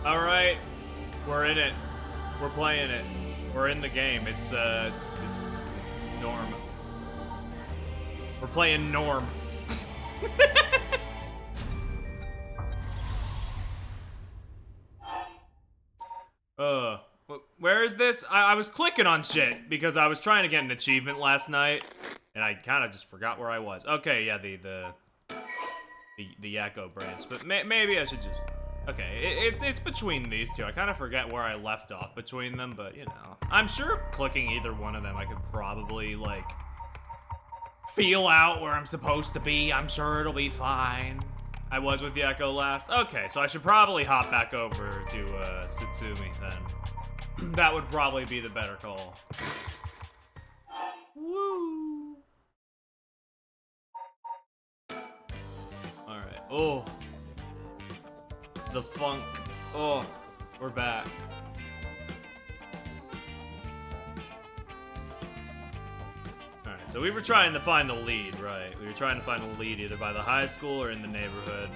Alright. We're in it. We're playing it. We're in the game. It's Norm. We're playing Norm. Where is this? I was clicking on shit because I was trying to get an achievement last night, and I kind of just forgot where I was. Okay, yeah, the Yakko branch, but maybe I should just. Okay, it's between these two. I kind of forget where I left off between them, but you know, I'm sure clicking either one of them, I could probably like feel out where I'm supposed to be. I'm sure it'll be fine. I was with Yakko last. Okay, so I should probably hop back over to Satsumi then. That would probably be the better call. Woo! Alright. Oh. The funk. Oh, we're back. Alright, so we were trying to find the lead, right? We were trying to find the lead either by the high school or in the neighborhood.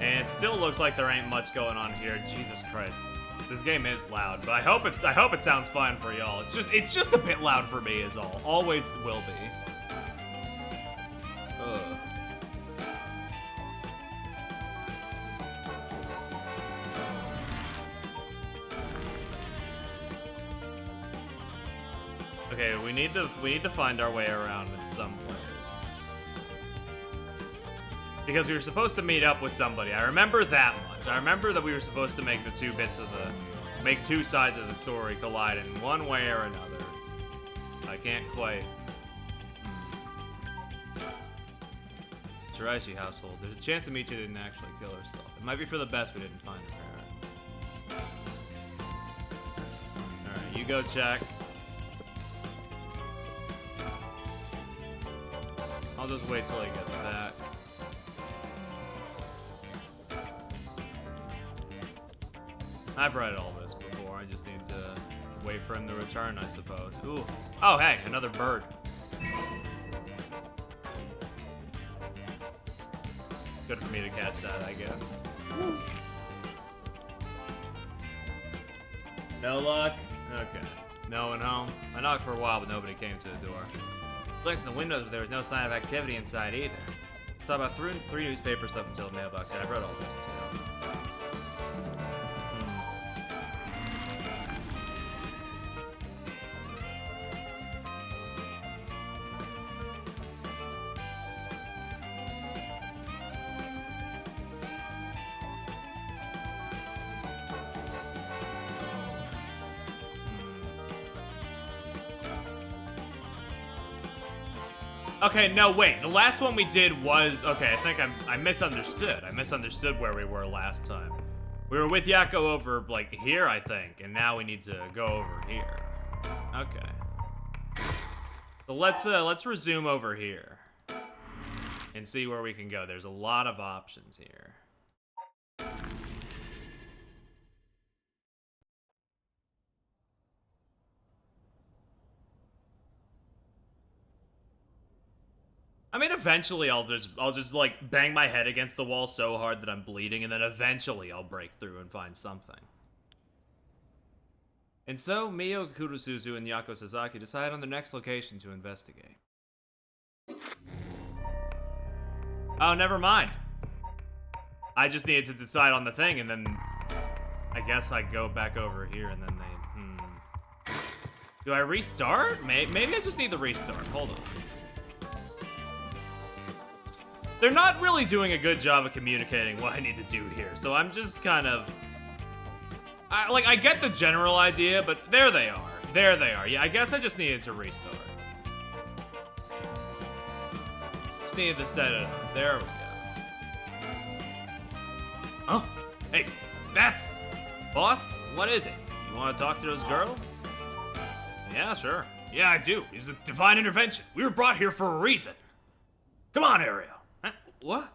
And it still looks like there ain't much going on here. Jesus Christ. This game is loud, but I hope it sounds fine for y'all. It's just a bit loud for me is all. Always will be. Ugh. Okay, we need to find our way around in some place. Because we were supposed to meet up with somebody. I remember that much. I remember that we were supposed to make the make two sides of the story collide in one way or another. I can't quite. Shiraishi household. There's a chance Amicha didn't actually kill herself. It might be for the best we didn't find her parents. Alright, you go check. I'll just wait till he gets back. I've read all this before. I just need to wait for him to return, I suppose. Ooh. Oh, hey, another bird. Good for me to catch that, I guess. No luck? Okay. No one home. I knocked for a while, but nobody came to the door. Glanced in the windows, but there was no sign of activity inside either. Saw about three newspaper stuff until the mailbox. Yeah, I've read all this too. Okay, no, wait. The last one we did was... Okay, I think I misunderstood. I misunderstood where we were last time. We were with Yakko over, like, here, I think. And now we need to go over here. Okay. So let's resume over here. And see where we can go. There's a lot of options here. I mean, eventually I'll just like bang my head against the wall so hard that I'm bleeding, and then eventually I'll break through and find something. And so, Mio Kurusuzu and Yako Sasaki decide on their next location to investigate. Oh, never mind. I just needed to decide on the thing, and then I guess I go back over here, and then they, Do I restart? Maybe I just need the restart. Hold on. They're not really doing a good job of communicating what I need to do here, so I'm just kind of... I get the general idea, but there they are. There they are. Yeah, I guess I just needed to restart. Just needed to set it up. There we go. Oh, hey, that's... Boss, what is it? You want to talk to those girls? Yeah, sure. Yeah, I do. It's a divine intervention. We were brought here for a reason. Come on, Ariel. What?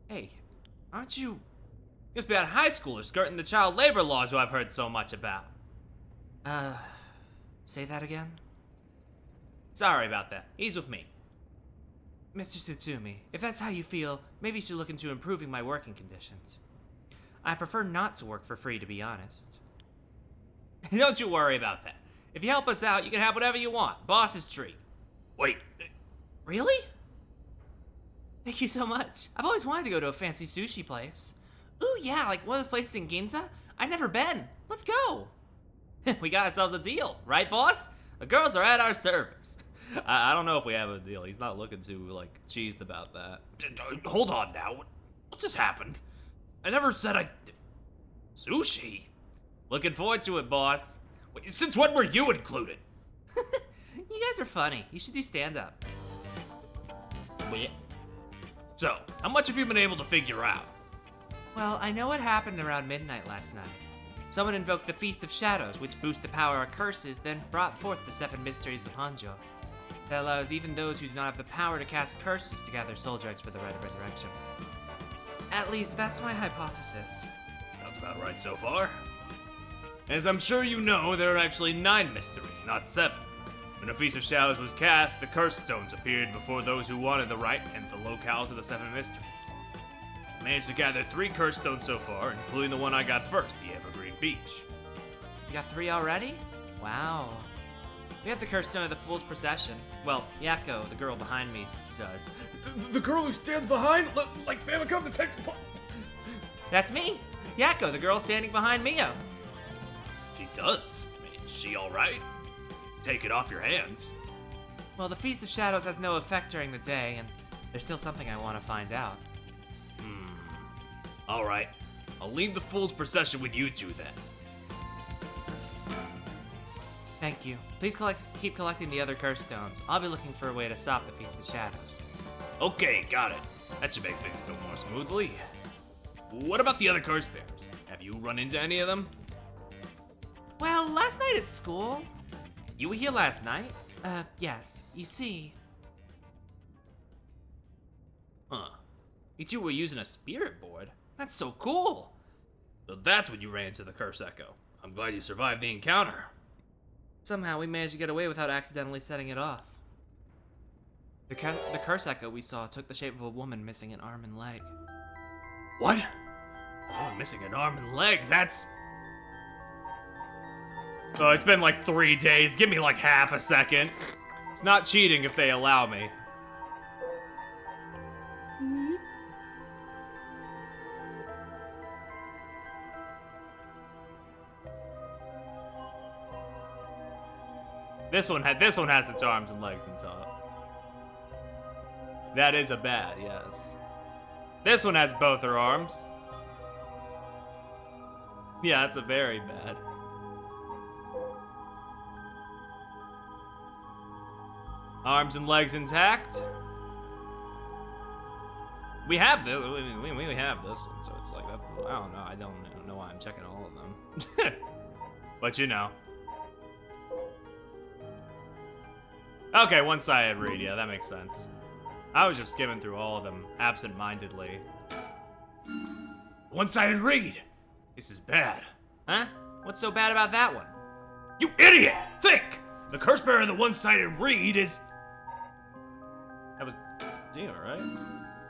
Hey, aren't you... You must be out of high school or skirting the child labor laws who I've heard so much about. Say that again? Sorry about that. He's with me. Mr. Tsutsumi, if that's how you feel, maybe you should look into improving my working conditions. I prefer not to work for free, to be honest. Don't you worry about that. If you help us out, you can have whatever you want. Boss's treat. Wait. Really? Thank you so much. I've always wanted to go to a fancy sushi place. Ooh, yeah, like one of those places in Ginza? I've never been. Let's go. We got ourselves a deal, right, boss? The girls are at our service. I don't know if we have a deal. He's not looking too, cheesed about that. Hold on now. What just happened? I never said I... Sushi? Looking forward to it, boss. Wait, since when were you included? You guys are funny. You should do stand-up. So, how much have you been able to figure out? Well, I know what happened around midnight last night. Someone invoked the Feast of Shadows, which boosts the power of curses, then brought forth the 7 mysteries of Honjo. That allows even those who do not have the power to cast curses to gather soul dregs for the rite of resurrection. At least, that's my hypothesis. Sounds about right so far. As I'm sure you know, there are actually 9 mysteries, not 7. When the Feast of Shadows was cast, the curse stones appeared before those who wanted the rite and the locales of the 7 mysteries. I managed to gather 3 curse stones so far, including the one I got first, the Evergreen Beach. You got 3 already? Wow. We have the curse stone of the Fool's Procession. Well, Yako, the girl behind me, does. The girl who stands behind, like Famicom Detective... That's me! Yako, the girl standing behind Mio. She does. I mean, is she alright? Take it off your hands. Well, the Feast of Shadows has no effect during the day, and there's still something I want to find out. Alright. I'll leave the Fool's Procession with you two then. Thank you. Please keep collecting the other curse stones. I'll be looking for a way to stop the Feast of Shadows. Okay, got it. That should make things go more smoothly. What about the other curse bears? Have you run into any of them? Well, last night at school... You were here last night? Yes. You see... Huh. You two were using a spirit board? That's so cool! So that's when you ran into the Curse Echo. I'm glad you survived the encounter. Somehow we managed to get away without accidentally setting it off. The Curse Echo we saw took the shape of a woman missing an arm and leg. What? Oh, missing an arm and leg, that's... Oh, it's been like 3 days. Give me like half a second. It's not cheating if they allow me. This one has its arms and legs on top. That is a bad, yes. This one has both her arms. Yeah, that's a very bad. Arms and legs intact. We have this. We have this one, so it's like that. I don't know. I don't know why I'm checking all of them. But you know. Okay, one-sided read. Yeah, that makes sense. I was just skimming through all of them absent-mindedly. One-sided read. This is bad. Huh? What's so bad about that one? You idiot! Think! The curse bearer of the one-sided reed is... That was Najima, right?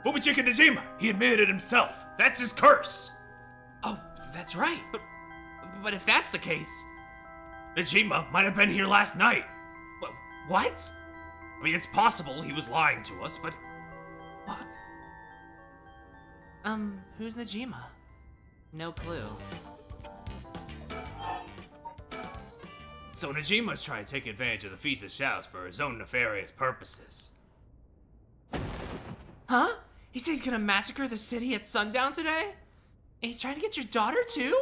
Fumichika Najima! He admitted it himself. That's his curse! Oh, that's right. But if that's the case... Najima might have been here last night. What? I mean, it's possible he was lying to us, but... What? Who's Najima? No clue. So Najima's trying to take advantage of the Feast of Shadows for his own nefarious purposes. Huh? He said he's gonna massacre the city at sundown today? And he's trying to get your daughter too?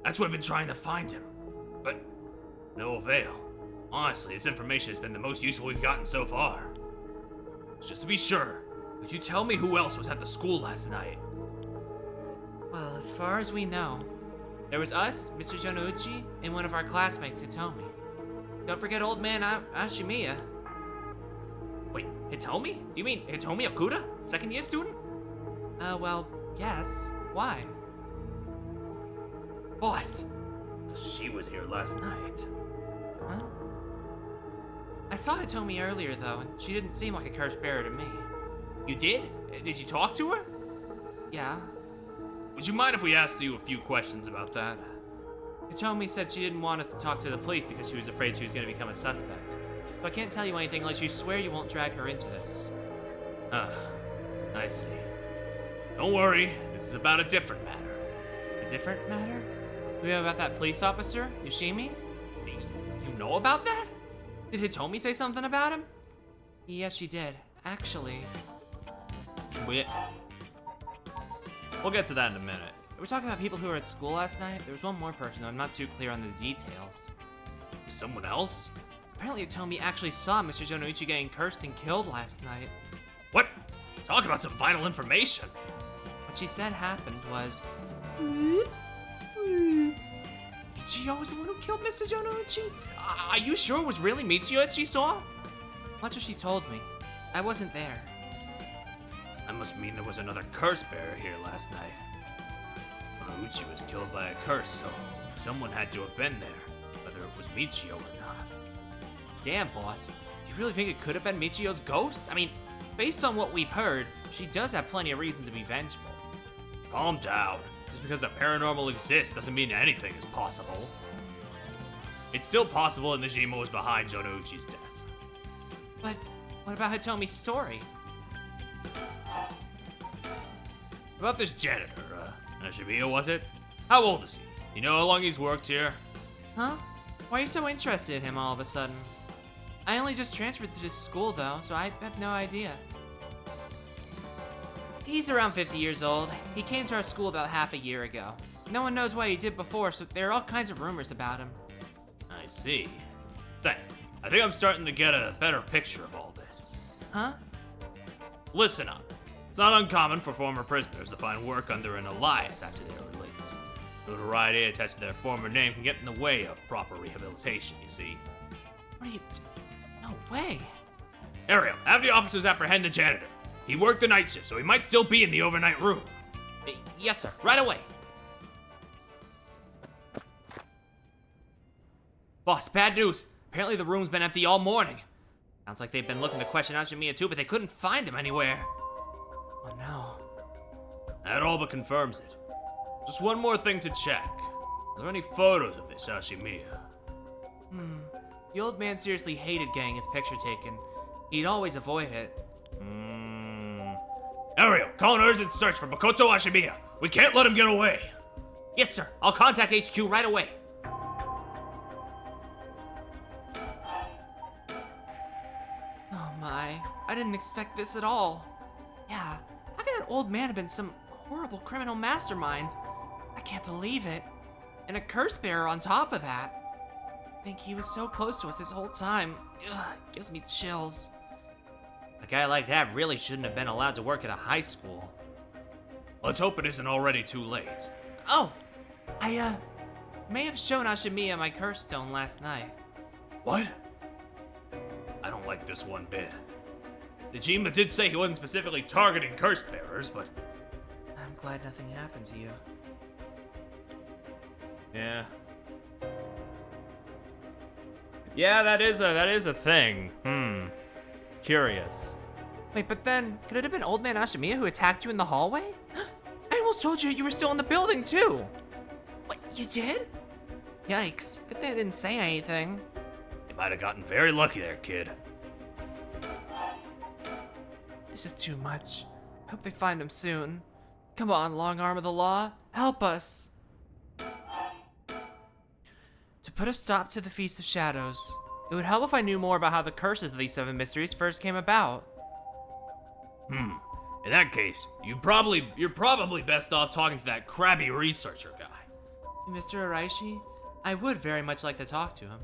That's what I've been trying to find him, but no avail. Honestly, this information has been the most useful we've gotten so far. Just to be sure, could you tell me who else was at the school last night? Well, as far as we know, there was us, Mr. Jonouchi, and one of our classmates, Hitomi. Don't forget old man Ashimiya. Wait, Hitomi? Do you mean Hitomi Okuda? Second year student? Well, yes. Why? Boss, she was here last night. Huh? I saw Hitomi earlier, though, and she didn't seem like a curse bearer to me. You did? Did you talk to her? Yeah. Would you mind if we asked you a few questions about that? Hitomi said she didn't want us to talk to the police because she was afraid she was going to become a suspect. So I can't tell you anything unless you swear you won't drag her into this. Ah, I see. Don't worry, this is about a different matter. A different matter? We have about that police officer, Yoshimi? You know about that? Did Hitomi say something about him? Yes, she did. Actually. We'll get to that in a minute. We're talking about people who were at school last night. There was one more person, though I'm not too clear on the details. Someone else? Apparently Hitomi actually saw Mr. Jonouchi getting cursed and killed last night. What? Talk about some vital information. What she said happened was... Michio was the one who killed Mr. Jonouchi? Are you sure it was really Michio that she saw? Much as she told me. I wasn't there. That must mean there was another curse bearer here last night. Jonouchi was killed by a curse, so someone had to have been there, whether it was Michio or not. Damn, boss. Do you really think it could have been Michio's ghost? I mean, based on what we've heard, she does have plenty of reason to be vengeful. Calm down. Just because the paranormal exists doesn't mean anything is possible. It's still possible that Najima was behind Jonouchi's death. But what about Hitomi's story? About this janitor, Shibuya, was it? How old is he? You know how long he's worked here? Huh? Why are you so interested in him all of a sudden? I only just transferred to this school, though, so I have no idea. He's around 50 years old. He came to our school about half a year ago. No one knows what he did before, so there are all kinds of rumors about him. I see. Thanks. I think I'm starting to get a better picture of all this. Huh? Listen up. It's not uncommon for former prisoners to find work under an alias after their release. Notoriety attached to their former name can get in the way of proper rehabilitation, you see. What are you... No way. Ariel, have the officers apprehend the janitor. He worked the night shift, so he might still be in the overnight room. Yes, sir. Right away. Boss, bad news. Apparently the room's been empty all morning. Sounds like they've been looking to question Ashimiya too, but they couldn't find him anywhere. Oh no. That all but confirms it. Just one more thing to check. Are there any photos of this Ashimiya? The old man seriously hated getting his picture taken. He'd always avoid it. Ariel, call an urgent search for Makoto Ashimiya. We can't let him get away. Yes, sir. I'll contact HQ right away. Oh my, I didn't expect this at all. Yeah, how could that old man have been some horrible criminal mastermind? I can't believe it. And a curse bearer on top of that. I think he was so close to us this whole time. Ugh, gives me chills. A guy like that really shouldn't have been allowed to work at a high school. Let's hope it isn't already too late. Oh, I may have shown Ashimiya my curse stone last night. What? I don't like this one bit. Najima did say he wasn't specifically targeting curse bearers, but... I'm glad nothing happened to you. Yeah. Yeah, that is a thing. Curious. Wait, but then, could it have been Old Man Ashimiya who attacked you in the hallway? I almost told you were still in the building, too. What, you did? Yikes, good thing I didn't say anything. You might have gotten very lucky there, kid. This is too much. I hope they find him soon. Come on, long arm of the law, help us. To put a stop to the Feast of Shadows, it would help if I knew more about how the curses of these 7 mysteries first came about. In that case, you're probably best off talking to that crabby researcher guy. Mr. Araishi, I would very much like to talk to him.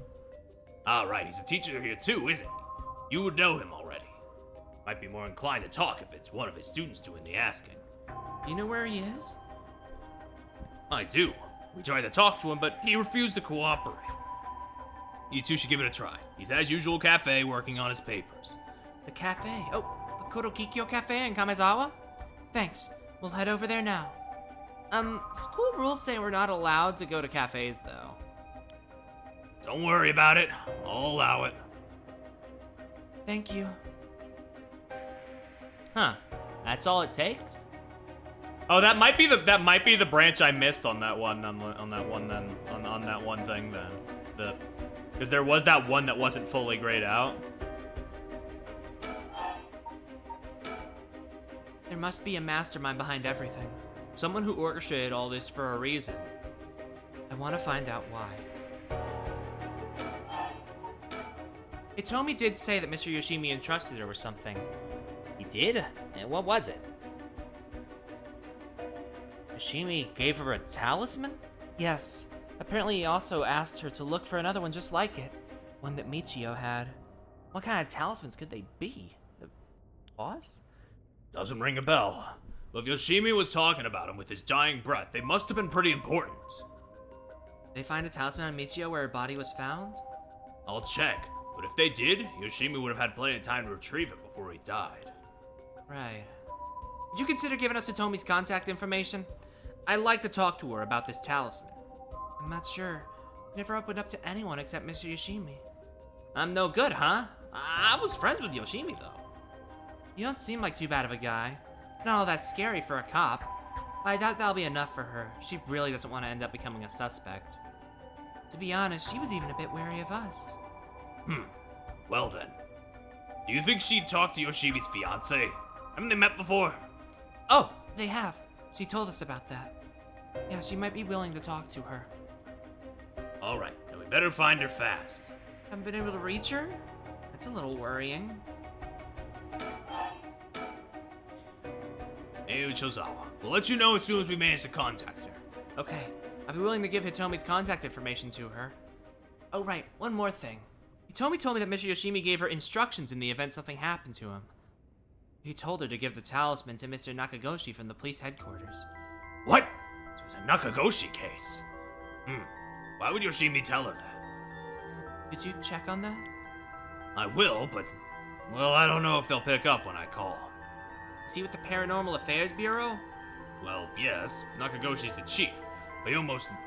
Ah, right, he's a teacher here too, isn't he? You would know him already. Might be more inclined to talk if it's one of his students doing the asking. You know where he is? I do. We tried to talk to him, but he refused to cooperate. You two should give it a try. He's at his usual cafe working on his papers. The cafe? Oh, the Korokikyo Cafe in Kamezawa? Thanks. We'll head over there now. School rules say we're not allowed to go to cafes, though. Don't worry about it. I'll allow it. Thank you. Huh. That's all it takes? Oh, that might be the branch I missed on that one on that one thing then. Because there was that one that wasn't fully grayed out. There must be a mastermind behind everything. Someone who orchestrated all this for a reason. I want to find out why. Hitomi did say that Mr. Yoshimi entrusted her with something. He did? And what was it? Yoshimi gave her a talisman? Yes. Apparently he also asked her to look for another one just like it. One that Michio had. What kind of talismans could they be? Boss? Doesn't ring a bell. Well, if Yoshimi was talking about him with his dying breath, they must have been pretty important. Did they find a talisman on Michio where her body was found? I'll check. But if they did, Yoshimi would have had plenty of time to retrieve it before he died. Right. Would you consider giving us Hitomi's contact information? I'd like to talk to her about this talisman. I'm not sure. Never opened up to anyone except Mr. Yoshimi. I'm no good, huh? I was friends with Yoshimi, though. You don't seem like too bad of a guy. Not all that scary for a cop. But I doubt that'll be enough for her. She really doesn't want to end up becoming a suspect. To be honest, she was even a bit wary of us. Well then. Do you think she'd talk to Yoshimi's fiancé? Haven't they met before? Oh, they have. She told us about that. Yeah, she might be willing to talk to her. Alright, then we better find her fast. Haven't been able to reach her? That's a little worrying. Hey, Uchozawa. We'll let you know as soon as we manage to contact her. Okay, I'll be willing to give Hitomi's contact information to her. Oh right, one more thing. Hitomi told me that Mr. Yoshimi gave her instructions in the event something happened to him. He told her to give the talisman to Mr. Nakagoshi from the police headquarters. What? So it was a Nakagoshi case. Why would Yoshimi tell her that? Did you check on that? I will, but... well, I don't know if they'll pick up when I call. Is he with the Paranormal Affairs Bureau? Well, yes. Nakagoshi's the chief. But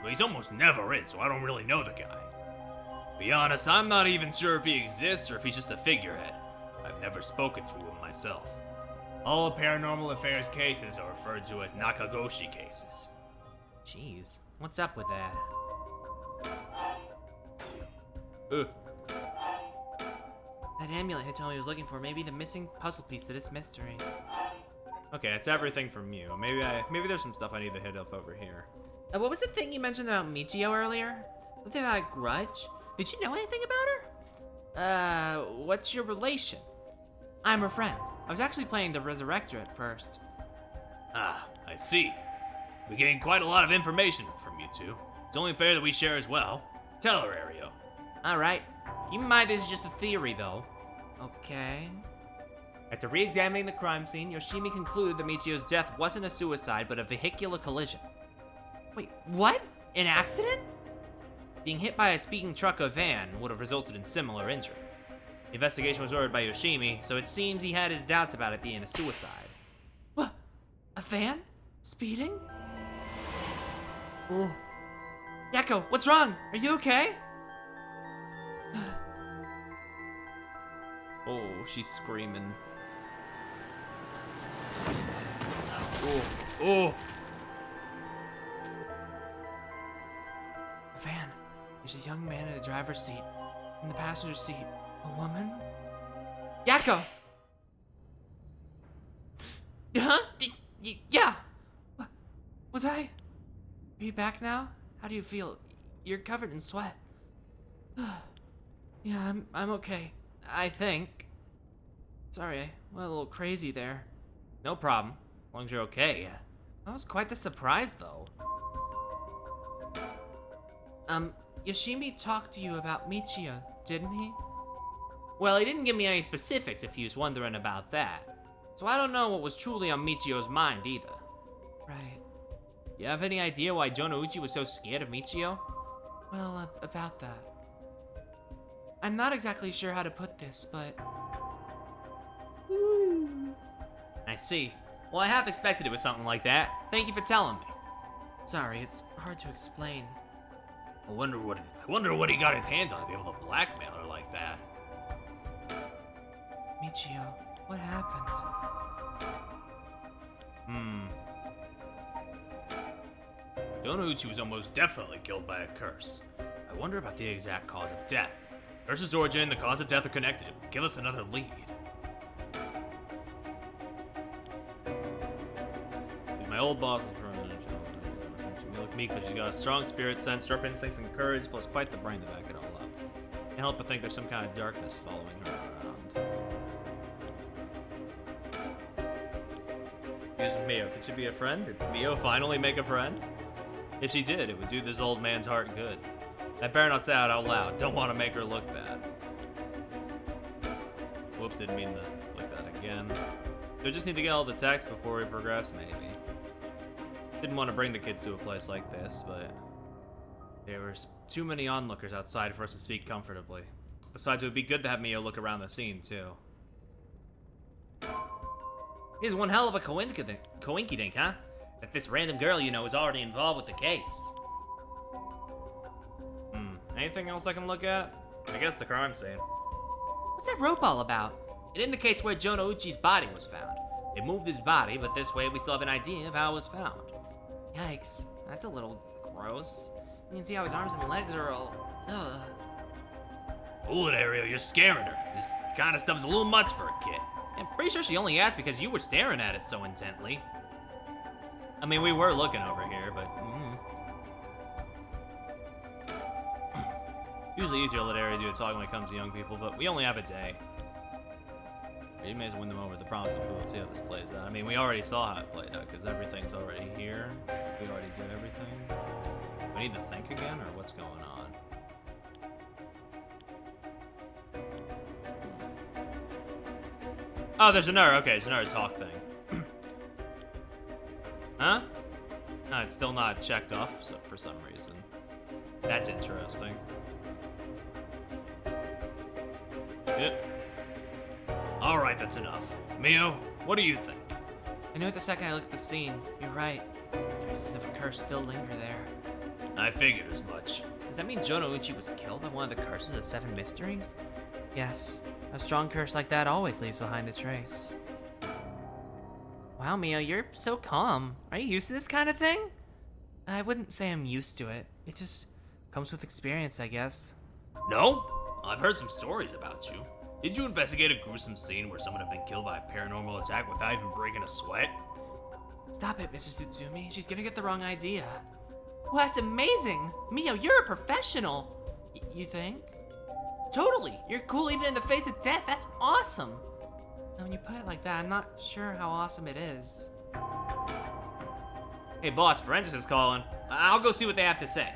he's almost never in, so I don't really know the guy. To be honest, I'm not even sure if he exists or if he's just a figurehead. I've never spoken to him myself. All Paranormal Affairs cases are referred to as Nakagoshi cases. Jeez, what's up with that? That amulet Hitomi was looking for may be the missing puzzle piece to this mystery. Okay, that's everything from you. Maybe there's some stuff I need to hit up over here. What was the thing you mentioned about Michio earlier? Something about a grudge? Did you know anything about her? What's your relation? I'm her friend. I was actually playing the Resurrector at first. Ah, I see. We gained quite a lot of information from you two. It's only fair that we share as well. Tell her, Ario. Alright. Keep in mind this is just a theory, though. Okay. After re-examining the crime scene, Yoshimi concluded that Michio's death wasn't a suicide, but a vehicular collision. Wait, what? An accident? Being hit by a speeding truck or van would have resulted in similar injuries. The investigation was ordered by Yoshimi, so it seems he had his doubts about it being a suicide. What? A van? Speeding? Oh. Yako, what's wrong? Are you okay? Oh, she's screaming. Oh. A van. There's a young man in the driver's seat. In the passenger seat, a woman? Yako! Huh? Yeah! Was I? Are you back now? How do you feel? You're covered in sweat. Yeah, I'm okay. I think. Sorry, I went a little crazy there. No problem. As long as you're okay. That was quite the surprise, though. Yoshimi talked to you about Michio, didn't he? Well, he didn't give me any specifics if you was wondering about that. So I don't know what was truly on Michio's mind either. Right. You have any idea why Jonouchi was so scared of Michio? Well, about that. I'm not exactly sure how to put this, but... I see. Well, I half expected it was something like that. Thank you for telling me. Sorry, it's hard to explain. I wonder what he got his hands on to be able to blackmail her like that. Michio, what happened? Donouchi was almost definitely killed by a curse. I wonder about the exact cause of death. Curse's origin and the cause of death are connected. It would give us another lead. My old boss is permanent. She may look meek, but she's got a strong spirit, sense, sharp instincts, and courage, plus quite the brain to back it all up. Can't help but think there's some kind of darkness following her around. Excuse me, Mio, could she be a friend? Did Mio finally make a friend? If she did, it would do this old man's heart good. I better not say it out loud. Don't want to make her look bad. Whoops, didn't mean to click that again. So just need to get all the text before we progress, maybe. Didn't want to bring the kids to a place like this, but there were too many onlookers outside for us to speak comfortably. Besides, it would be good to have Mio look around the scene, too. Here's one hell of a coinkydink, huh? That this random girl you know is already involved with the case. Anything else I can look at? I guess the crime scene. What's that rope all about? It indicates where Jonouchi's body was found. They moved his body, but this way we still have an idea of how it was found. Yikes, that's a little gross. You can see how his arms and legs are all... Ugh. Hold it, Ariel, you're scaring her. This kind of stuff's a little much for a kid. I'm pretty sure she only asked because you were staring at it so intently. I mean, we were looking over here, but... Usually easier to let Ari do the talking when it comes to young people, but we only have a day. You may as well win them over with the promise of food. Let's see how this plays out. I mean, we already saw how it played out, because everything's already here. We already did everything. We need to think again, or what's going on? Oh, there's another, okay, there's another talk thing. Huh? No, it's still not checked off so for some reason. That's interesting. Yep. Alright, that's enough. Mio, what do you think? I knew it the second I looked at the scene. You're right. Traces of a curse still linger there. I figured as much. Does that mean Jonouchi was killed by one of the curses of the Seven Mysteries? Yes. A strong curse like that always leaves behind a trace. Wow, Mio, you're so calm. Are you used to this kind of thing? I wouldn't say I'm used to it. It just comes with experience, I guess. No? I've heard some stories about you. Did you investigate a gruesome scene where someone had been killed by a paranormal attack without even breaking a sweat? Stop it, Mrs. Tsutsumi. She's gonna get the wrong idea. Well, that's amazing. Mio, you're a professional. You think? Totally. You're cool even in the face of death. That's awesome. Now, when you put it like that, I'm not sure how awesome it is. Hey, boss, Forensics is calling. I'll go see what they have to say.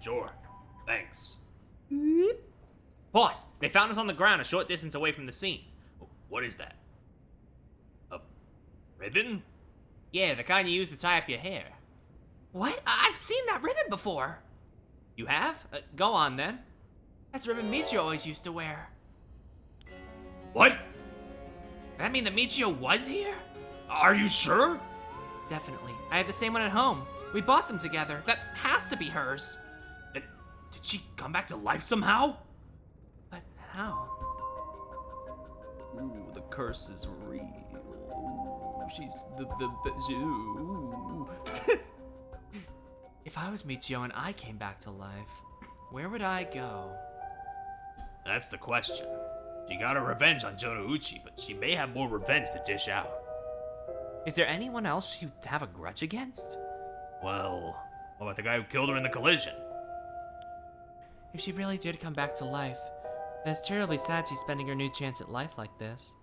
Sure. Thanks. Boss, they found us on the ground a short distance away from the scene. What is that? A ribbon? Yeah, the kind you use to tie up your hair. What? I've seen that ribbon before. You have? Go on then. That's the ribbon Michio always used to wear. What? Does that mean that Michio was here? Are you sure? Definitely. I have the same one at home. We bought them together. That has to be hers. Did she come back to life somehow? But how? Ooh, the curse is real. Ooh, she's ooh. If I was Michio and I came back to life, where would I go? That's the question. She got her revenge on Jonouchi, but she may have more revenge to dish out. Is there anyone else you'd have a grudge against? Well, what about the guy who killed her in the collision? If she really did come back to life, then it's terribly sad she's spending her new chance at life like this.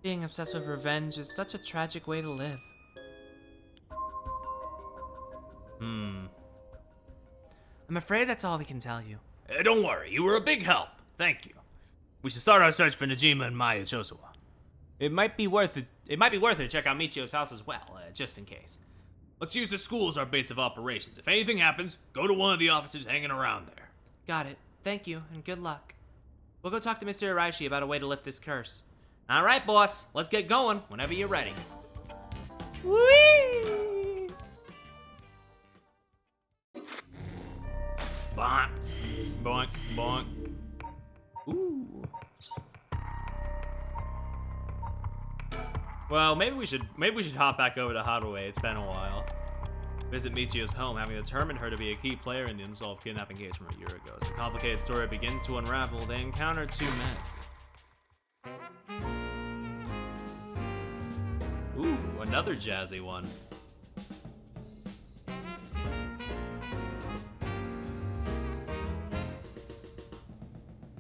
Being obsessed with revenge is such a tragic way to live. I'm afraid that's all we can tell you. Don't worry, you were a big help. Thank you. We should start our search for Najima and Maya Joshua. It might be worth it to check out Michio's house as well, just in case. Let's use the school as our base of operations. If anything happens, go to one of the officers hanging around there. Got it. Thank you, and good luck. We'll go talk to Mr. Iraishi about a way to lift this curse. All right, boss. Let's get going whenever you're ready. Whee! Bonk, bonk, bonk. Ooh. Well, maybe we should hop back over to Haruhi. It's been a while. Visit Michio's home, having determined her to be a key player in the unsolved kidnapping case from a year ago. As the complicated story begins to unravel, they encounter two men. Ooh, another jazzy one.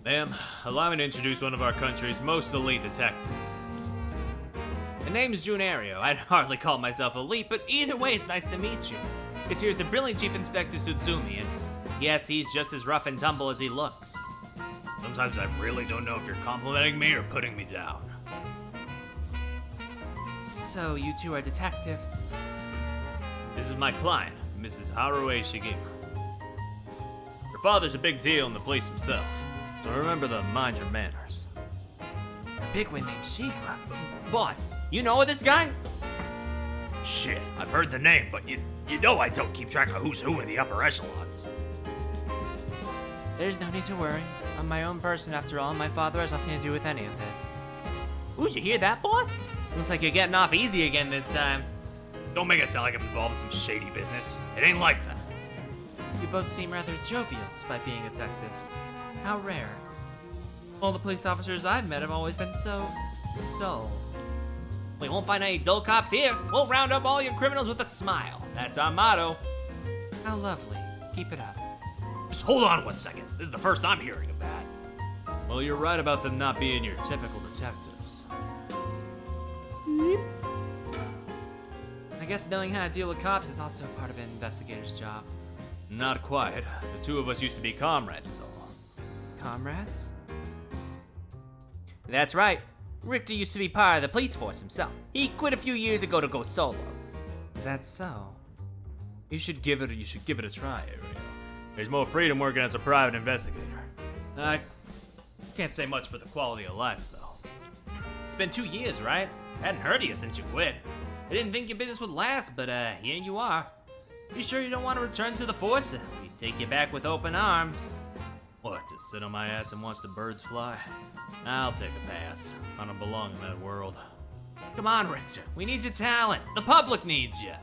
Ma'am, allow me to introduce one of our country's most elite detectives. The name's Junario. I'd hardly call myself elite, but either way, it's nice to meet you. This here's the brilliant Chief Inspector Sutsumi, and yes, he's just as rough and tumble as he looks. Sometimes I really don't know if you're complimenting me or putting me down. So, you two are detectives? This is my client, Mrs. Haruhi Shigima. Her father's a big deal in the police himself, so remember to mind your manners. A bigwig named Shigma. Boss, you know this guy? Shit, I've heard the name, but you know I don't keep track of who's who in the upper echelons. There's no need to worry. I'm my own person after all, and my father has nothing to do with any of this. Ooh, did you hear that, boss? Looks like you're getting off easy again this time. Don't make it sound like I'm involved in some shady business. It ain't like that. You both seem rather jovial despite being detectives. How rare. All the police officers I've met have always been so dull. We won't find any dull cops here. We'll round up all your criminals with a smile. That's our motto. How lovely. Keep it up. Just hold on 1 second. This is the first I'm hearing of that. Well, you're right about them not being your typical detectives. I guess knowing how to deal with cops is also part of an investigator's job. Not quite. The two of us used to be comrades is all. Comrades? That's right. Richter used to be part of the police force himself. He quit a few years ago to go solo. Is that so? You should give it a try, Ariel. There's more freedom working as a private investigator. I can't say much for the quality of life, though. It's been 2 years, right? Hadn't heard of you since you quit. I didn't think your business would last, but here you are. You sure you don't want to return to the force? We take you back with open arms. What, just sit on my ass and watch the birds fly? I'll take a pass. I don't belong in that world. Come on, Richter. We need your talent. The public needs you.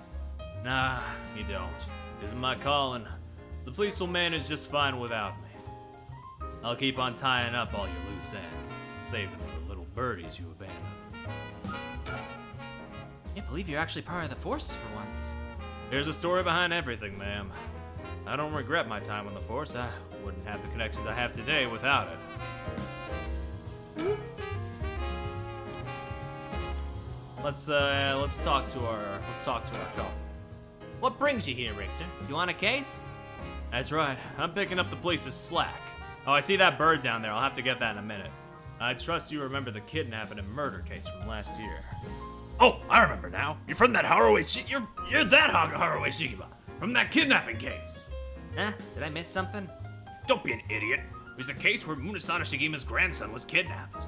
Nah, you don't. Isn't my calling. The police will manage just fine without me. I'll keep on tying up all your loose ends, saving the little birdies you abandoned. Can't believe you're actually part of the force for once. There's a story behind everything, ma'am. I don't regret my time on the force. I wouldn't have the connections I have today without it. Let's talk to our call. What brings you here, Richter? You on a case? That's right. I'm picking up the police's slack. Oh, I see that bird down there. I'll have to get that in a minute. I trust you remember the kidnapping and murder case from last year. Oh, I remember now. You're from that Haruhi. You're that Haruhi Shigima from that kidnapping case. Huh? Did I miss something? Don't be an idiot. It was a case where Munasana Shigima's grandson was kidnapped.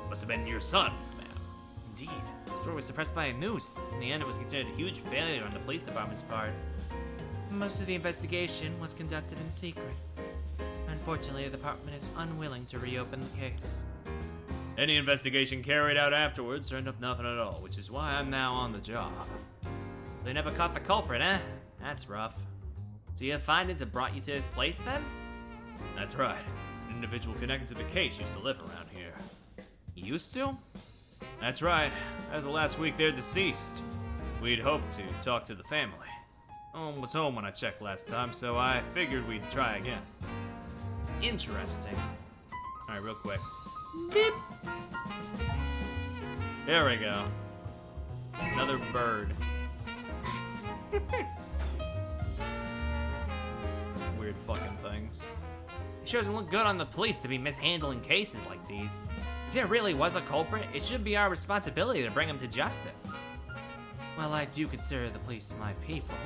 Must have been your son, ma'am. Indeed. The story was suppressed by news. In the end, it was considered a huge failure on the police department's part. Most of the investigation was conducted in secret. Unfortunately, the department is unwilling to reopen the case. Any investigation carried out afterwards turned up nothing at all, which is why I'm now on the job. They never caught the culprit, eh? That's rough. So your findings have brought you to this place, then? That's right. An individual connected to the case used to live around here. Used to? That's right. As of last week, they're deceased. We'd hoped to talk to the family. Home was home when I checked last time, so I figured we'd try again. Interesting. Alright, real quick. Beep. There we go. Another bird. Weird fucking things. It sure doesn't look good on the police to be mishandling cases like these. If there really was a culprit, it should be our responsibility to bring him to justice. Well, I do consider the police my people.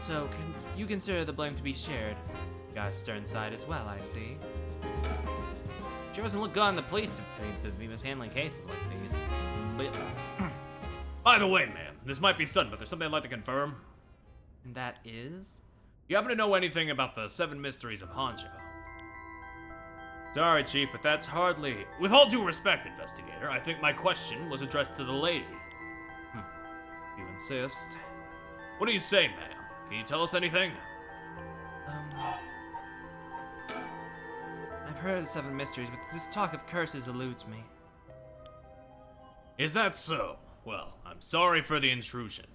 So, you consider the blame to be shared. Got a stern side as well, I see. Sure doesn't look good on the police to be mishandling cases like these. But, By the way, ma'am, this might be sudden, but there's something I'd like to confirm. and that is? You happen to know anything about the 7 mysteries of Honjo? Sorry, Chief, but that's hardly... With all due respect, investigator, I think my question was addressed to the lady. You insist. What do you say, ma'am? Can you tell us anything? I've heard of the 7 mysteries, but this talk of curses eludes me. Is that so? Well, I'm sorry for the intrusion.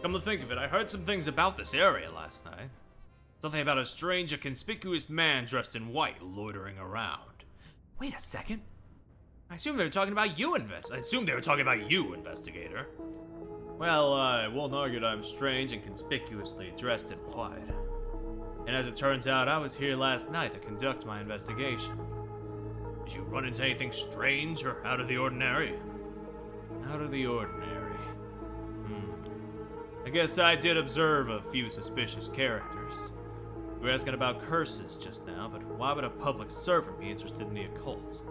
Come to think of it, I heard some things about this area last night. Something about a strange, a conspicuous man dressed in white loitering around. Wait a second. I assume they were talking about you, investigator. Well, I won't argue that I'm strange and conspicuously dressed in white. And as it turns out, I was here last night to conduct my investigation. Did you run into anything strange or out of the ordinary? Out of the ordinary. I guess I did observe a few suspicious characters. We were asking about curses just now, but why would a public servant be interested in the occult?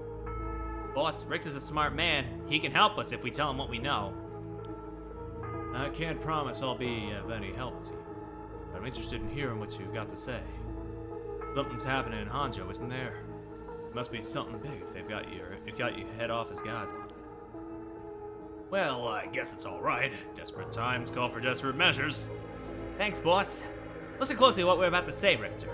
Boss, Richter's a smart man. He can help us if we tell him what we know. I can't promise I'll be of any help to you, but I'm interested in hearing what you've got to say. Something's happening in Honjo, isn't there? It must be something big if they've got you head office guys on it. Well, I guess it's all right. Desperate times call for desperate measures. Thanks, boss. Listen closely to what we're about to say, Richter.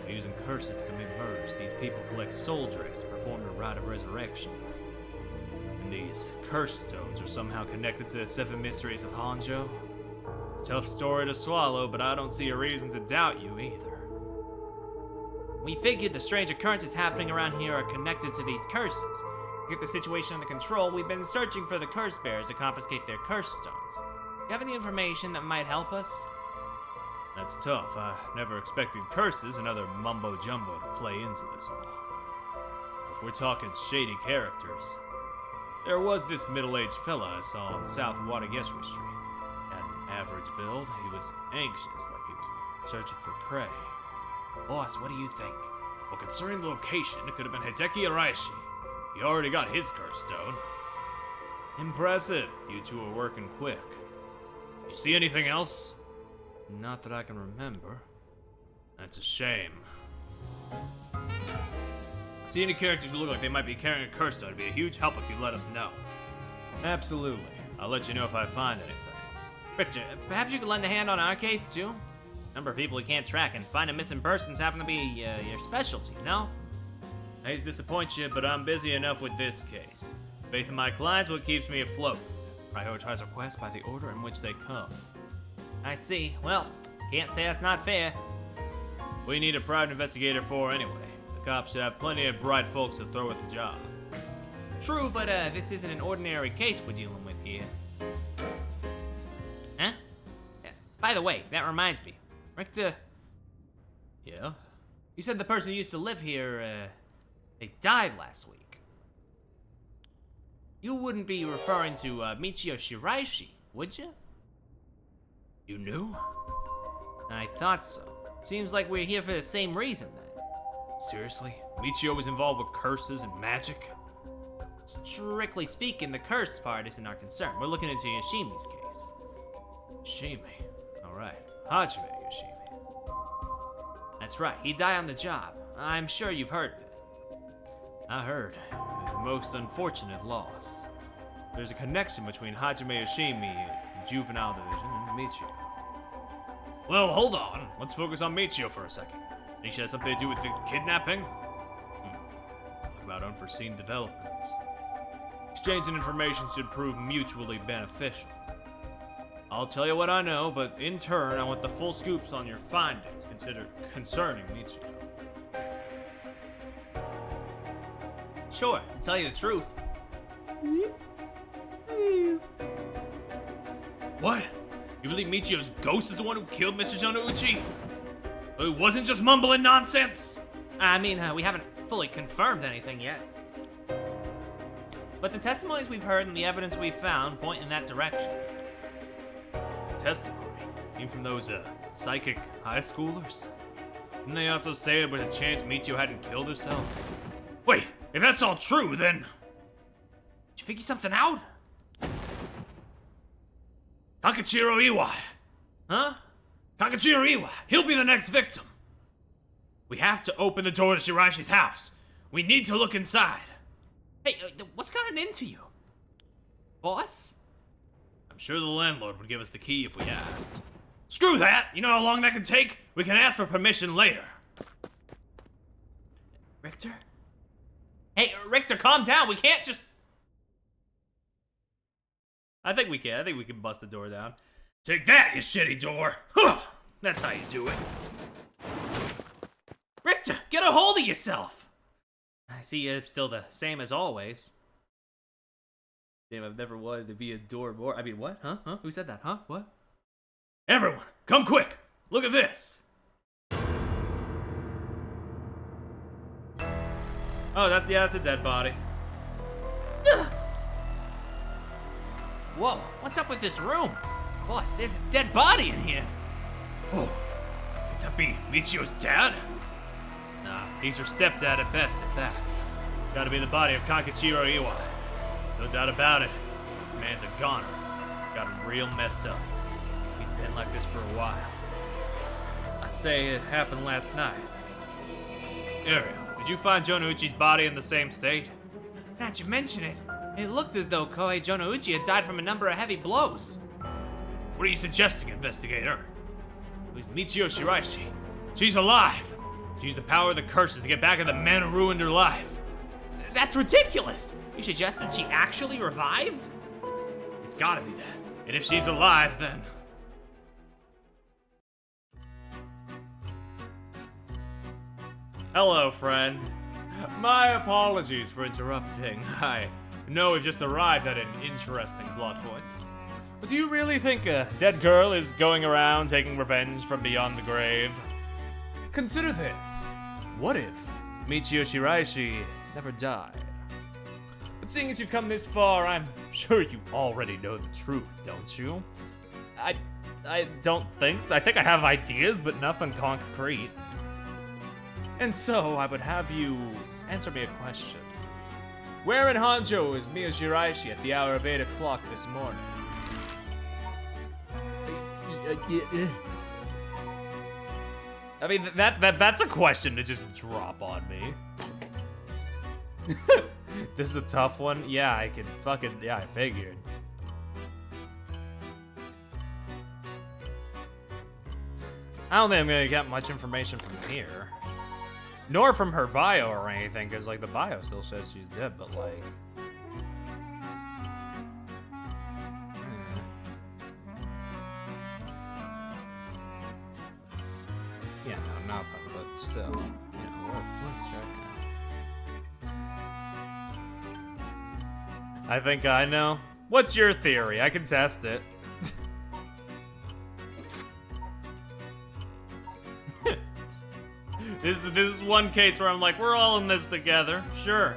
Using curses to commit murders, these people collect soul drakes to perform the rite of resurrection. And these curse stones are somehow connected to the 7 mysteries of Honjo. It's a tough story to swallow, but I don't see a reason to doubt you either. We figured the strange occurrences happening around here are connected to these curses. To get the situation under control, we've been searching for the curse bearers to confiscate their curse stones. Do you have any information that might help us? That's tough. I never expected curses and other mumbo-jumbo to play into this all. If we're talking shady characters, there was this middle-aged fella I saw on South Wadagesri Street. Had an average build. He was anxious, like he was searching for prey. Boss, what do you think? Well, concerning the location, it could have been Hideki Araishi. He already got his curse stone. Impressive. You two are working quick. You see anything else? Not that I can remember. That's a shame. See any characters who look like they might be carrying a curse stone? It'd be a huge help if you let us know. Absolutely. I'll let you know if I find anything. Richter, perhaps you could lend a hand on our case, too? Number of people we can't track, and finding missing persons happen to be your specialty, no? I hate to disappoint you, but I'm busy enough with this case. Faith in my clients what keeps me afloat. Prioritize requests by the order in which they come. I see. Well, can't say that's not fair. We need a private investigator for anyway. The cops should have plenty of bright folks to throw at the job. True, but this isn't an ordinary case we're dealing with here. Huh? By the way, that reminds me. Richter. Yeah? You said the person who used to live here, they died last week. You wouldn't be referring to Michio Shiraishi, would you? You knew? I thought so. Seems like we're here for the same reason, then. Seriously? Michio was involved with curses and magic? Strictly speaking, the curse part isn't our concern. We're looking into Yoshimi's case. Yoshimi? Alright. Hajime Yoshimi. That's right, he died on the job. I'm sure you've heard of it. I heard. It was a most unfortunate loss. There's a connection between Hajime Yoshimi, the juvenile division, and Michio. Well, hold on. Let's focus on Michio for a second. Think she has something to do with the kidnapping? What about unforeseen developments? Exchanging information should prove mutually beneficial. I'll tell you what I know, but in turn, I want the full scoops on your findings concerning Michio. Sure, to tell you the truth. What? You believe Michio's ghost is the one who killed Mr. Jonouchi? It wasn't just mumbling nonsense? I mean, we haven't fully confirmed anything yet. But the testimonies we've heard and the evidence we've found point in that direction. Testimony? Came from those, psychic high schoolers? Didn't they also say there was a chance Michio hadn't killed herself? Wait, if that's all true, then... Did you figure something out? Takachiro Iwai! Huh? Kakachiro Iwa, he'll be the next victim. We have to open the door to Shiraishi's house. We need to look inside. Hey, what's gotten into you? Boss? I'm sure the landlord would give us the key if we asked. Screw that! You know how long that can take? We can ask for permission later. Richter? Hey, Richter, calm down. We can't just... I think we can. I think we can bust the door down. Take that, you shitty door! Huh! That's how you do it. Richter, get a hold of yourself! I see you're still the same as always. Damn, I've never wanted to be a door more. I mean, what? Huh? Who said that? Huh? What? Everyone, come quick! Look at this! Oh, that's a dead body. Whoa, what's up with this room? Boss, there's a dead body in here. Oh, could that be Michio's dad? Nah, he's her stepdad at best, if that. Gotta be the body of Kakachiro Iwa. No doubt about it. This man's a goner. Got him real messed up. He's been like this for a while. I'd say it happened last night. Ariel, did you find Jonouchi's body in the same state? Now that you mention it, it looked as though Kohei Jonouchi had died from a number of heavy blows. What are you suggesting, investigator? Who's Michio Shiraishi? She's alive! She used the power of the curses to get back at the man who ruined her life. That's ridiculous! You suggest that she actually revived? It's gotta be that. And if she's alive, then... Hello, friend. My apologies for interrupting. I know we've just arrived at an interesting plot point. But do you really think a dead girl is going around taking revenge from beyond the grave? Consider this. What if Michio Shiraishi never died? But seeing as you've come this far, I'm sure you already know the truth, don't you? I don't think so. I think I have ideas, but nothing concrete. And so, I would have you answer me a question. Where in Honjo is Miya Shiraishi at the hour of 8 o'clock this morning? I mean, that's a question to just drop on me. This is a tough one. Yeah, I figured. I don't think I'm gonna get much information from here. Nor from her bio or anything, because, like, the bio still says she's dead, but, like... Yeah, no, nothing, but still, you know, worth checking. I think I know. What's your theory? I can test it. This is one case where I'm like, we're all in this together. Sure.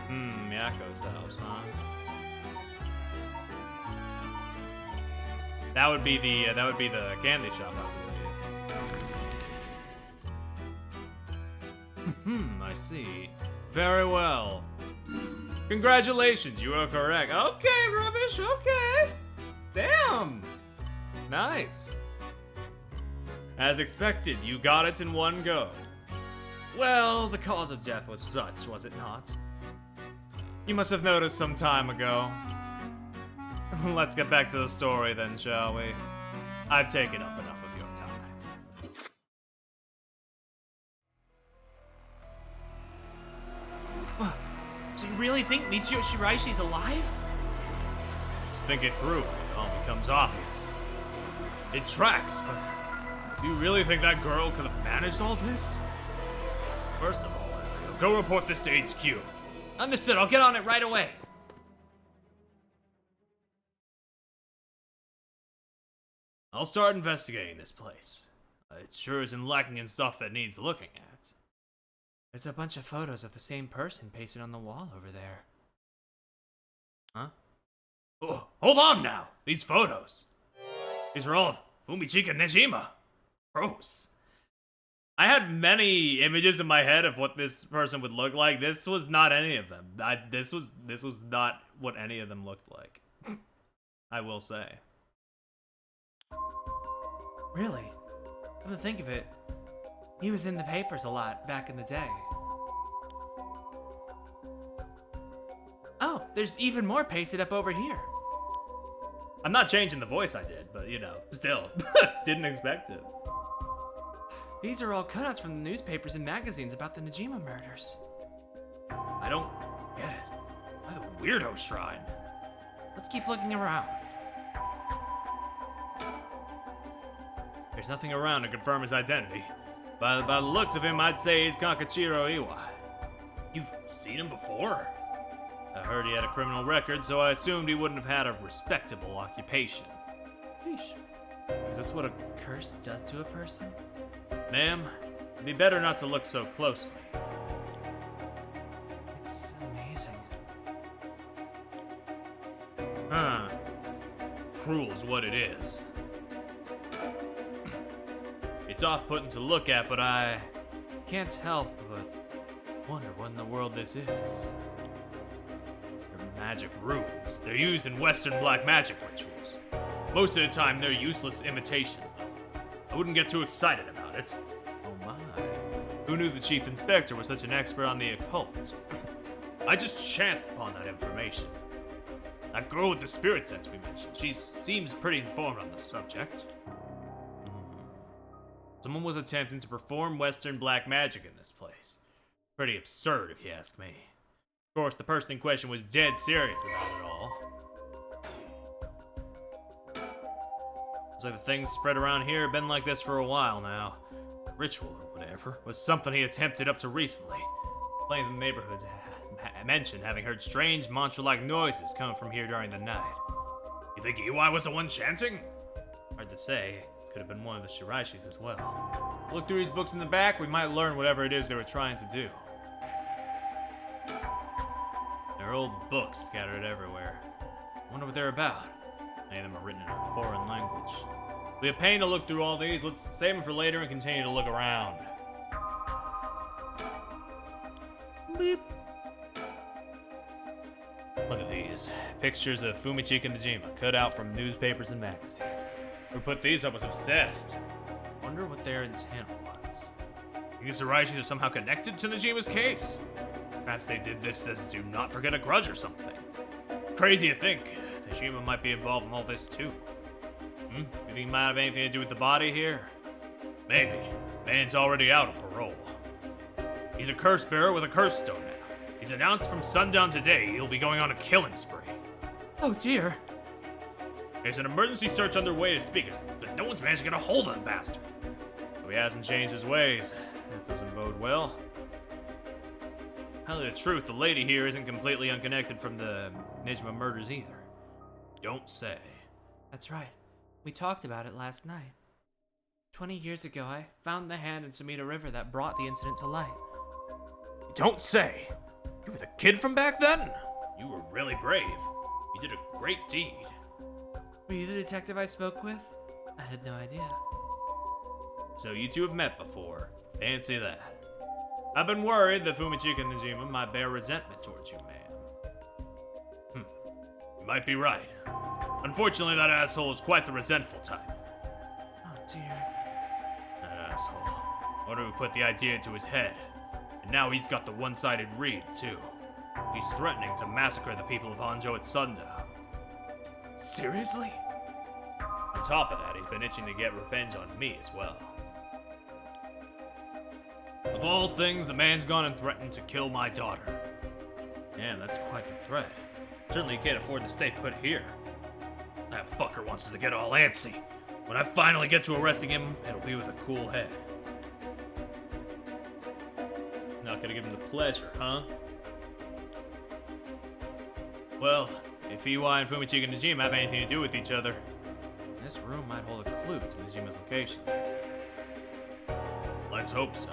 Yako's house, huh? That would be the candy shop, I believe. I see. Very well. Congratulations, you are correct. Okay, rubbish. Okay. Damn. Nice. As expected, you got it in one go. Well, the cause of death was such, was it not? You must have noticed some time ago. Let's get back to the story then, shall we? I've taken up enough of your time. What? So you really think Michio Shiraishi's alive? Just think it through, and it all becomes obvious. It tracks, but do you really think that girl could have managed all this? First of all, go report this to HQ. Understood, I'll get on it right away. I'll start investigating this place. It sure isn't lacking in stuff that needs looking at. There's a bunch of photos of the same person pasted on the wall over there. Huh? Oh, hold on now! These photos! These are all of Fumichika Nejima. Gross. I had many images in my head of what this person would look like. This was not any of them. This was not what any of them looked like. I will say. Really? Come to think of it, he was in the papers a lot back in the day. Oh, there's even more pasted up over here. I'm not changing the voice I did, but you know, still, didn't expect it. These are all cutouts from the newspapers and magazines about the Najima murders. I don't get it. Why the weirdo shrine? Let's keep looking around. There's nothing around to confirm his identity. By the looks of him, I'd say he's Kankachiro Iwai. You've seen him before? I heard he had a criminal record, so I assumed he wouldn't have had a respectable occupation. Sheesh. Is this what a curse does to a person? Ma'am, it'd be better not to look so closely. It's amazing. Huh. Cruel is what it is. It's off-putting to look at, but I can't help but wonder what in the world this is. They're magic runes. They're used in Western black magic rituals. Most of the time, they're useless imitations, though. I wouldn't get too excited about it. Oh my. Who knew the chief inspector was such an expert on the occult? I just chanced upon that information. That girl with the spirit sense we mentioned, she seems pretty informed on the subject. Someone was attempting to perform Western black magic in this place. Pretty absurd, if you ask me. Of course, the person in question was dead serious about it all. Looks like the things spread around here have been like this for a while now. Ritual or whatever was something he attempted up to recently. Plenty of the neighborhoods mentioned having heard strange mantra-like noises coming from here during the night. You think Iwai was the one chanting? Hard to say. Could have been one of the Shiraishis as well. Look through his books in the back, we might learn whatever it is they were trying to do. There are old books scattered everywhere. Wonder what they're about. Many of them are written in a foreign language. It'll be a pain to look through all these. Let's save them for later and continue to look around. Beep. Look at these. Pictures of Fumichika Najima cut out from newspapers and magazines. Who put these up was obsessed. Wonder what their intent was. These Shiraishis are somehow connected to Najima's case? Perhaps they did this as to not forget a grudge or something. Crazy to think. Najima might be involved in all this too. You think he might have anything to do with the body here? Maybe. Man's already out of parole. He's a curse bearer with a curse stone now. He's announced from sundown today he'll be going on a killing spree. Oh dear. There's an emergency search underway to speakers, but no one's managed to get a hold of the bastard. So he hasn't changed his ways. That doesn't bode well. Tell you the truth, the lady here isn't completely unconnected from the Najima murders either. Don't say. That's right. We talked about it last night. 20 years ago, I found the hand in Sumida River that brought the incident to light. Don't say. You were the kid from back then? You were really brave. You did a great deed. Were you the detective I spoke with? I had no idea. So you two have met before. Fancy that. I've been worried that Fumichika Najima might bear resentment towards you, ma'am. You might be right. Unfortunately, that asshole is quite the resentful type. Oh dear. That asshole. I wonder who put the idea into his head. And now he's got the one-sided read, too. He's threatening to massacre the people of Honjo at sundown. Seriously? On top of that, he's been itching to get revenge on me as well. Of all things, the man's gone and threatened to kill my daughter. Damn, that's quite the threat. Certainly can't afford to stay put here. That fucker wants us to get all antsy. When I finally get to arresting him, it'll be with a cool head. Not gonna give him the pleasure, huh? Well, if Iwai and Fumichika Najima have anything to do with each other, this room might hold a clue to Najima's location. Let's hope so.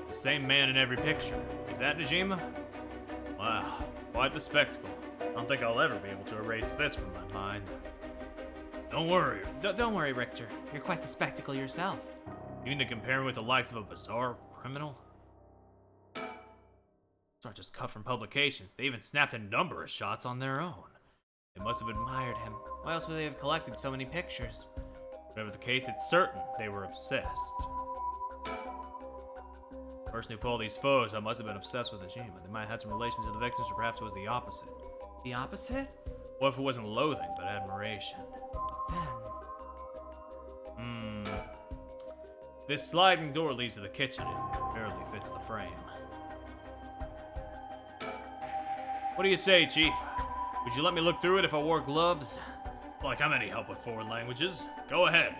The same man in every picture. Is that Najima? Wow, quite the spectacle. I don't think I'll ever be able to erase this from my mind. Don't worry. Don't worry, Richter. You're quite the spectacle yourself. You mean to compare me with the likes of a bizarre criminal? aren't just cut from publications. They even snapped a number of shots on their own. They must have admired him. Why else would they have collected so many pictures? Whatever the case, it's certain they were obsessed. The person who pulled these photos must have been obsessed with Najima. They might have had some relation to the victims, or perhaps it was the opposite. The opposite? What if it wasn't loathing, but admiration? Then... This sliding door leads to the kitchen. It barely fits the frame. What do you say, Chief? Would you let me look through it if I wore gloves? Like I'm any help with foreign languages. Go ahead.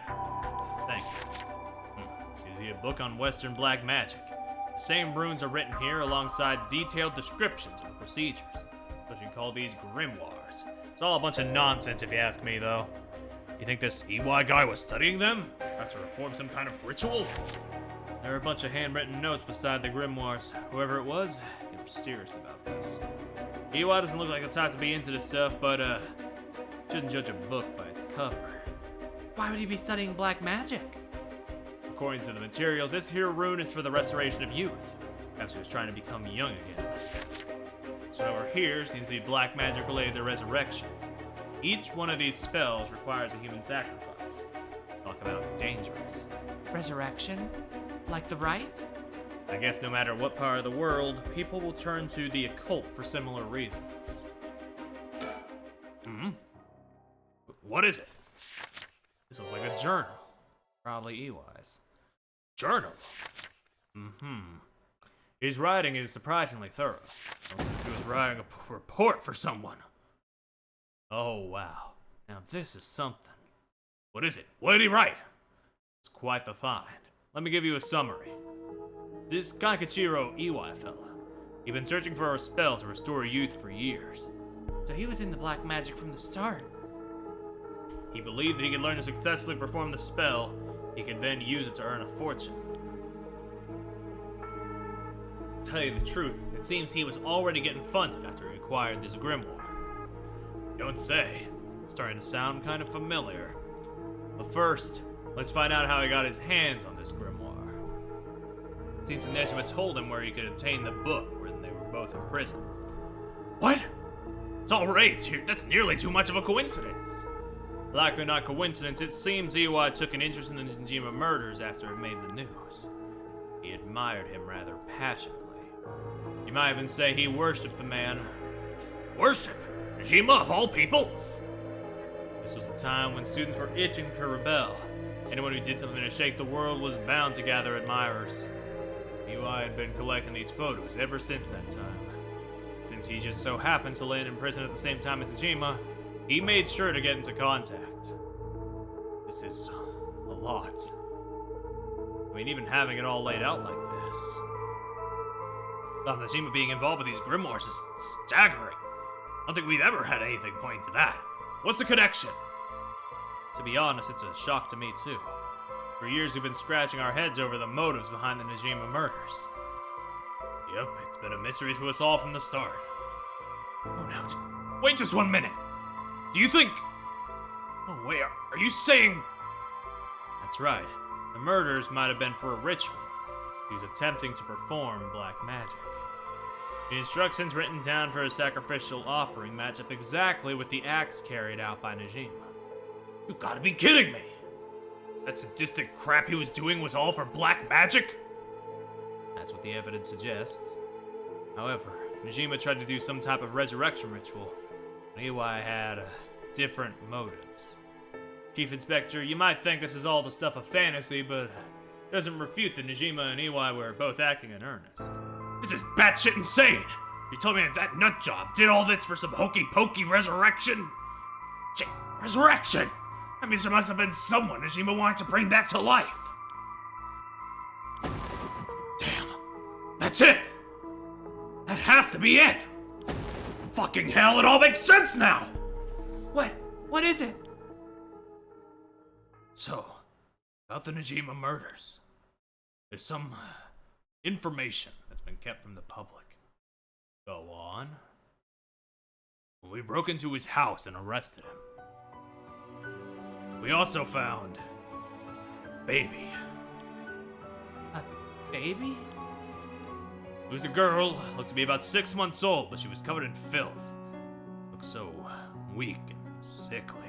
Thank you. Seems to be a book on Western black magic. The same runes are written here alongside detailed descriptions of the procedures. What you call these grimoires. It's all a bunch of nonsense if you ask me, though. You think this EY guy was studying them? Perhaps to perform some kind of ritual? There are a bunch of handwritten notes beside the grimoires. Whoever it was, he was serious about this. EY doesn't look like the type to be into this stuff, but shouldn't judge a book by its cover. Why would he be studying black magic? According to the materials, this here rune is for the restoration of youth. Perhaps he was trying to become young again. So over here seems to be black magic related to resurrection. Each one of these spells requires a human sacrifice. Talk about dangerous. Resurrection? Like the rite? I guess no matter what part of the world, people will turn to the occult for similar reasons. What is it? This looks like a journal. Probably EY's. Journal? His writing is surprisingly thorough. Looks like he was writing a report for someone. Oh, wow. Now this is something. What is it? What did he write? It's quite the find. Let me give you a summary. This Kankachiro Iwai fella, he'd been searching for a spell to restore youth for years. So he was into black magic from the start. He believed that he could learn to successfully perform the spell. He could then use it to earn a fortune. To tell you the truth, it seems he was already getting funded after he acquired this grimoire. Don't say. It's starting to sound kind of familiar. But first, let's find out how he got his hands on this grimoire. It seems Nejima told him where he could obtain the book when they were both in prison. What? It's all right. That's nearly too much of a coincidence. Likely not coincidence, it seems EY took an interest in the Najima murders after it made the news. He admired him rather passionately. You might even say he worshipped the man. Worship? Najima of all people? This was a time when students were itching to rebel. Anyone who did something to shake the world was bound to gather admirers. EY had been collecting these photos ever since that time. Since he just so happened to land in prison at the same time as Najima, he made sure to get into contact. This is a lot. I mean, even having it all laid out like this. Najima being involved with these grimoires is staggering. I don't think we've ever had anything pointing to that. What's the connection? To be honest, it's a shock to me too. For years we've been scratching our heads over the motives behind the Najima murders. Yep, it's been a mystery to us all from the start. Oh, now, wait just 1 minute. Do you think... Oh, wait, are you saying... That's right. The murders might have been for a ritual. He was attempting to perform black magic. The instructions written down for a sacrificial offering match up exactly with the acts carried out by Najima. You gotta be kidding me! That sadistic crap he was doing was all for black magic? That's what the evidence suggests. However, Najima tried to do some type of resurrection ritual. EY had different motives. Chief Inspector, you might think this is all the stuff of fantasy, but it doesn't refute that Najima and EY were both acting in earnest. This is batshit insane! You told me that nutjob did all this for some hokey-pokey resurrection? Shit, resurrection! That means there must have been someone Najima wanted to bring back to life. Damn. That's it! That has to be it! Fucking hell, it all makes sense now! What is it? So, about the Najima murders. There's some information that's been kept from the public. Go on. We broke into his house and arrested him. We also found... baby. A baby? It was a girl, looked to be about 6 months old, but she was covered in filth. Looked so weak and sickly.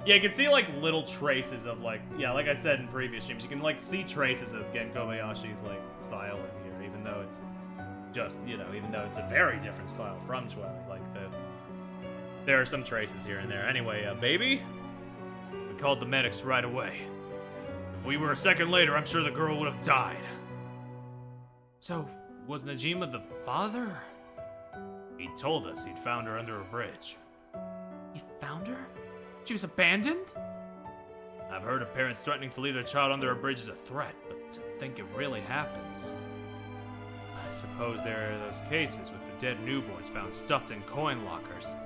Yeah, you can see, like, little traces of, like, yeah, like I said in previous streams, you can, like, see traces of Gen Kobayashi's, like, style in here, even though it's just, you know, even though it's a very different style from Chwelly. Like, there are some traces here and there. Anyway, baby, we called the medics right away. If we were a second later, I'm sure the girl would have died. So, was Najima the father? He told us he'd found her under a bridge. He found her? She was abandoned? I've heard of parents threatening to leave their child under a bridge as a threat, but to think it really happens. I suppose there are those cases with the dead newborns found stuffed in coin lockers.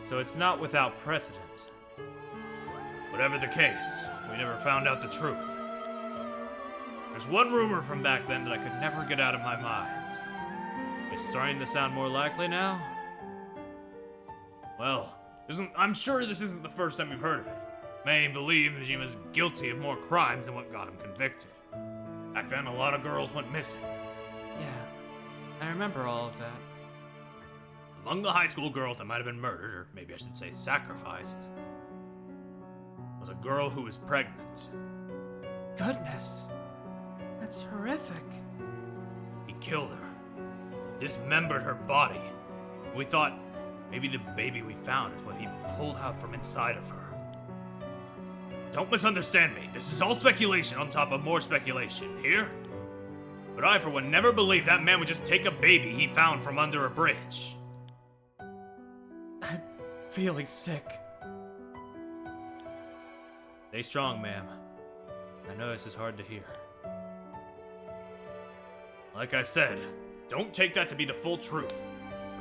So it's not without precedent. Whatever the case, we never found out the truth. There's one rumor from back then that I could never get out of my mind. It's starting to sound more likely now. Well, I'm sure this isn't the first time we've heard of it. Many believe Najima's guilty of more crimes than what got him convicted. Back then, a lot of girls went missing. Yeah, I remember all of that. Among the high school girls that might have been murdered, or maybe I should say sacrificed, was a girl who was pregnant. Goodness, that's horrific. He killed her, dismembered her body. We thought maybe the baby we found is what he pulled out from inside of her. Don't misunderstand me. This is all speculation on top of more speculation, here? But I, for one, never believed that man would just take a baby he found from under a bridge. I'm feeling sick. Stay strong, ma'am. I know this is hard to hear. Like I said, don't take that to be the full truth.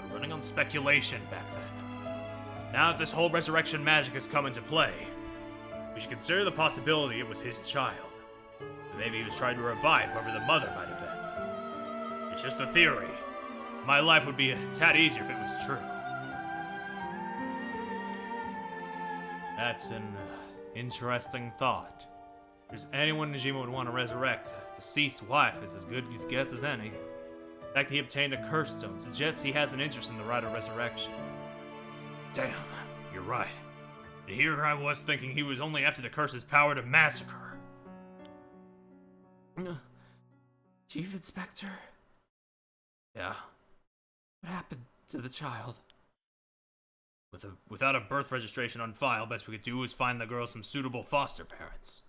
We're running on speculation back then. Now that this whole resurrection magic has come into play, we should consider the possibility it was his child. Maybe he was trying to revive whoever the mother might have been. It's just a theory. My life would be a tad easier if it was true. That's an interesting thought. If there's anyone Najima would want to resurrect, a deceased wife is as good a guess as any. The fact that he obtained a curse stone suggests he has an interest in the rite of resurrection. Damn, you're right. And here I was thinking he was only after the curse's power to massacre. Chief Inspector? Yeah, What happened to the child? without a birth registration on file, best we could do is find the girl some suitable foster parents.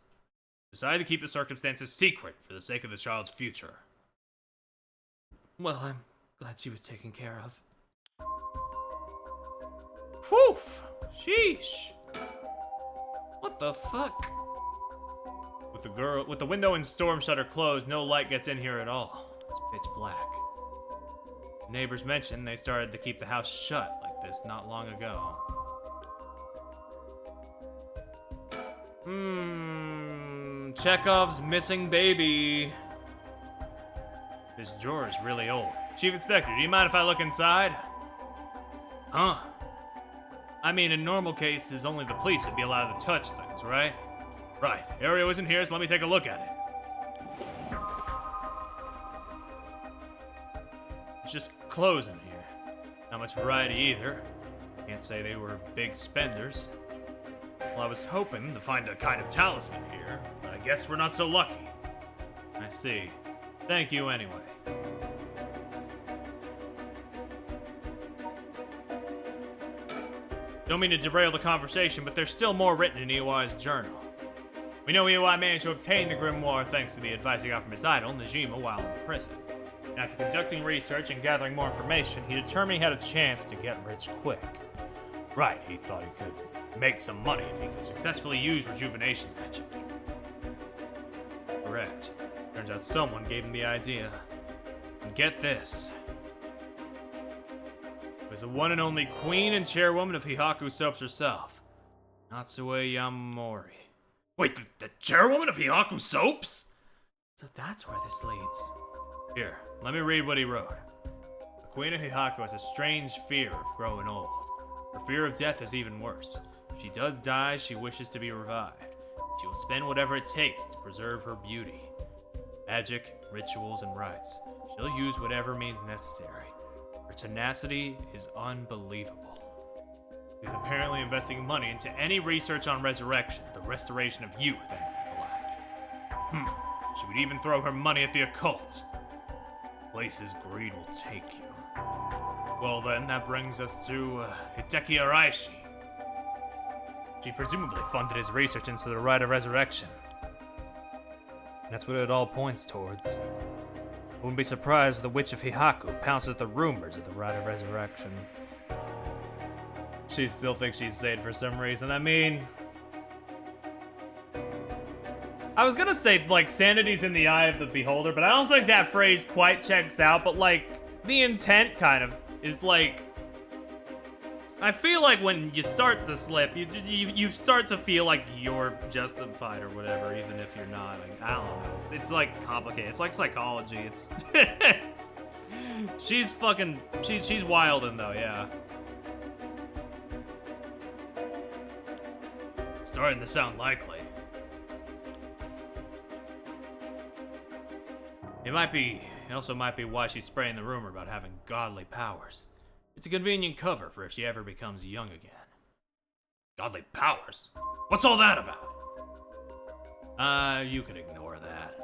Decided to keep the circumstances secret for the sake of the child's future. Well, I'm glad she was taken care of. Whew! Sheesh! What the fuck? With the window and storm shutter closed, no light gets in here at all. It's pitch black. Neighbors mentioned they started to keep the house shut like this not long ago. Chekhov's missing baby. This drawer is really old. Chief Inspector, do you mind if I look inside? Huh? I mean, in normal cases, only the police would be allowed to touch things, right? Right. Ario isn't here, so let me take a look at it. It's just clothes in here. Not much variety either. Can't say they were big spenders. Well, I was hoping to find a kind of talisman here, but I guess we're not so lucky. I see. Thank you anyway. Don't mean to derail the conversation, but there's still more written in EY's journal. We know EY managed to obtain the grimoire thanks to the advice he got from his idol, Najima, while in prison. And after conducting research and gathering more information, he determined he had a chance to get rich quick. Right, he thought he could make some money if he could successfully use rejuvenation magic. Correct. Turns out someone gave him the idea. And get this. It was the one and only queen and chairwoman of Hihaku Soaps herself, Natsue Yamamori. Wait, the chairwoman of Hihaku Soaps? So that's where this leads. Here, let me read what he wrote. The Queen of Hihaku has a strange fear of growing old. Her fear of death is even worse. If she does die, she wishes to be revived. She will spend whatever it takes to preserve her beauty. Magic, rituals, and rites. She'll use whatever means necessary. Her tenacity is unbelievable. She's apparently investing money into any research on resurrection, the restoration of youth, and the like. She would even throw her money at the occult. Places greed will take you. Well then, that brings us to Hideki Araishi. She presumably funded his research into the rite of resurrection. That's what it all points towards. I wouldn't be surprised if the Witch of Hihaku pounced at the rumors of the rite of resurrection. She still thinks she's sane for some reason. I mean, I was gonna say, like, sanity's in the eye of the beholder, but I don't think that phrase quite checks out, but, like, the intent kind of is, like, I feel like when you start to slip, you start to feel like you're justified or whatever, even if you're not. Like, I don't know. It's like complicated. It's like psychology. It's she's wildin' though, yeah. Starting to sound likely. It also might be why she's spreading the rumor about having godly powers. It's a convenient cover for if she ever becomes young again. Godly powers? What's all that about? You can ignore that.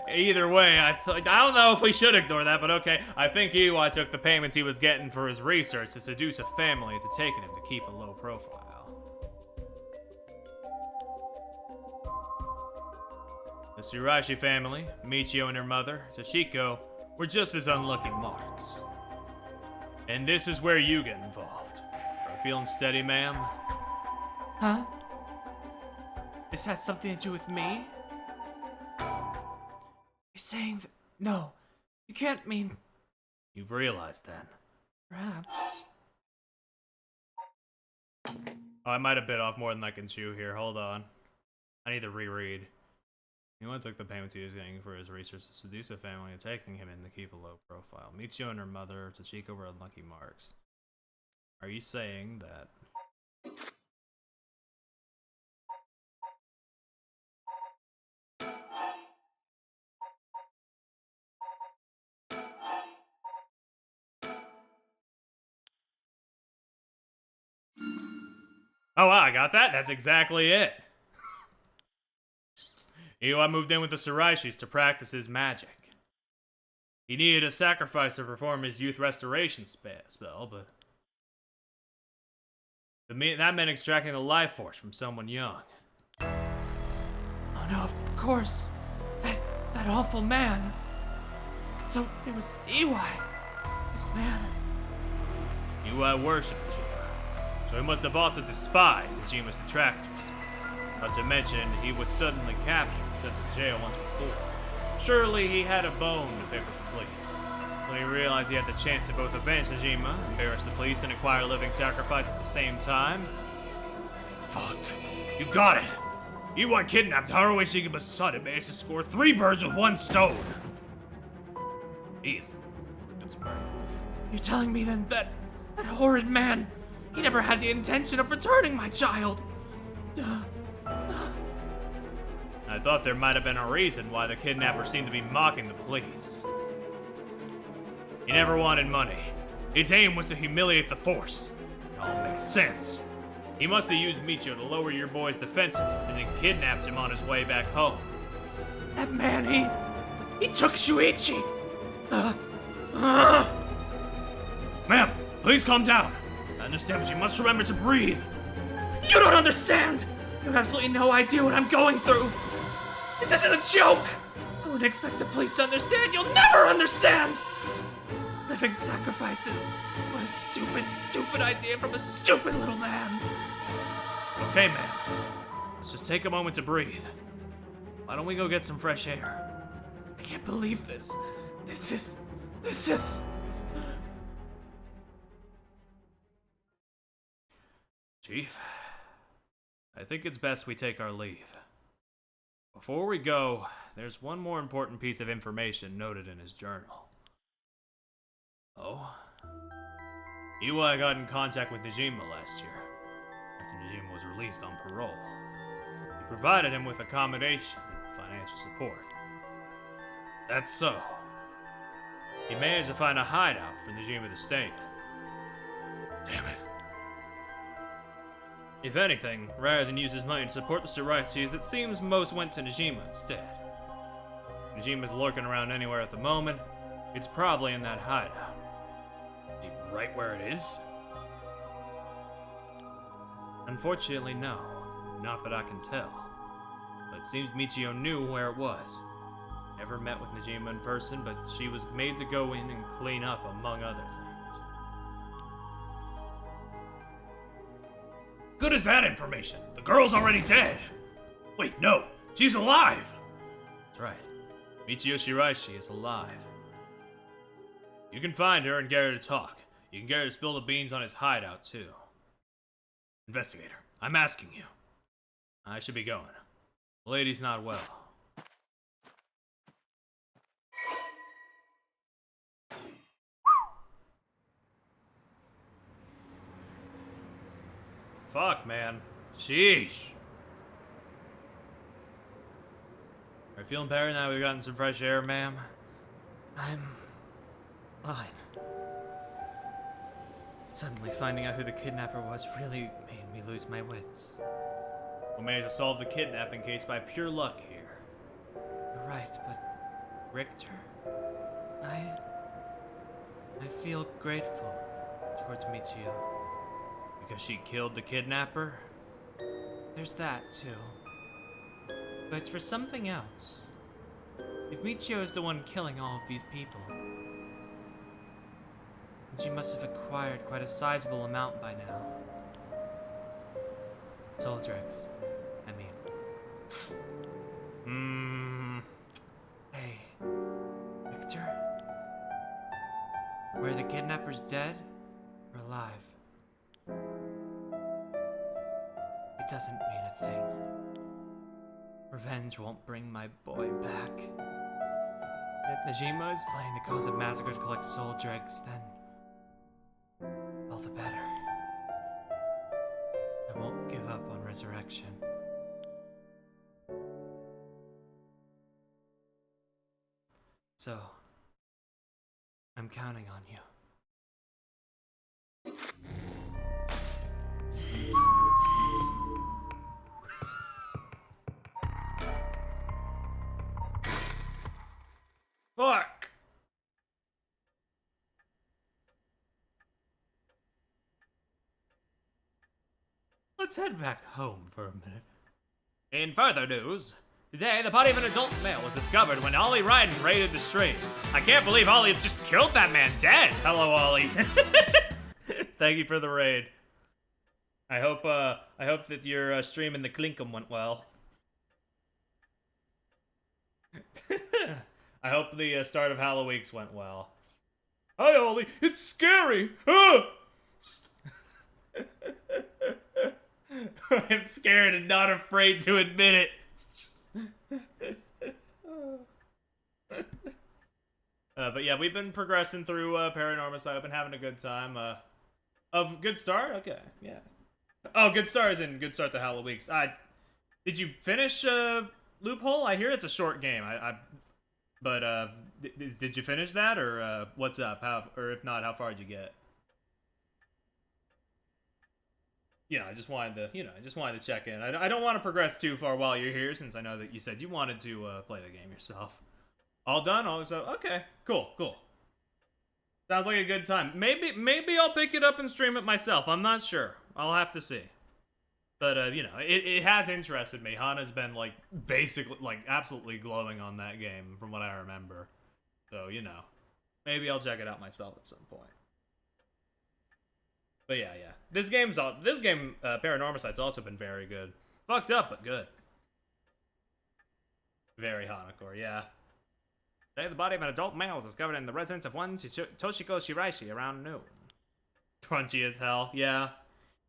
Either way, I don't know if we should ignore that, but okay. I think Iwai took the payments he was getting for his research to seduce a family into taking him to keep a low profile. The Tsuraishi family, Michio and her mother, Toshiko, were just as unlucky marks. And this is where you get involved. Are you feeling steady, ma'am? Huh? This has something to do with me? You're saying that... No, you can't mean... You've realized then. Perhaps. Oh, I might have bit off more than I can chew here. Hold on. I need to reread. Anyone took the payments he was getting for his research to seduce a family and taking him in to keep a low profile. Michio and her mother, Toshiko, were unlucky marks. Are you saying that... Oh wow, I got that? That's exactly it. Iwai moved in with the Tsurashis to practice his magic. He needed a sacrifice to perform his youth restoration spell, but... that meant extracting the life force from someone young. Oh no, of course. That awful man. So, it was Iwai. This man. Iwai worshipped Najima, so he must have also despised Najima's detractors. Not to mention, he was suddenly captured and sent to jail once before. Surely he had a bone to pick with the police. When he realized he had the chance to both avenge Najima, embarrass the police, and acquire a living sacrifice at the same time. Fuck. You got it! Iwai kidnapped Haruhi Shigeba's son and managed to score 3 birds with 1 stone! Jeez. That's a smart move. You're telling me then that horrid man, he never had the intention of returning my child. I thought there might have been a reason why the kidnapper seemed to be mocking the police. He never wanted money. His aim was to humiliate the force. It all makes sense. He must have used Michio to lower your boy's defenses and then kidnapped him on his way back home. That man, he took Shuichi. Ma'am, please calm down. I understand, but you must remember to breathe. You don't understand! You have absolutely no idea what I'm going through! This isn't a joke! I wouldn't expect the police to understand. You'll never understand! Living sacrifices. What a stupid idea from a stupid little man. Okay, ma'am. Let's just take a moment to breathe. Why don't we go get some fresh air? I can't believe this. This is... Chief, I think it's best we take our leave. Before we go, there's one more important piece of information noted in his journal. Oh? Iwai got in contact with Najima last year, after Najima was released on parole. He provided him with accommodation and financial support. That's so. He managed to find a hideout for Najima to stay in. Damn it. If anything, rather than use his money to support the Shiraichis, it seems most went to Najima instead. Najima's lurking around anywhere at the moment. It's probably in that hideout. Is he right where it is? Unfortunately, no. Not that I can tell. But it seems Michio knew where it was. Never met with Najima in person, but she was made to go in and clean up, among other things. Good as that information. The girl's already dead. Wait, no. She's alive. That's right. Michio Shiraishi is alive. You can find her and get her to talk. You can get her to spill the beans on his hideout, too. Investigator, I'm asking you. I should be going. The lady's not well. Fuck, man. Sheesh. Are you feeling better now we've gotten some fresh air, ma'am? I'm fine. Suddenly finding out who the kidnapper was really made me lose my wits. We managed to solve the kidnapping case by pure luck here. You're right, but Richter, I feel grateful towards Michio. Because she killed the kidnapper? There's that too. But it's for something else. If Michio is the one killing all of these people, then she must have acquired quite a sizable amount by now. Soldrex, I mean. Hey, Victor? Were the kidnappers dead or alive? It doesn't mean a thing. Revenge won't bring my boy back. And if Najima is playing the cause of massacre to collect soul dregs, then all the better. I won't give up on resurrection. So, I'm counting on you. Fuck! Let's head back home for a minute. In further news, today the body of an adult male was discovered when Ollie Ryden raided the stream. I can't believe Ollie just killed that man dead! Hello, Ollie. Thank you for the raid. I hope that your stream in the Klinkum went well. I hope the start of Halloween went well. Hi, Ollie. It's scary. Ah! I'm scared and not afraid to admit it. But yeah, we've been progressing through Paranormasight. I've been having a good time. Of good start? Okay, yeah. Oh, good start is in good start to Halloween. Did you finish Loophole? I hear it's a short game. But did you finish that, or what's up? Or if not, how far did you get? Yeah, I just wanted to check in. I don't want to progress too far while you're here, since I know that you said you wanted to play the game yourself. All done? Okay, cool. Sounds like a good time. Maybe I'll pick it up and stream it myself. I'm not sure. I'll have to see. But, it has interested me. Hana's been, basically, absolutely glowing on that game, from what I remember. So, maybe I'll check it out myself at some point. But yeah. This game, Paranormasight's also been very good. Fucked up, but good. Very Hanacore, yeah. Today, the body of an adult male was discovered in the residence of one Toshiko Shiraishi around noon. Crunchy as hell, yeah.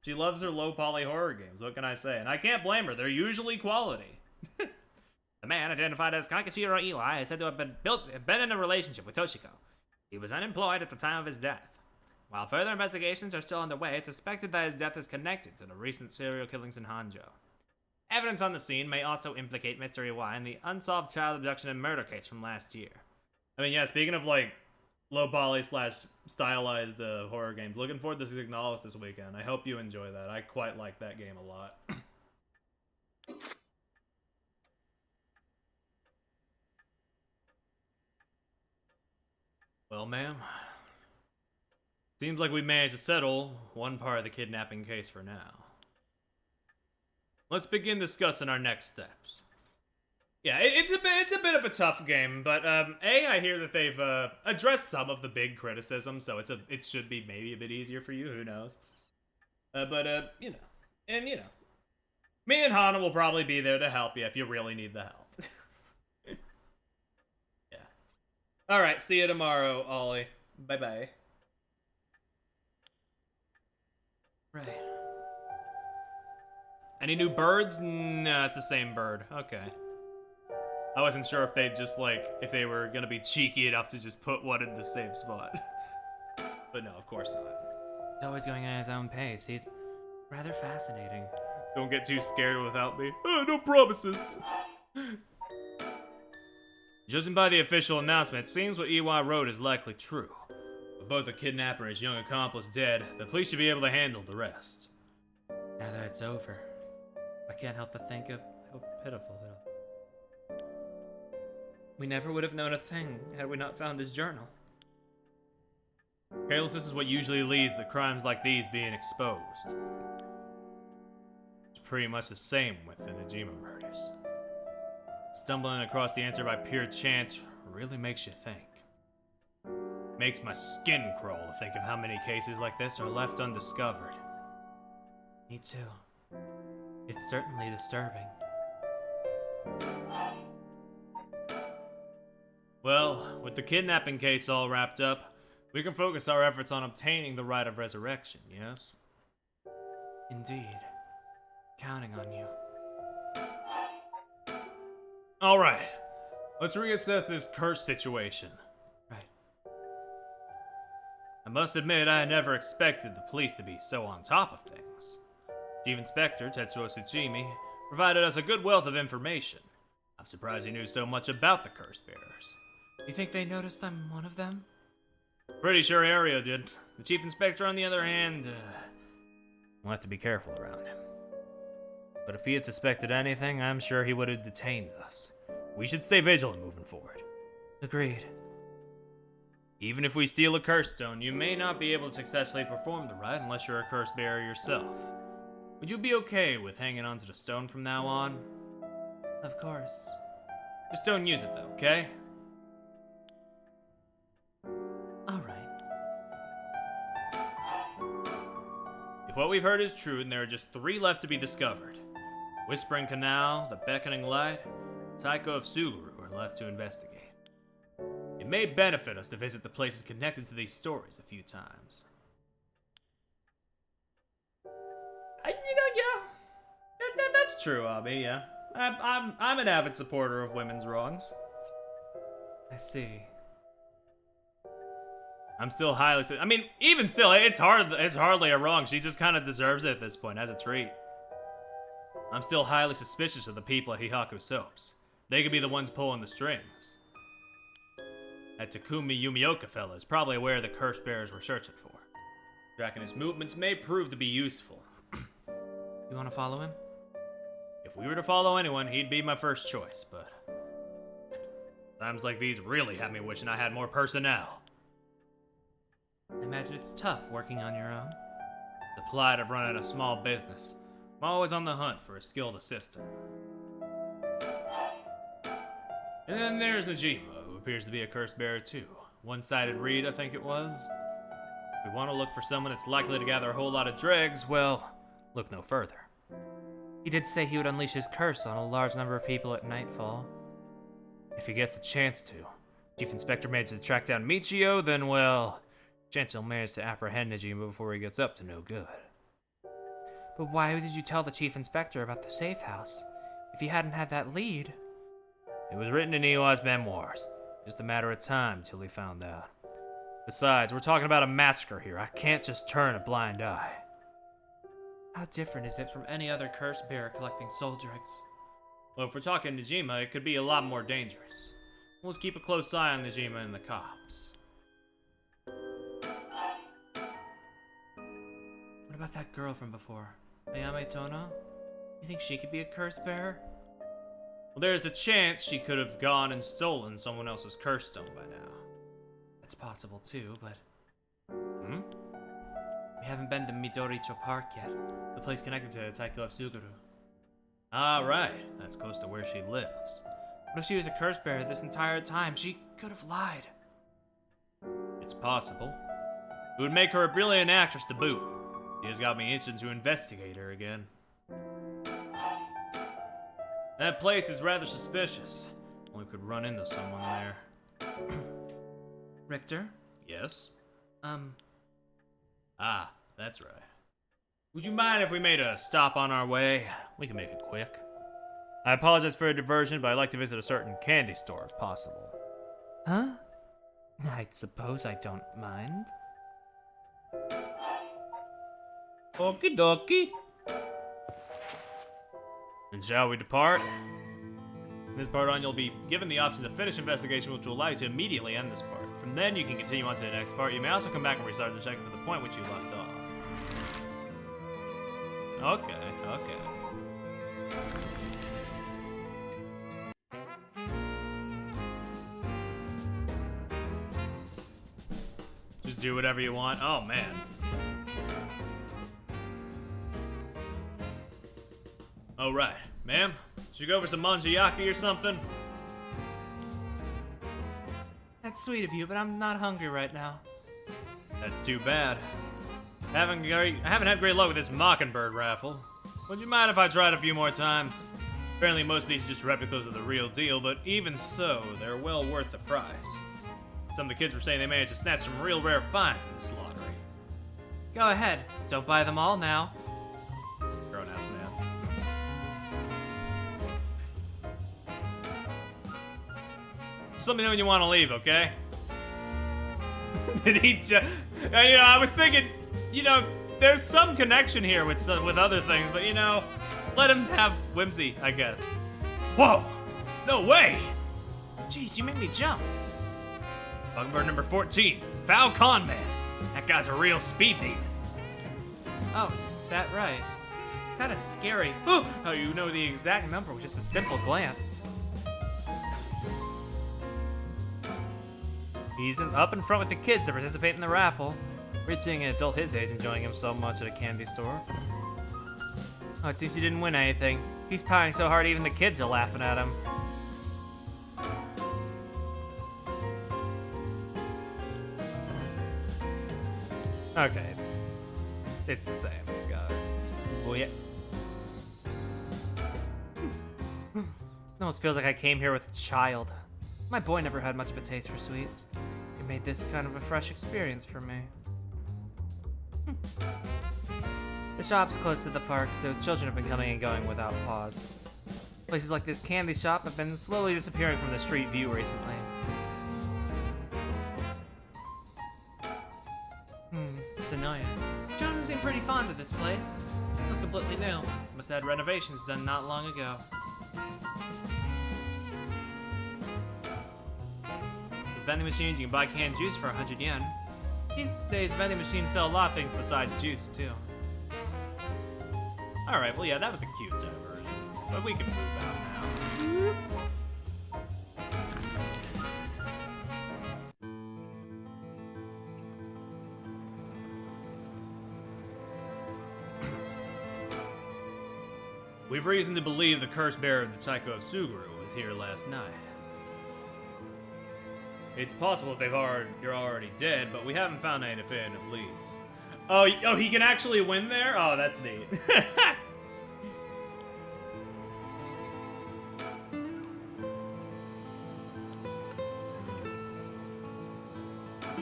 She loves her low-poly horror games, what can I say? And I can't blame her, they're usually quality. The man, identified as Kakashiro Iwai, is said to have been in a relationship with Toshiko. He was unemployed at the time of his death. While further investigations are still underway, it's suspected that his death is connected to the recent serial killings in Honjo. Evidence on the scene may also implicate Mr. Iwai in the unsolved child abduction and murder case from last year. I mean, yeah, speaking of, like, low poly slash stylized horror games, looking forward to Signalis this weekend. I hope you enjoy that. I quite like that game a lot. Well, ma'am, seems like we managed to settle one part of the kidnapping case for now. Let's begin discussing our next steps. Yeah, it's a bit of a tough game, but I hear that they've addressed some of the big criticisms, so it should be maybe a bit easier for you. Who knows? But you know, me and Hana will probably be there to help you if you really need the help. Yeah. All right. See you tomorrow, Ollie. Bye bye. Right. Any new birds? No, it's the same bird. Okay. I wasn't sure if they'd just, like, if they were gonna be cheeky enough to just put one in the same spot. But no, of course not. He's always going at his own pace. He's rather fascinating. Don't get too scared without me. No promises. Judging by the official announcement, it seems what EY wrote is likely true. With both the kidnapper and his young accomplice dead, the police should be able to handle the rest. Now that it's over, I can't help but think of how pitiful it'll. We never would have known a thing had we not found his journal. Carelessness is what usually leads to crimes like these being exposed. It's pretty much the same with the Najima murders. Stumbling across the answer by pure chance really makes you think. Makes my skin crawl to think of how many cases like this are left undiscovered. Me too. It's certainly disturbing. Well, with the kidnapping case all wrapped up, we can focus our efforts on obtaining the right of resurrection, yes? Indeed. Counting on you. Alright, let's reassess this curse situation. Right. I must admit, I never expected the police to be so on top of things. Chief Inspector Tetsuo Tsuchimi provided us a good wealth of information. I'm surprised he knew so much about the curse bearers. You think they noticed I'm one of them? Pretty sure Ario did. The Chief Inspector, on the other hand, we'll have to be careful around him. But if he had suspected anything, I'm sure he would have detained us. We should stay vigilant moving forward. Agreed. Even if we steal a curse stone, you may not be able to successfully perform the rite unless you're a curse bearer yourself. Would you be okay with hanging onto the stone from now on? Of course. Just don't use it though, okay? Alright. If what we've heard is true, then there are just 3 left to be discovered. Whispering Canal, the Beckoning Light, Taiko of Suguru are left to investigate. It may benefit us to visit the places connected to these stories a few times. That's true, Abi, yeah. I'm an avid supporter of women's wrongs. I see. I'm still highly... I mean, even still, it's hardly a wrong. She just kind of deserves it at this point, as a treat. I'm still highly suspicious of the people at Hihaku Soaps. They could be the ones pulling the strings. That Takumi Yumioka fella is probably aware of the curse bearers we're searching for. Tracking his movements may prove to be useful. You want to follow him? If we were to follow anyone, he'd be my first choice, but... times like these really have me wishing I had more personnel. I imagine it's tough working on your own. The plight of running a small business. I'm always on the hunt for a skilled assistant. And then there's Najima, who appears to be a curse bearer too. One-sided read, I think it was. If we want to look for someone that's likely to gather a whole lot of dregs, well, look no further. He did say he would unleash his curse on a large number of people at nightfall. If he gets a chance to. Chief Inspector manages to track down Michio, then, well, chance he'll manage to apprehend Najima before he gets up to no good. But why did you tell the Chief Inspector about the safe house? If he hadn't had that lead... It was written in Iwa's memoirs. Just a matter of time till he found out. Besides, we're talking about a massacre here. I can't just turn a blind eye. How different is it from any other curse bearer collecting soul dregs? Well, if we're talking Najima, it could be a lot more dangerous. We'll just keep a close eye on Najima and the cops. What about that girl from before? Ayame Tono? You think she could be a curse bearer? Well, there's the chance she could have gone and stolen someone else's curse stone by now. That's possible too, but Hmm? we haven't been to Midoricho Park yet. The place connected to the Taiko of Suguru. Ah, right. That's close to where she lives. What if she was a curse bearer this entire time? She could have lied. It's possible. It would make her a brilliant actress to boot. She has got me itching to investigate her again. That place is rather suspicious. We could run into someone there. Richter? Yes? Um, Ah, that's right. Would you mind if we made a stop on our way? We can make it quick. I apologize for a diversion, but I'd like to visit a certain candy store if possible. huh? I suppose I don't mind. Okie dokie. And shall we depart? From this part on, you'll be given the option to finish investigation, which will allow you to immediately end this part. From then, you can continue on to the next part. You may also come back and restart the check for the point which you left off. Okay, okay. Just do whatever you want. Oh, man. Oh, right. Ma'am, should you go for some manjayaki or something? That's sweet of you, but I'm not hungry right now. That's too bad. I haven't had great luck with this Mockingbird raffle. Would you mind if I tried a few more times? Apparently most of these are just replicas of the real deal, but even so, they're well worth the price. Some of the kids were saying they managed to snatch some real rare finds in this lottery. Go ahead. Don't buy them all now. Grown-ass man. Just let me know when you want to leave, okay? Did he just... I was thinking, there's some connection here with other things, but, let him have whimsy, I guess. Whoa! No way! Jeez, you made me jump. Mockingbird number 14, Foul Con Man. That guy's a real speed demon. Oh, is that right? Kind of scary. How you know the exact number with just a simple glance. He's up in front with the kids that participate in the raffle. Weird seeing an adult his age enjoying him so much at a candy store. Oh, it seems he didn't win anything. He's pouting so hard even the kids are laughing at him. Okay, it's the same. Got it. Oh yeah. It almost feels like I came here with a child. My boy never had much of a taste for sweets. It made this kind of a fresh experience for me. The shop's close to the park, so children have been coming and going without pause. Places like this candy shop have been slowly disappearing from the street view recently. It's annoying. Children seem pretty fond of this place. It was completely new. Must have had renovations done not long ago. With vending machines, you can buy canned juice for 100 yen. These days, vending machines sell a lot of things besides juice, too. Alright, well, yeah, that was a cute diversion. But we can move out now. We've reason to believe the curse bearer of the Taiko of Suguru was here last night. It's possible you're already dead, but we haven't found any definitive leads. Oh, he can actually win there? Oh, that's neat.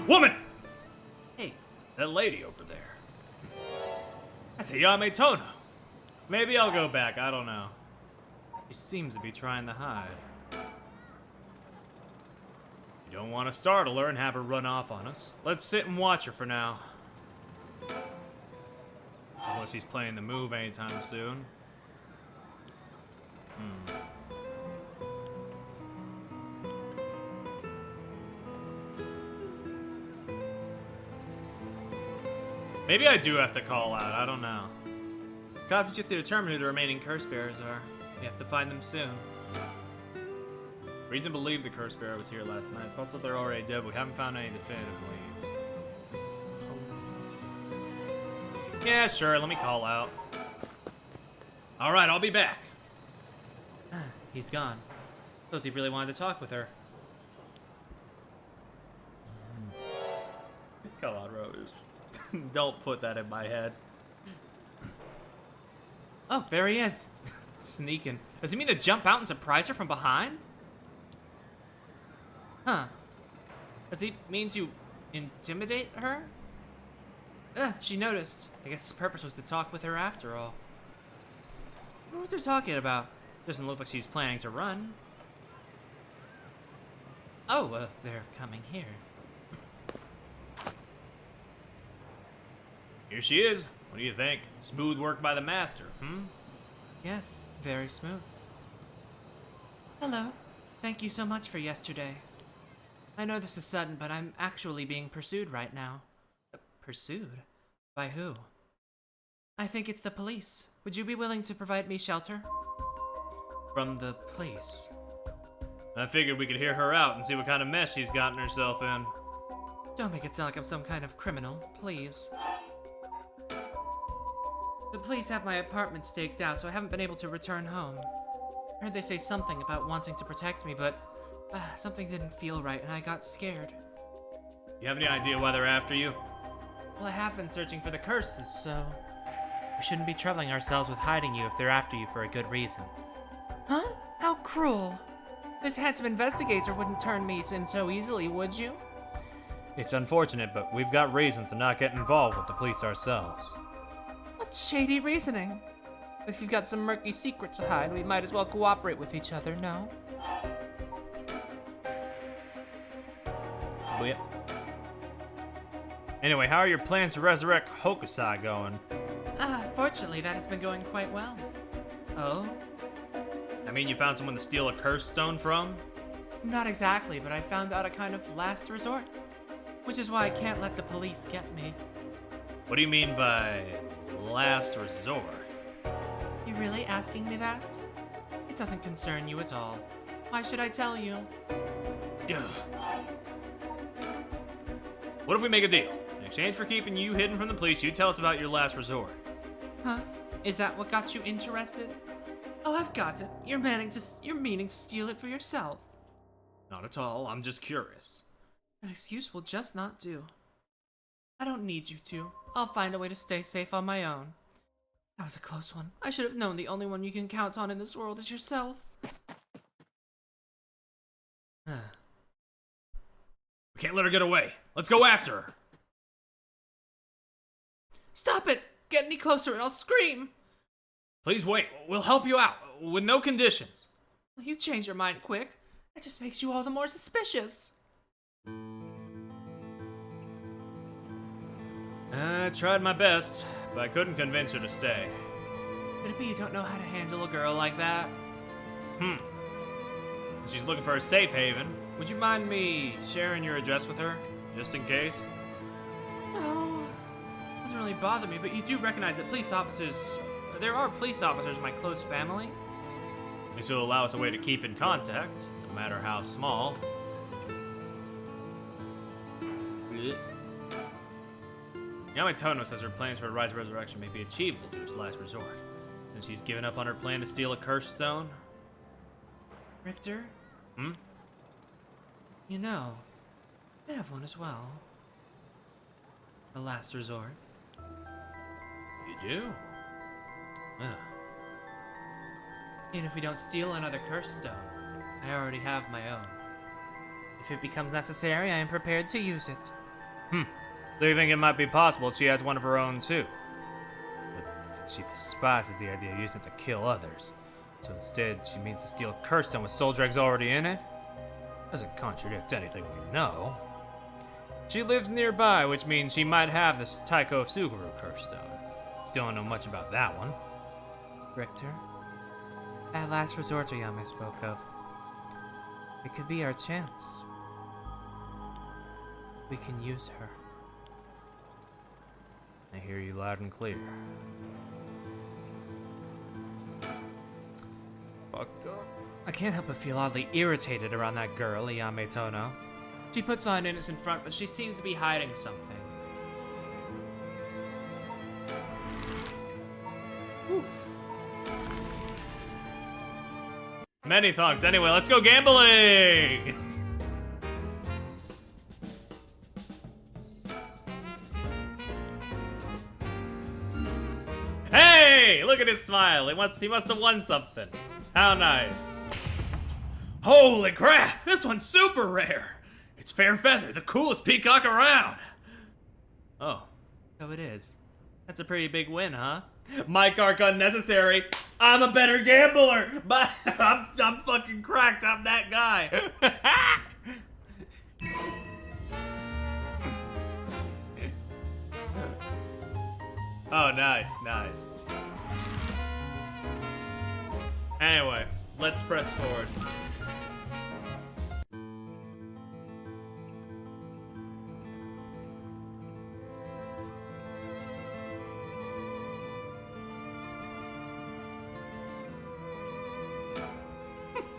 Woman! Hey, That lady over there. That's Ayame Tono. Maybe I'll go back, I don't know. She seems to be trying to hide. You don't want to startle her and have her run off on us. Let's sit and watch her for now. Unless she's planning to move anytime soon. Maybe I do have to call out. I don't know. Gods, you have to determine who the remaining curse bearers are. We have to find them soon. Reason to believe the curse bearer was here last night. It's possible they're already dead, but we haven't found any definitive leads. Yeah, sure. Let me call out. All right, I'll be back. He's gone. Suppose he really wanted to talk with her. Come on, Rose. Don't put that in my head. Oh, there he is. Sneaking. Does he mean to jump out and surprise her from behind? Huh. Does he mean to intimidate her? She noticed. I guess his purpose was to talk with her after all. I wonder what they're talking about. Doesn't look like she's planning to run. Oh, they're coming here. Here she is. What do you think? Smooth work by the master, Yes, very smooth. Hello. Thank you so much for yesterday. I know this is sudden, but I'm actually being pursued right now. Pursued? By who? I think it's the police. Would you be willing to provide me shelter? From the police. I figured we could hear her out and see what kind of mess she's gotten herself in. Don't make it sound like I'm some kind of criminal, please. The police have my apartment staked out, so I haven't been able to return home. I heard they say something about wanting to protect me, but something didn't feel right and I got scared. You have any idea why they're after you? Well, I have been searching for the curses, so... We shouldn't be troubling ourselves with hiding you if they're after you for a good reason. Huh? How cruel. This handsome investigator wouldn't turn me in so easily, would you? It's unfortunate, but we've got reason to not get involved with the police ourselves. What shady reasoning? If you've got some murky secret to hide, we might as well cooperate with each other, no? Oh, yeah. Anyway, how are your plans to resurrect Hokusai going? Fortunately, that has been going quite well. Oh? I mean, you found someone to steal a curse stone from? Not exactly, but I found out a kind of last resort. Which is why I can't let the police get me. What do you mean by last resort? You really asking me that? It doesn't concern you at all. Why should I tell you? Ugh. What if we make a deal? In exchange for keeping you hidden from the police, you tell us about your last resort. Huh? Is that what got you interested? Oh, I've got it. You're meaning to steal it for yourself. Not at all, I'm just curious. An excuse will just not do. I don't need you to. I'll find a way to stay safe on my own. That was a close one. I should have known the only one you can count on in this world is yourself. We can't let her get away. Let's go after her. Stop it! Get any closer and I'll scream! Please wait. We'll help you out. With no conditions. Well, you change your mind quick. That just makes you all the more suspicious. I tried my best, but I couldn't convince her to stay. Could it be you don't know how to handle a girl like that? She's looking for a safe haven. Would you mind me sharing your address with her, just in case? Well, it doesn't really bother me, but you do recognize that there are police officers in my close family. This will allow us a way to keep in contact, no matter how small. Yamatono says her plans for a rise of resurrection may be achievable to its last resort. And she's given up on her plan to steal a cursed stone? Richter? You know, I have one as well. The last resort. You do? Even if we don't steal another cursed stone, I already have my own. If it becomes necessary, I am prepared to use it. Do you think it might be possible she has one of her own too? But she despises the idea of using it to kill others. So instead, she means to steal a curse stone with soul dregs already in it? Doesn't contradict anything we know. She lives nearby, which means she might have this Taiko Suguru curse stone. Still don't know much about that one. Richter, that last resort Oyama spoke of, it could be our chance. We can use her. I hear you loud and clear. Fuck up. I can't help but feel oddly irritated around that girl, Iyame Tono. She puts on an innocent front, but she seems to be hiding something. Oof. Many thanks. Anyway, let's go gambling! Hey! Look at his smile. He must have won something. How nice. Holy crap! This one's super rare. It's Fair Feather, the coolest peacock around. Oh. So it is. That's a pretty big win, huh? Mic arc unnecessary. I'm a better gambler, but I'm fucking cracked. I'm that guy. Oh, nice, nice. Anyway, let's press forward.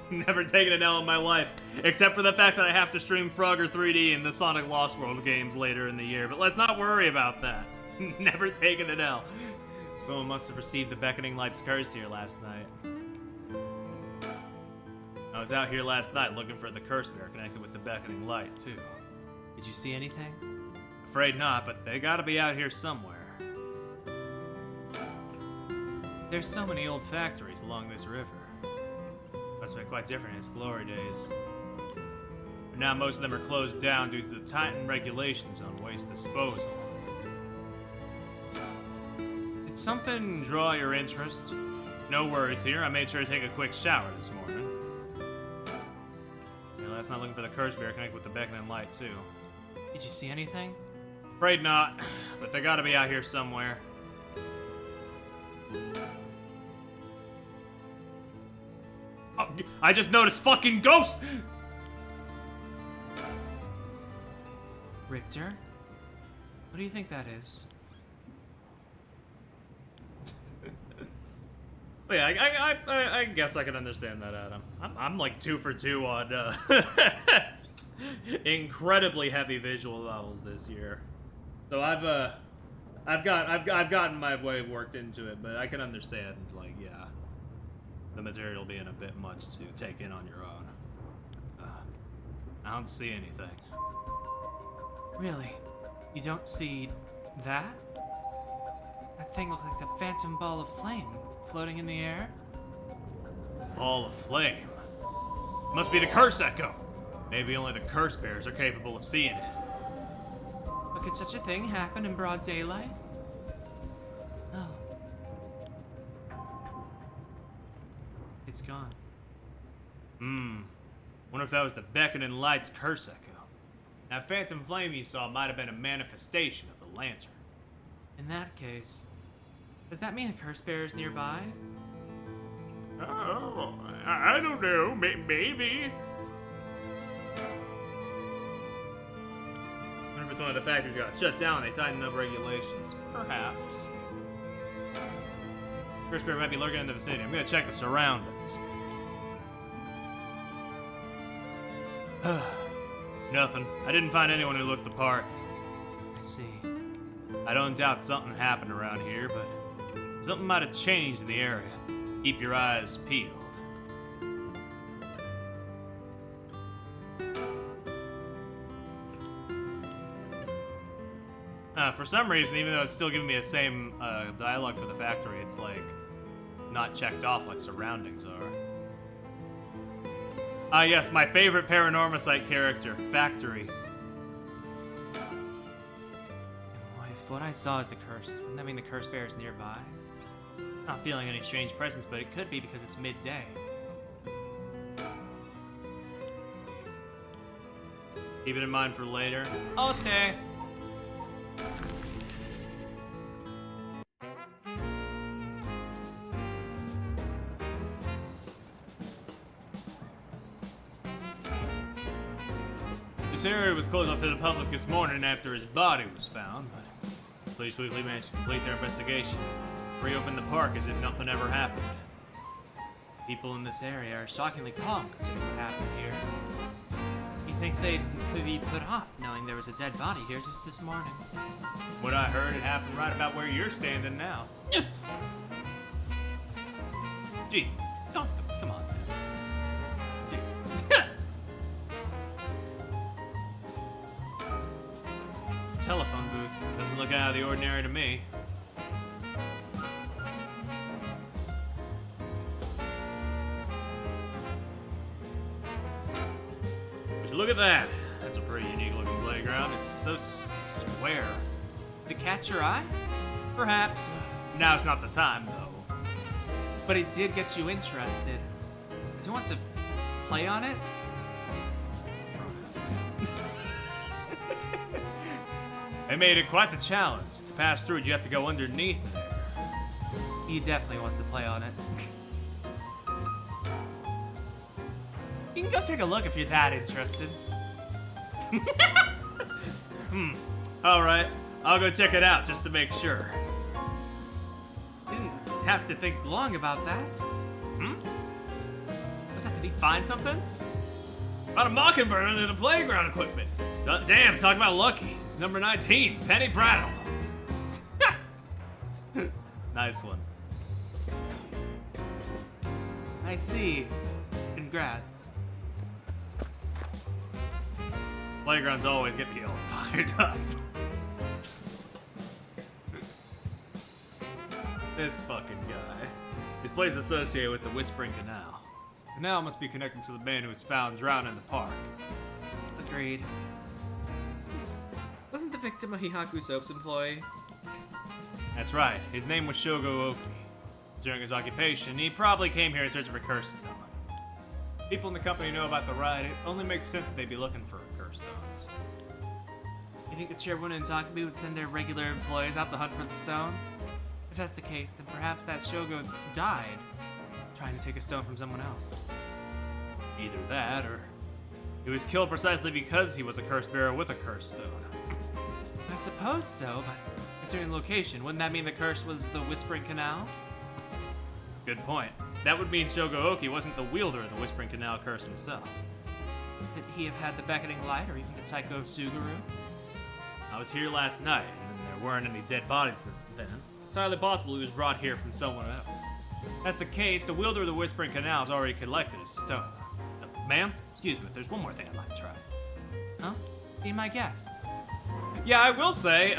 Never taken an L in my life, except for the fact that I have to stream Frogger 3D and the Sonic Lost World games later in the year, but let's not worry about that. Never taken an L. Someone must have received the Beckoning Light's curse here last night. I was out here last night looking for the curse bear connected with the Beckoning Light, too. Did you see anything? Afraid not, but they gotta be out here somewhere. There's so many old factories along this river. Must have been quite different in its glory days. But now most of them are closed down due to the tightened regulations on waste disposal. Did something draw your interest? No worries here, I made sure to take a quick shower this morning. Yeah, last night looking for the curse bear connected with the Beckoning Light, too. Did you see anything? Afraid not, but they gotta be out here somewhere. Oh, I just noticed fucking ghosts! Richter? What do you think that is? Oh, yeah, I guess I can understand that, Adam. I'm like 2 for 2 on incredibly heavy visual novels this year. So I've gotten my way worked into it, but I can understand, like, yeah, the material being a bit much to take in on your own. I don't see anything. Really? You don't see that? That thing looked like a phantom ball of flame floating in the air. Ball of flame. Must be the curse echo. Maybe only the curse bears are capable of seeing it. But could such a thing happen in broad daylight? Oh. It's gone. Wonder if that was the Beckoning Light's curse echo. That phantom flame you saw might have been a manifestation of the lantern. In that case, does that mean a curse bear is nearby? Oh, I don't know. Maybe. Wonder if it's one of the factories got shut down. They tightened up regulations. Perhaps. Curse bear might be lurking in the vicinity. I'm gonna check the surroundings. Nothing. I didn't find anyone who looked the part. I see. I don't doubt something happened around here, but something might have changed in the area. Keep your eyes peeled. For some reason, even though it's still giving me the same dialogue for the factory, it's like not checked off like surroundings are. Ah, yes, my favorite Paranormasight character, Factory. If what I saw is the curse, wouldn't that mean the curse bear is nearby? Not feeling any strange presence, but it could be because it's midday. Keep it in mind for later. Okay. This area was closed off to the public this morning after his body was found, but Police quickly managed to complete their investigation, reopen the park as if nothing ever happened. People in this area are shockingly calm considering what happened here. You think they'd be put off knowing there was a dead body here just this morning? What I heard, it happened right about where you're standing now. Jeez, come on. Jeez. Telephone booth doesn't look out of the ordinary to me. Would you look at that? That's a pretty unique looking playground. It's so square. Did it catch your eye? Perhaps. Now's not the time, though. But it did get you interested. Do you want to play on it? They made it quite the challenge. To pass through it, you have to go underneath there. He definitely wants to play on it. You can go take a look if you're that interested. Alright, I'll go check it out just to make sure. Didn't have to think long about that. Was that, did he find something? Found a mockingbird under the playground equipment. Damn, talk about lucky. It's number 19, Penny Prattle. Nice one. I see. Congrats. Playgrounds always get me all fired up. This fucking guy. His place is associated with the Whispering Canal. The canal must be connected to the man who was found drowned in the park. Agreed. Wasn't the victim a Hihaku Soap's employee? That's right. His name was Shogo Oki. During his occupation, he probably came here in search of a curse stone. People in the company know about the riot. It only makes sense that they'd be looking for curse stones. You think the chairwoman in Takumi would send their regular employees out to hunt for the stones? If that's the case, then perhaps that Shogo died trying to take a stone from someone else. Either that, or he was killed precisely because he was a curse bearer with a curse stone. I suppose so, but considering the location, wouldn't that mean the curse was the Whispering Canal? Good point. That would mean Shogo Oki wasn't the wielder of the Whispering Canal curse himself. Could he have had the Beckoning Light or even the Taiko of Suguru? I was here last night, and there weren't any dead bodies then. It's highly possible he was brought here from someone else. If that's the case, the wielder of the Whispering Canal has already collected his stone. Ma'am, excuse me, there's one more thing I'd like to try. Huh? Be my guest. Yeah, I will say,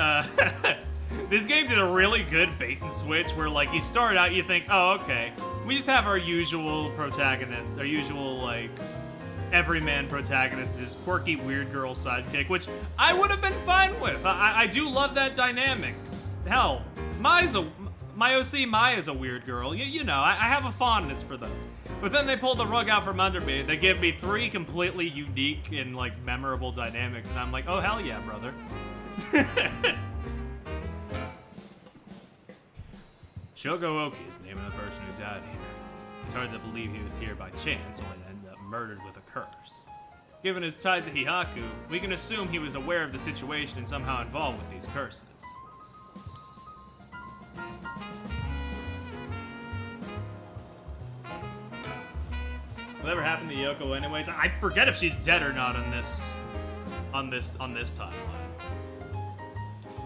this game did a really good bait and switch where, like, you start out, you think, oh, okay, we just have our usual protagonist, our usual, like, everyman protagonist, this quirky weird girl sidekick, which I would have been fine with. I do love that dynamic. Hell, my OC Maya's a weird girl. You know, I have a fondness for those. But then they pull the rug out from under me. They give me 3 completely unique and, like, memorable dynamics, and I'm like, oh, hell yeah, brother. Shogo Oki is the name of the person who died here. It's hard to believe he was here by chance, only to end up murdered with a curse. Given his ties to Hihaku, we can assume he was aware of the situation and somehow involved with these curses. Whatever happened to Yoko anyways? I forget if she's dead or not on this timeline.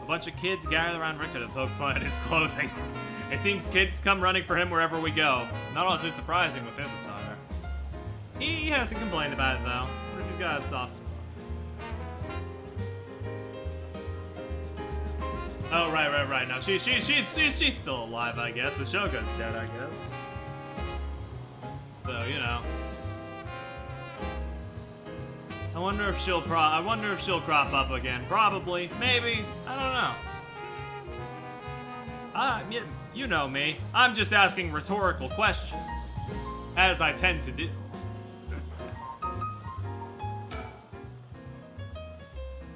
A bunch of kids gather around Richter to poke fun at his clothing. It seems kids come running for him wherever we go. Not all too surprising with this attire. He hasn't complained about it though. What if he's got a soft spot? Oh right. No, she's still alive, I guess, but Shogun's dead, I guess. So, you know. I wonder if she'll crop up again. Probably. Maybe. I don't know. You know me. I'm just asking rhetorical questions. As I tend to do.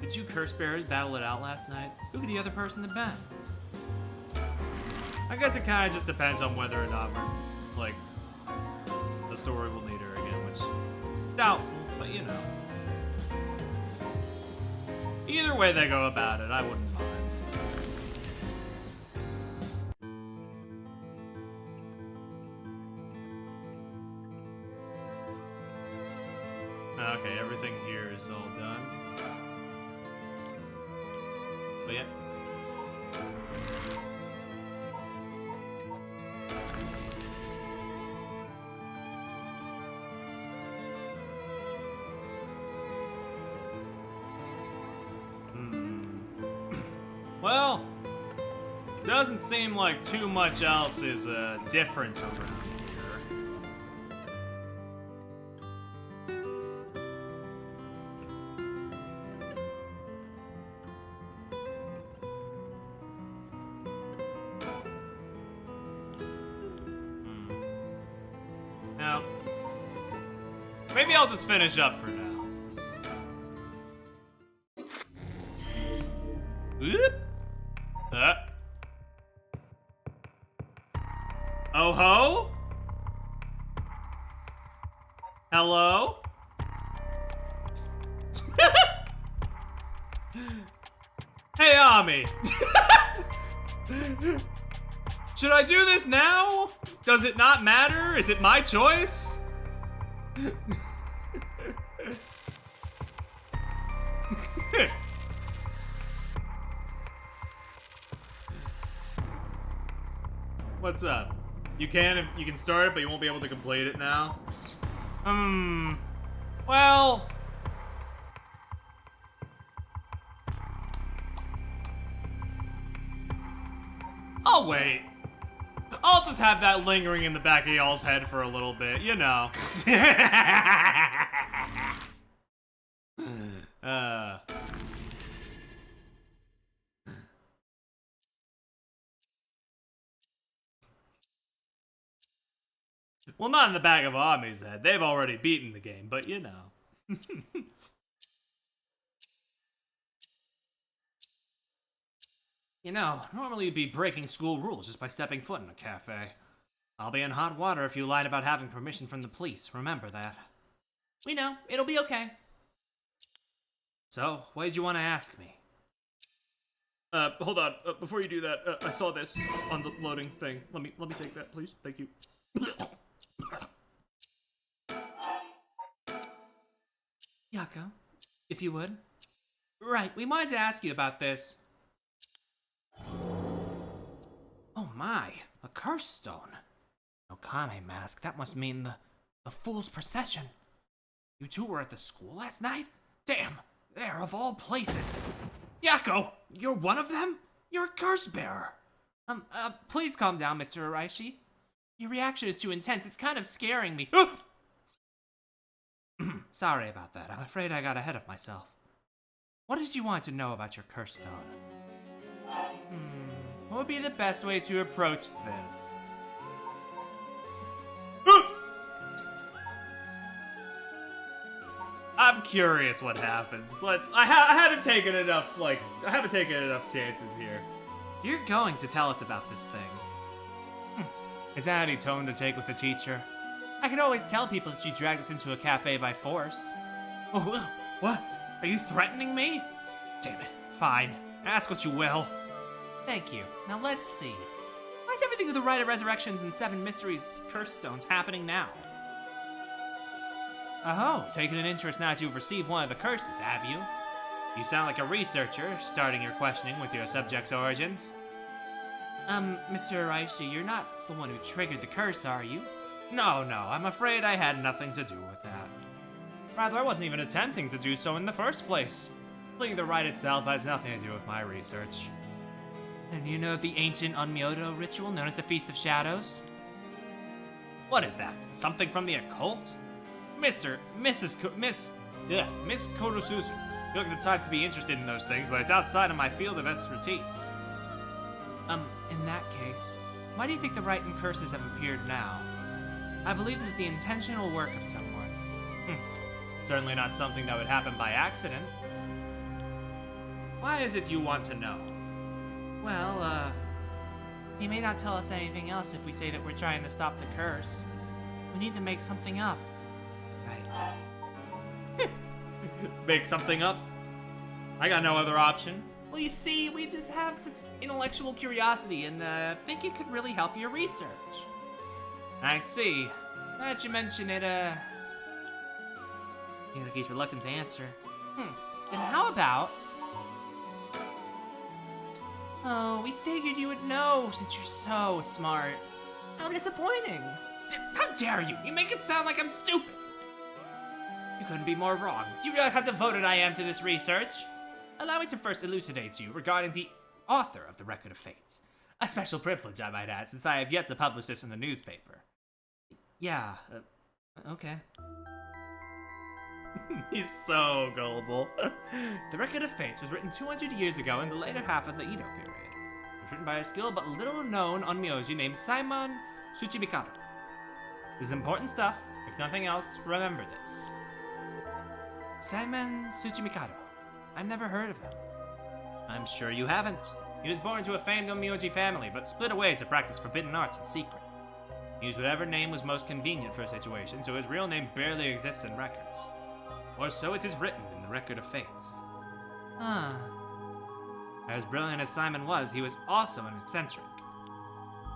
Did you curse bearers battle it out last night? Who could the other person have been? I guess it kind of just depends on whether or not we're, like, the story will need her again, which is doubtful, but you know. Either way they go about it, I wouldn't mind. Okay, everything here is all done. But yeah. Well, doesn't seem like too much else is different around here. Now, maybe I'll just finish up for now. Whoop. Oh ho? Hello? Hey, Ami. Should I do this now? Does it not matter? Is it my choice? What's up? You can start it, but you won't be able to complete it now. Well, I'll wait. I'll just have that lingering in the back of y'all's head for a little bit, you know. Well, not in the back of Ami's head. They've already beaten the game, but you know. You know, normally you'd be breaking school rules just by stepping foot in a cafe. I'll be in hot water if you lied about having permission from the police. Remember that. We know. It'll be okay. So, what did you want to ask me? Hold on. Before you do that, I saw this on the loading thing. Let me take that, please. Thank you. Yako, if you would. Right, we wanted to ask you about this. Oh my, a curse stone. No Kame mask, that must mean the Fool's Procession. You two were at the school last night? Damn, there of all places. Yako, you're one of them? You're a curse bearer. Please calm down, Mr. Araishi. Your reaction is too intense, it's kind of scaring me. Sorry about that, I'm afraid I got ahead of myself. What did you want to know about your curse stone? What would be the best way to approach this? I'm curious what happens. Like, I haven't taken enough chances here. You're going to tell us about this thing. Is that any tone to take with the teacher? I could always tell people that you dragged us into a cafe by force. Oh, what? Are you threatening me? Damn it. Fine. Ask what you will. Thank you. Now let's see. Why's everything with the Rite of Resurrections and 7 Mysteries Curse Stones happening now? Oh, taking an interest now that you've received one of the curses, have you? You sound like a researcher, starting your questioning with your subject's origins. Mr. Araishi, you're not the one who triggered the curse, are you? No, I'm afraid I had nothing to do with that. Rather, I wasn't even attempting to do so in the first place. Completing the rite itself has nothing to do with my research. And you know of the ancient Onmyoto ritual known as the Feast of Shadows? What is that? Something from the occult? Miss Korusuzu. You look the type to be interested in those things, but it's outside of my field of expertise. In that case, why do you think the rite and curses have appeared now? I believe this is the intentional work of someone. Certainly not something that would happen by accident. Why is it you want to know? Well, he may not tell us anything else if we say that we're trying to stop the curse. We need to make something up. Right. Make something up? I got no other option. Well, you see, we just have such intellectual curiosity and think it could really help your research. I see. Now that you mention it, Seems like he's reluctant to answer. And how about... Oh, we figured you would know since you're so smart. How disappointing. How dare you? You make it sound like I'm stupid. You couldn't be more wrong. Do you realize how devoted I am to this research? Allow me to first elucidate to you regarding the author of the Record of Fates. A special privilege, I might add, since I have yet to publish this in the newspaper. Yeah, okay. He's so gullible. The Record of Fates was written 200 years ago in the later half of the Edo period. It was written by a skilled but little known onmyoji named Simon Tsuchimikado. This is important stuff. If nothing else, remember this. Simon Tsuchimikado. I've never heard of him. I'm sure you haven't. He was born to a famed onmyoji family, but split away to practice forbidden arts in secret. He used whatever name was most convenient for a situation, so his real name barely exists in records. Or so it is written in the Record of Fates. Huh. As brilliant as Simon was, he was also an eccentric.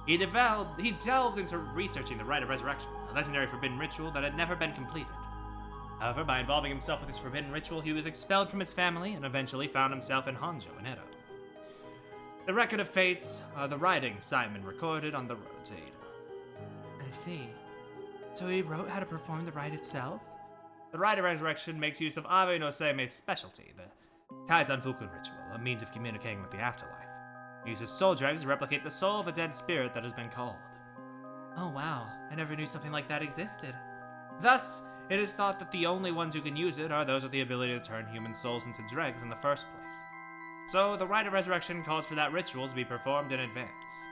He delved into researching the Rite of Resurrection, a legendary forbidden ritual that had never been completed. However, by involving himself with this forbidden ritual, he was expelled from his family and eventually found himself in Honjo in Edo. The Record of Fates are the writings Simon recorded on the road to Edo. I see. So he wrote how to perform the rite itself? The Rite of Resurrection makes use of Abe no Seime's specialty, the Taizanfukun ritual, a means of communicating with the afterlife. He uses soul dregs to replicate the soul of a dead spirit that has been called. Oh wow, I never knew something like that existed. Thus, it is thought that the only ones who can use it are those with the ability to turn human souls into dregs in the first place. So, the Rite of Resurrection calls for that ritual to be performed in advance.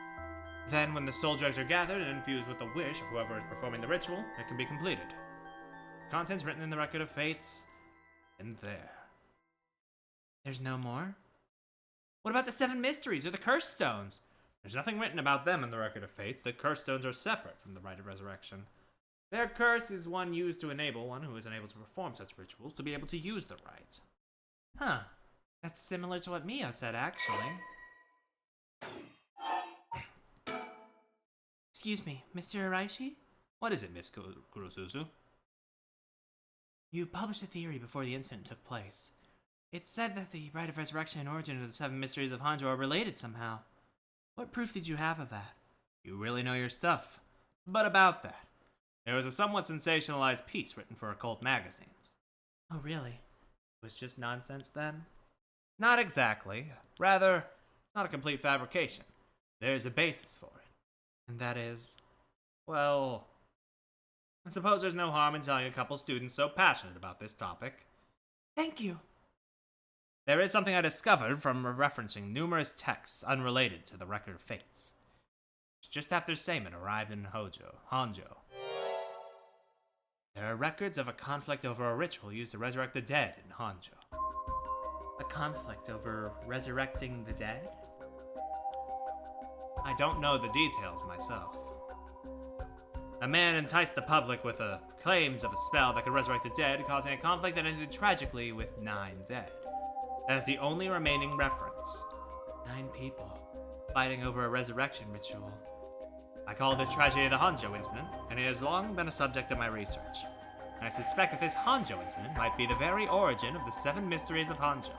Then, when the soul dregs are gathered and infused with the wish of whoever is performing the ritual, it can be completed. Contents written in the Record of Fates, and there. There's no more? What about the 7 mysteries or the curse stones? There's nothing written about them in the Record of Fates. The curse stones are separate from the Rite of Resurrection. Their curse is one used to enable one who is unable to perform such rituals to be able to use the rite. Huh. That's similar to what Mio said, actually. Excuse me, Mr. Araishi? What is it, Miss Kurosuzu? You published a theory before the incident took place. It said that the Rite of Resurrection and origin of the 7 mysteries of Honjo are related somehow. What proof did you have of that? You really know your stuff. But about that, there was a somewhat sensationalized piece written for occult magazines. Oh, really? It was just nonsense then? Not exactly. Rather, it's not a complete fabrication. There's a basis for it. And that is? Well, I suppose there's no harm in telling a couple students so passionate about this topic. Thank you. There is something I discovered from referencing numerous texts unrelated to the Record of Fates. Just after Seimin arrived in Honjo. There are records of a conflict over a ritual used to resurrect the dead in Honjo. A conflict over resurrecting the dead? I don't know the details myself. A man enticed the public with claims of a spell that could resurrect the dead, causing a conflict that ended tragically with 9 dead. That is the only remaining reference. 9 people. Fighting over a resurrection ritual. I call this tragedy the Honjo incident, and it has long been a subject of my research. And I suspect that this Honjo incident might be the very origin of the 7 mysteries of Honjo.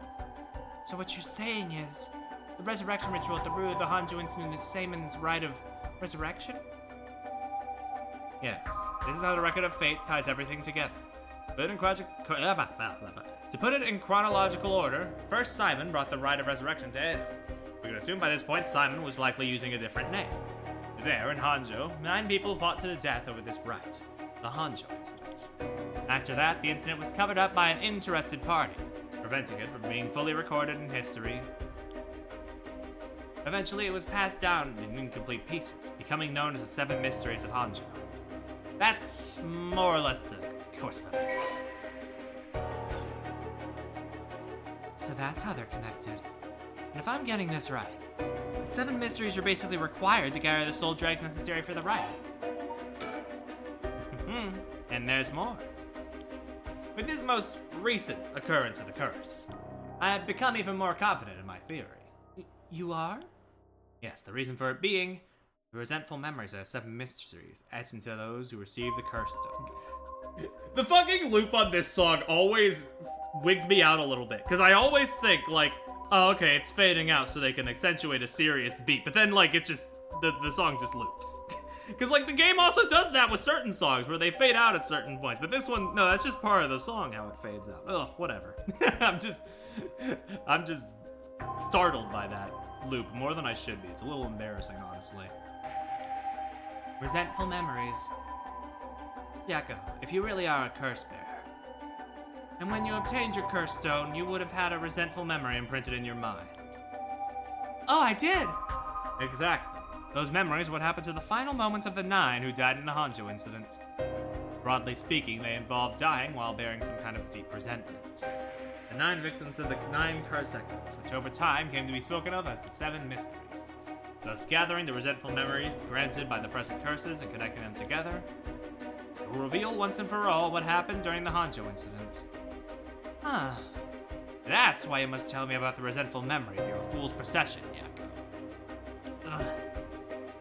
So what you're saying is, the resurrection ritual at the root of the Honjo incident is Seimon's rite of resurrection? Yes, this is how the Record of Fates ties everything together. To put it in chronological order, first Simon brought the Rite of Resurrection to Edo. We can assume by this point Simon was likely using a different name. There, in Honjo, 9 people fought to the death over this rite, the Honjo incident. After that, the incident was covered up by an interested party, preventing it from being fully recorded in history. Eventually, it was passed down in incomplete pieces, becoming known as the 7 Mysteries of Honjo. That's more or less the course of events. So that's how they're connected. And if I'm getting this right, the 7 mysteries are basically required to carry the soul dregs necessary for the rite. And there's more. With this most recent occurrence of the curse, I have become even more confident in my theory. You are? Yes, the reason for it being the resentful memories of the 7 mysteries etched into those who receive the curse stone. The fucking loop on this song always wigs me out a little bit, because I always think, like, oh, okay, it's fading out so they can accentuate a serious beat, but then, like, it just, the song just loops. Because, like, the game also does that with certain songs, where they fade out at certain points, but this one, no, that's just part of the song, how it fades out. Ugh, whatever. I'm just startled by that loop, more than I should be. It's a little embarrassing, honestly. Resentful memories. Yakko, if you really are a curse bearer, and when you obtained your curse stone, you would have had a resentful memory imprinted in your mind. Oh, I did! Exactly. Those memories are what happened to the final moments of the 9 who died in the Honjo incident. Broadly speaking, they involved dying while bearing some kind of deep resentment. The 9 victims of the 9 curse echoes, which over time came to be spoken of as the 7 mysteries. Thus gathering the resentful memories granted by the present curses and connecting them together, it will reveal once and for all what happened during the Honjo incident. Huh. That's why you must tell me about the resentful memory of your fool's procession, Yakko. Ugh.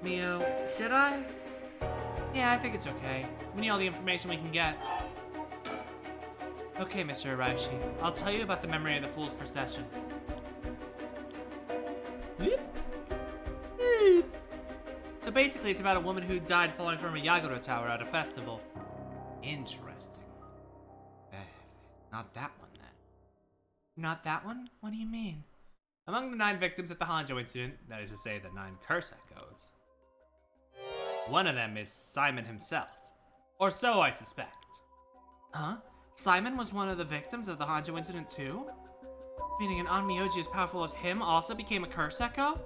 Mio, should I? Yeah, I think it's okay. We need all the information we can get. Okay, Mr. Araishi, I'll tell you about the memory of the fool's procession. So basically, it's about a woman who died falling from a Yagoro tower at a festival. Interesting. Not that one, then. Not that one? What do you mean? Among the 9 victims at the Honjo incident, that is to say, the 9 curse echoes, one of them is Simon himself. Or so I suspect. Huh? Simon was one of the victims of the Honjo incident too? Meaning an Onmyoji as powerful as him also became a curse echo?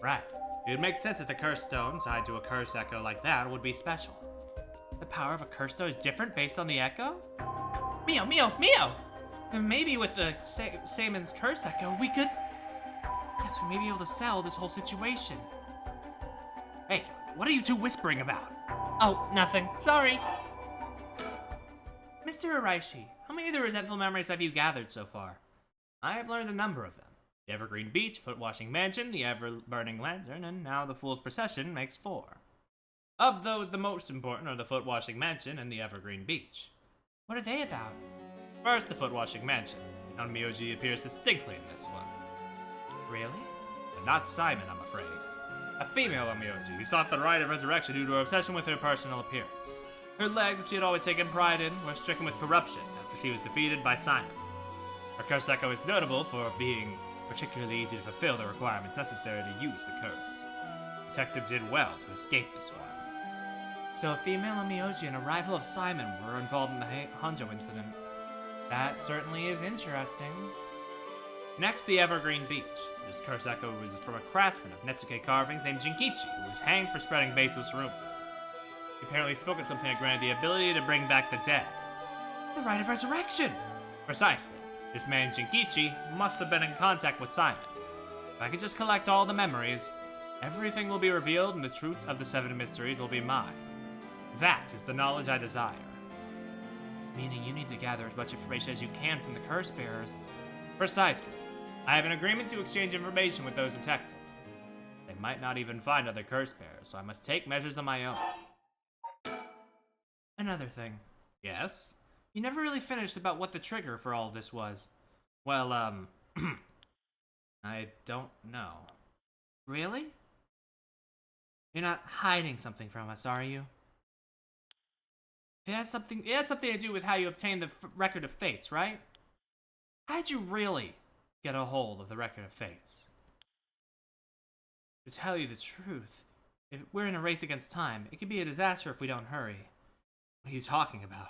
Right. It would make sense that the curse stone tied to a curse echo like that would be special. The power of a curse stone is different based on the echo? Mio! Then maybe with the Saman's curse echo, we could... Yes, we may be able to sell this whole situation. Hey, what are you two whispering about? Oh, nothing. Sorry. Mr. Araishi, how many of the resentful memories have you gathered so far? I have learned a number of them. The Evergreen Beach, Foot-Washing Mansion, the Ever-Burning Lantern, and now the Fool's Procession makes 4. Of those, the most important are the Foot-Washing Mansion and the Evergreen Beach. What are they about? First, the Foot-Washing Mansion. Onmyoji appears distinctly in this one. Really? But not Simon, I'm afraid. A female Onmyoji who sought the rite of resurrection due to her obsession with her personal appearance. Her legs, which she had always taken pride in, were stricken with corruption after she was defeated by Simon. Her curse echo is notable for being particularly easy to fulfill the requirements necessary to use the curse. The detective did well to escape this one. So a female Onmyoji and a rival of Simon were involved in the Honjo incident. That certainly is interesting. Next, the Evergreen Beach. This curse echo was from a craftsman of Netsuke carvings named Jinkichi, who was hanged for spreading baseless rumors. He apparently spoke of something that granted the ability to bring back the dead. The rite of resurrection! Precisely. This man Jinkichi must have been in contact with Simon. If I could just collect all the memories, everything will be revealed and the truth of the 7 mysteries will be mine. That is the knowledge I desire. Meaning you need to gather as much information as you can from the curse bearers. Precisely. I have an agreement to exchange information with those detectives. They might not even find other curse bearers, so I must take measures of my own. Another thing. Yes? You never really finished about what the trigger for all of this was. Well, I don't know. Really? You're not hiding something from us, are you? It has something to do with how you obtained the Record of Fates, right? How'd you really get a hold of the Record of Fates? To tell you the truth, if we're in a race against time, it could be a disaster if we don't hurry. What are you talking about?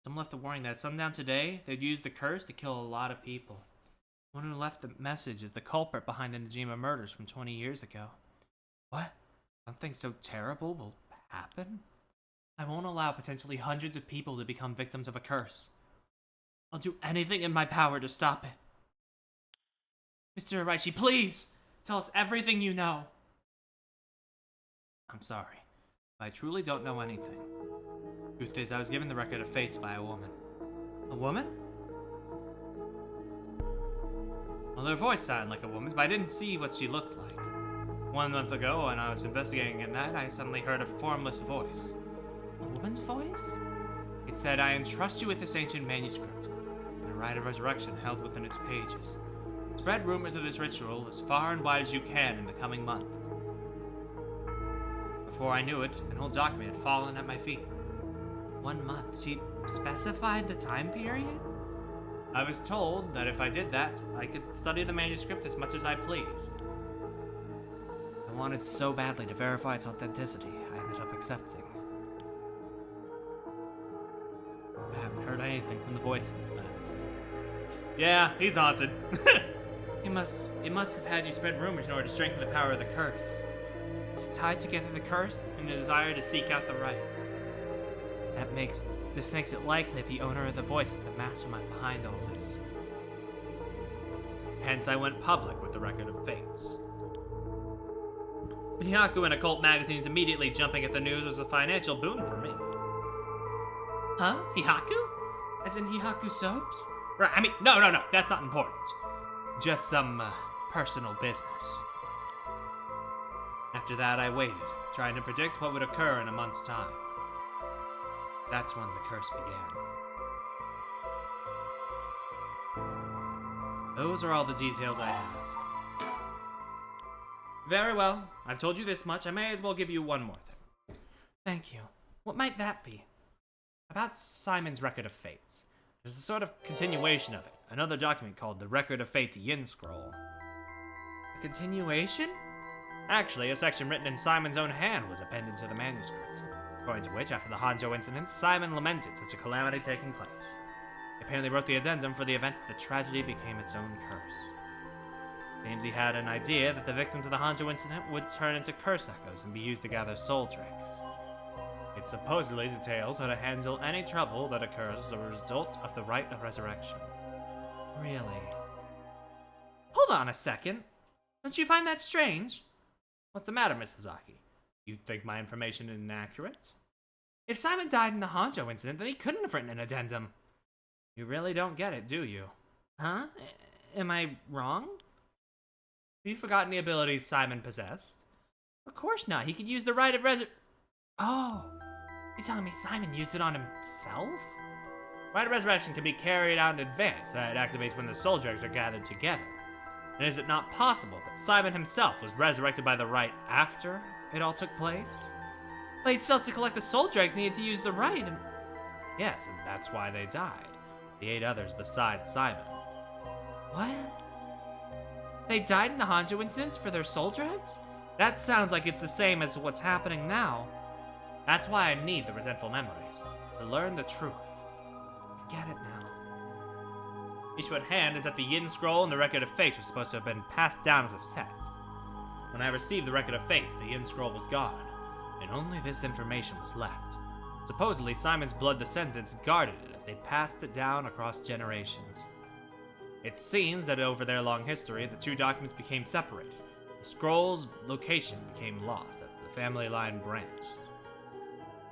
Someone left the warning that at sundown today, they'd use the curse to kill a lot of people. The one who left the message is the culprit behind the Najima murders from 20 years ago. What? Something so terrible will happen? I won't allow potentially hundreds of people to become victims of a curse. I'll do anything in my power to stop it. Mr. Araishi, please! Tell us everything you know. I'm sorry, but I truly don't know anything. Truth is, I was given the Record of Fates by a woman. A woman? Well, her voice sounded like a woman's, but I didn't see what she looked like. 1 month ago, when I was investigating at night, I suddenly heard a formless voice. A woman's voice? It said, "I entrust you with this ancient manuscript, and a rite of resurrection held within its pages. Spread rumors of this ritual as far and wide as you can in the coming month." Before I knew it, an whole document had fallen at my feet. 1 month? She specified the time period? I was told that if I did that, I could study the manuscript as much as I pleased. I wanted so badly to verify its authenticity, I ended up accepting. I haven't heard anything from the voice since then. Yeah, he's haunted. It must have had you spread rumors in order to strengthen the power of the curse. Tied together the curse and the desire to seek out the right. This makes it likely the owner of the voice is the mastermind behind all this. Hence, I went public with the Record of Fates. Hihaku and occult magazines immediately jumping at the news was a financial boon for me. Huh? Hihaku? As in Hihaku soaps? Right, I mean, no, that's not important. Just some, personal business. After that, I waited, trying to predict what would occur in a month's time. That's when the curse began. Those are all the details I have. Very well. I've told you this much. I may as well give you one more thing. Thank you. What might that be? About Simon's Record of Fates. There's a sort of continuation of it. Another document called the Record of Fates Yin Scroll. A continuation? Actually, a section written in Simon's own hand was appended to the manuscript. According to which, after the Honjo incident, Simon lamented such a calamity taking place. He apparently wrote the addendum for the event that the tragedy became its own curse. Seems he had an idea that the victims of the Honjo incident would turn into curse echoes and be used to gather soul dregs. It supposedly details how to handle any trouble that occurs as a result of the rite of resurrection. Really? Hold on a second. Don't you find that strange? What's the matter, Miss Hazaki? You think my information is inaccurate? If Simon died in the Honjo incident, then he couldn't have written an addendum. You really don't get it, do you? Huh? Am I wrong? Have you forgotten the abilities Simon possessed? Of course not. He could use the rite of Oh, you're telling me Simon used it on himself? Rite of resurrection can be carried out in advance, so that it activates when the soul dregs are gathered together. And is it not possible that Simon himself was resurrected by the rite after it all took place? But he'd still have to collect the soul dregs needed to use the rite, and... Yes, and that's why they died. The 8 others besides Simon. What? They died in the Honjo incidents for their soul dregs? That sounds like it's the same as what's happening now. That's why I need the resentful memories, to learn the truth. I get it now. Issue at hand is that the Yin Scroll and the Record of Fates were supposed to have been passed down as a set. When I received the Record of Fates, the Yin Scroll was gone, and only this information was left. Supposedly, Simon's blood descendants guarded it as they passed it down across generations. It seems that over their long history, the 2 documents became separated. The scroll's location became lost as the family line branched.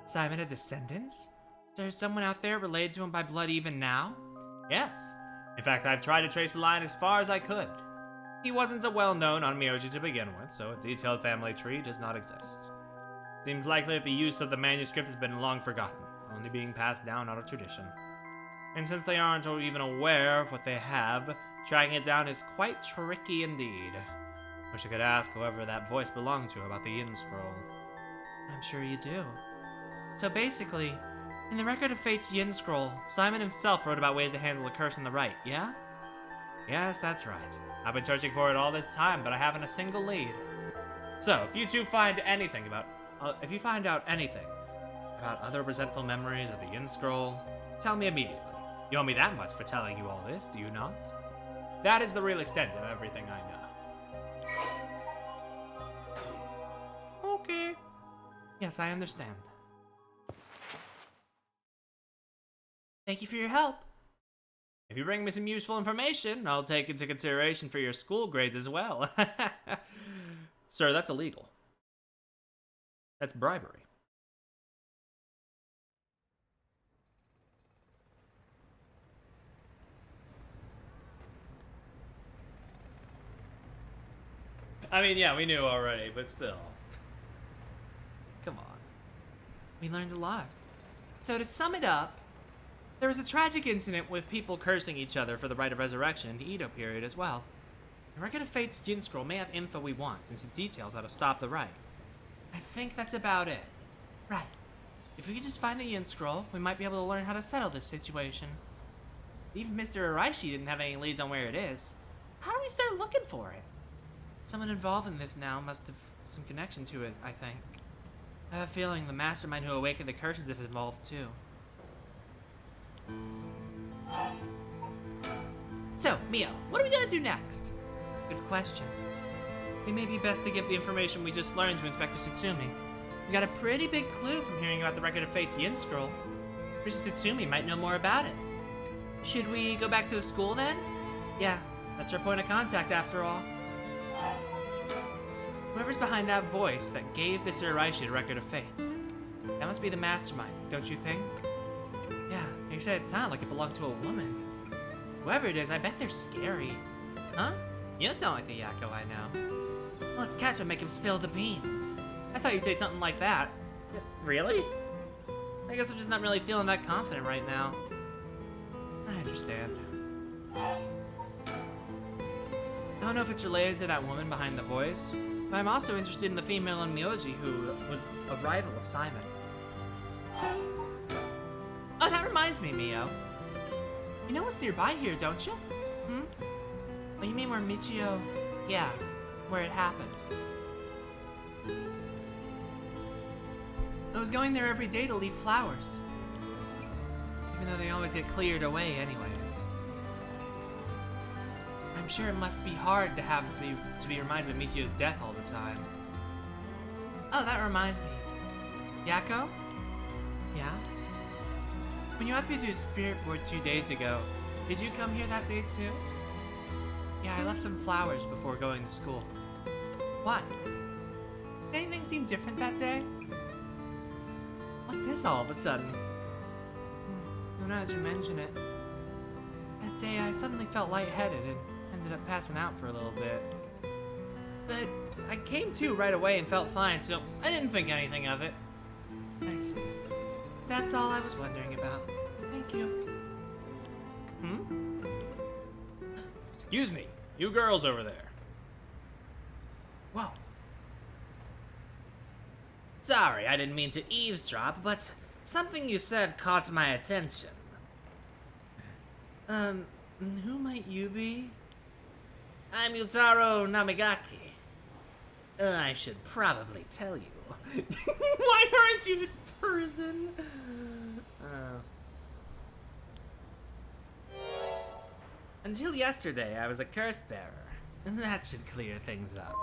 Simon had descendants? There's someone out there related to him by blood even now? Yes. In fact, I've tried to trace the line as far as I could. He wasn't so well known on Myoji to begin with, so a detailed family tree does not exist. Seems likely that the use of the manuscript has been long forgotten, only being passed down out of tradition. And since they aren't even aware of what they have, tracking it down is quite tricky indeed. Wish I could ask whoever that voice belonged to about the Yin Scroll. I'm sure you do. So basically, in the Record of Fate's Yin Scroll, Simon himself wrote about ways to handle the curse and the rite, yeah? Yes, that's right. I've been searching for it all this time, but I haven't a single lead. So, if you two find anything about... if you find out anything about other resentful memories of the Yin Scroll, tell me immediately. You owe me that much for telling you all this, do you not? That is the real extent of everything I know. Okay. Yes, I understand. Thank you for your help. If you bring me some useful information, I'll take into consideration for your school grades as well. Sir, that's illegal. That's bribery. I mean, yeah, we knew already, but still. Come on. We learned a lot. So to sum it up, There was a tragic incident with people cursing each other for the rite of resurrection in the Edo period as well. The Record of Fate's Jin Scroll may have info we want and some details how to stop the rite. I think that's about it. Right. If we could just find the Yin Scroll, we might be able to learn how to settle this situation. Even Mr. Araishi didn't have any leads on where it is. How do we start looking for it? Someone involved in this now must have some connection to it, I think. I have a feeling the mastermind who awakened the curses is involved too. So, Mio, what are we gonna do next? Good question. It may be best to give the information we just learned to Inspector Tsutsumi. We got a pretty big clue from hearing about the Record of Fate's Yin Scroll. Mr. Tsutsumi might know more about it. Should we go back to the school then? Yeah, that's our point of contact after all. Whoever's behind that voice that gave Mr. Araishi the Record of Fates, that must be the mastermind, don't you think? Yeah, you said it sounded like it belonged to a woman. Whoever it is, I bet they're scary. Huh? You don't sound like the Yakko I know. Well, let's catch him and make him spill the beans. I thought you'd say something like that. Really? I guess I'm just not really feeling that confident right now. I understand. I don't know if it's related to that woman behind the voice, but I'm also interested in the female in Myoji who was a rival of Simon. Oh, that reminds me, Mio. You know what's nearby here, don't you? Hmm? Oh, you mean where Michio... Yeah, where it happened. I was going there every day to leave flowers. Even though they always get cleared away anyways. I'm sure it must be hard to be reminded of Michio's death all the time. Oh, that reminds me. Yakko? Yeah? When you asked me to do spirit board 2 days ago, did you come here that day too? Yeah, I left some flowers before going to school. What? Did anything seem different that day? What's this all of a sudden? Well, now that you mention it. That day I suddenly felt lightheaded and ended up passing out for a little bit. But I came to right away and felt fine, so I didn't think anything of it. I see. That's all I was wondering about. Thank you. Hmm? Excuse me, you girls over there. Whoa. Sorry, I didn't mean to eavesdrop, but something you said caught my attention. Who might you be? I'm Yutaro Namigaki. I should probably tell you. Why aren't you in person? Until yesterday, I was a curse bearer. That should clear things up.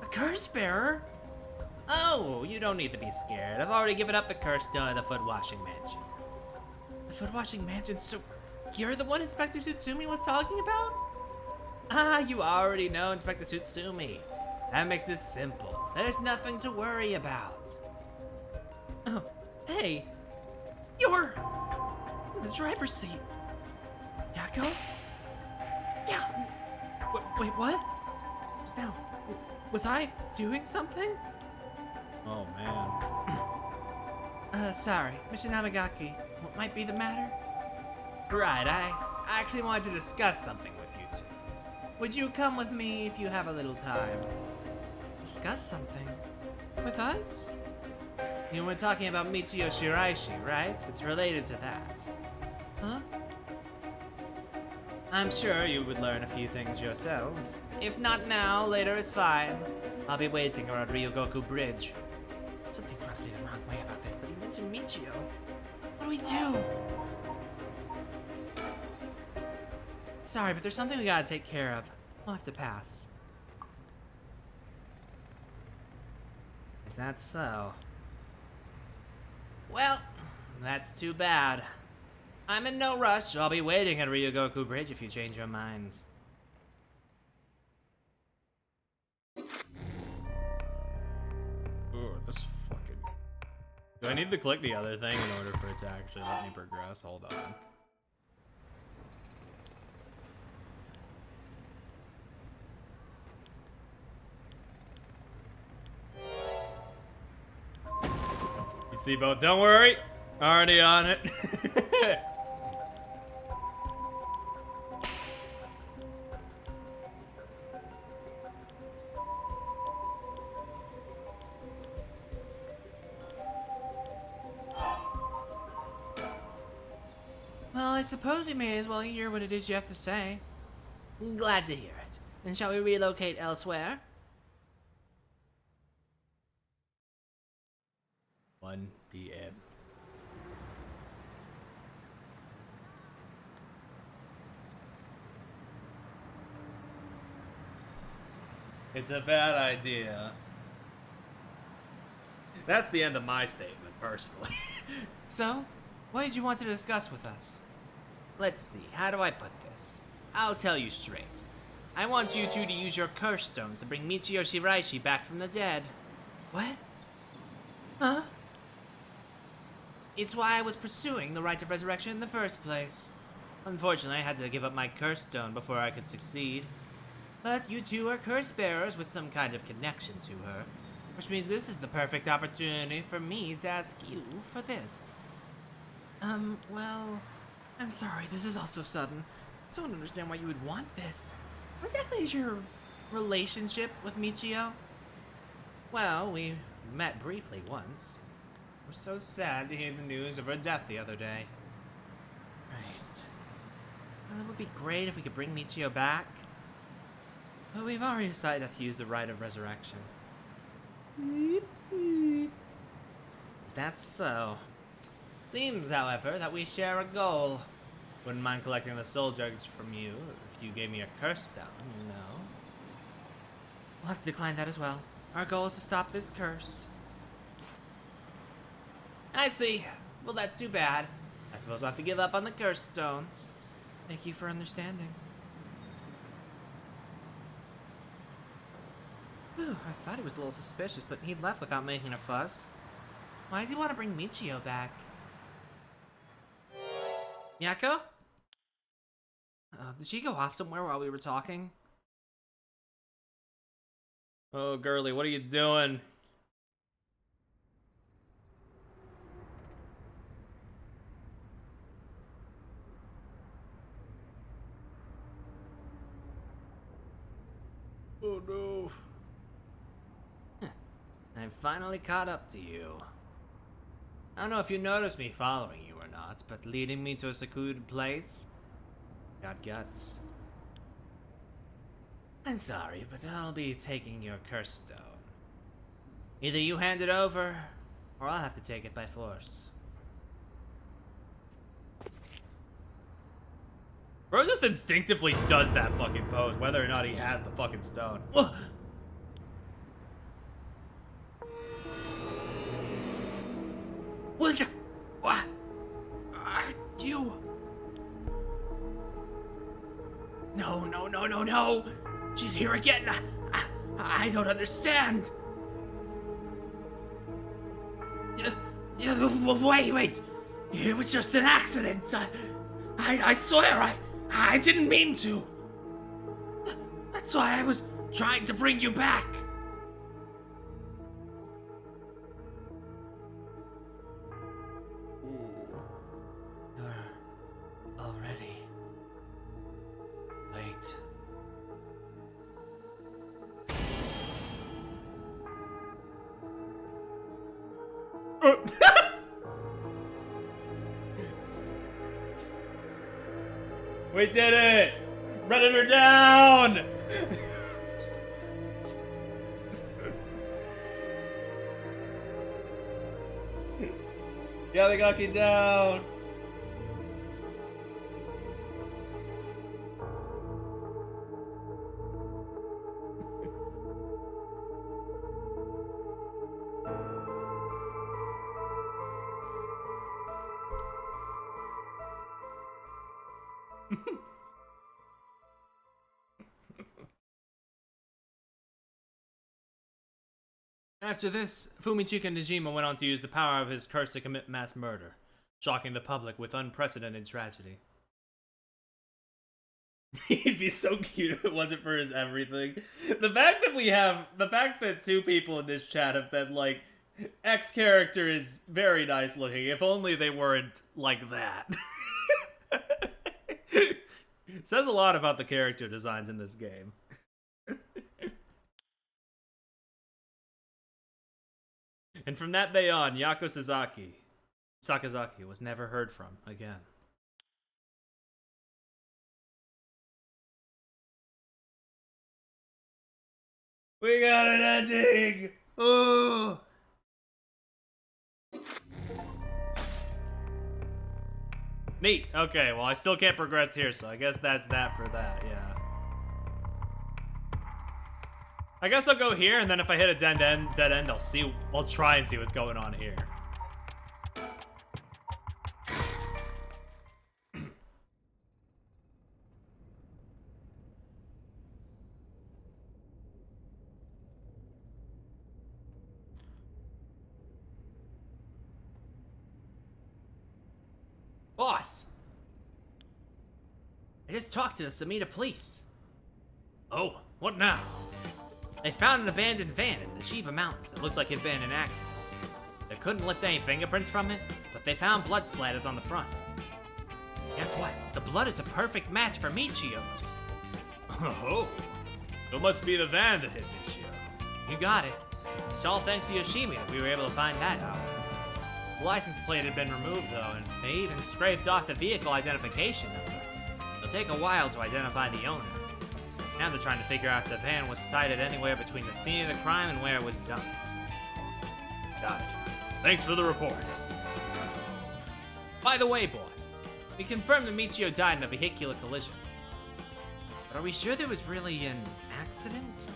A curse bearer? Oh, you don't need to be scared. I've already given up the curse stone at the foot washing mansion. The foot washing mansion? So you're the one Inspector Tsutsumi was talking about? Ah, you already know Inspector Tsutsumi. That makes this simple. There's nothing to worry about. Oh, hey. You're in the driver's seat. Yakko? Yeah. Wait, what? Just now, was I doing something? Oh man. Sorry, Mr. Namigaki. What might be the matter? Right, I actually wanted to discuss something with you two. Would you come with me if you have a little time? Discuss something? With us? You were talking about Michio Shiraishi, right? It's related to that. Huh? I'm sure you would learn a few things yourselves. If not now, later is fine. I'll be waiting around Ryogoku Bridge. Something rubbed me the wrong way about this, but he mentioned Michio. What do we do? Sorry, but there's something we gotta take care of. We'll have to pass. Is that so? Well, that's too bad. I'm in no rush, so I'll be waiting at Ryogoku Bridge if you change your minds. Ooh, this fucking... Do I need to click the other thing in order for it to actually let me progress? Hold on. You see, Bo, don't worry. Already on it. Well, I suppose we may as well hear what it is you have to say. Glad to hear it. Then shall we relocate elsewhere? 1 p.m. It's a bad idea. That's the end of my statement, personally. So, what did you want to discuss with us? Let's see, how do I put this? I'll tell you straight. I want you two to use your curse stones to bring Michio Shiraishi back from the dead. What? Huh? It's why I was pursuing the rites of resurrection in the first place. Unfortunately, I had to give up my curse stone before I could succeed. But you two are curse bearers with some kind of connection to her, which means this is the perfect opportunity for me to ask you for this. Well, I'm sorry, this is all so sudden. I don't understand why you would want this. What exactly is your relationship with Michio? Well, we met briefly once. I was so sad to hear the news of her death the other day. Right. Well, it would be great if we could bring Michio back. But we've already decided not to use the rite of resurrection. Is that so? Seems, however, that we share a goal. Wouldn't mind collecting the soul jugs from you if you gave me a curse stone, you know. We'll have to decline that as well. Our goal is to stop this curse. I see. Well, that's too bad. I suppose I'll have to give up on the curse stones. Thank you for understanding. Whew, I thought he was a little suspicious, but he left without making a fuss. Why does he want to bring Michio back? Yako? Did she go off somewhere while we were talking? Oh, girly, what are you doing? Oh no. I've finally caught up to you. I don't know if you noticed me following you or not, but leading me to a secluded place got guts. I'm sorry, but I'll be taking your curse stone. Either you hand it over, or I'll have to take it by force. Bro just instinctively does that fucking pose, whether or not he has the fucking stone. What? You? No. She's here again. I don't understand. Wait. It was just an accident. I swear, I didn't mean to. That's why I was trying to bring you back. You're already late. We did it! Running her down! Yeah, they got you down! After this, Fumichika Najima went on to use the power of his curse to commit mass murder, shocking the public with unprecedented tragedy. He'd be so cute if it wasn't for his everything. The fact that two people in this chat have been like, X character is very nice looking. If only they weren't like that. Says a lot about the character designs in this game. And from that day on, Sakazaki was never heard from again. We got an ending! Oh! Neat. Okay, well, I still can't progress here, so I guess that's that for that, yeah. I guess I'll go here, and then if I hit a dead end, I'll try and see what's going on here. Boss! I just talked to the Samita police. Oh, what now? They found an abandoned van in the Shiba Mountains. It looked like it had been an accident. They couldn't lift any fingerprints from it, but they found blood splatters on the front. Guess what? The blood is a perfect match for Michio's. Oh, it must be the van that hit Michio. You got it. It's all thanks to Yoshimi that we were able to find that out. The license plate had been removed, though, and they even scraped off the vehicle identification number. It'll take a while to identify the owner. Now they're trying to figure out if the van was sighted anywhere between the scene of the crime and where it was dumped. Got it. Thanks for the report. By the way, boss, we confirmed that Michio died in a vehicular collision. But are we sure there was really an accident?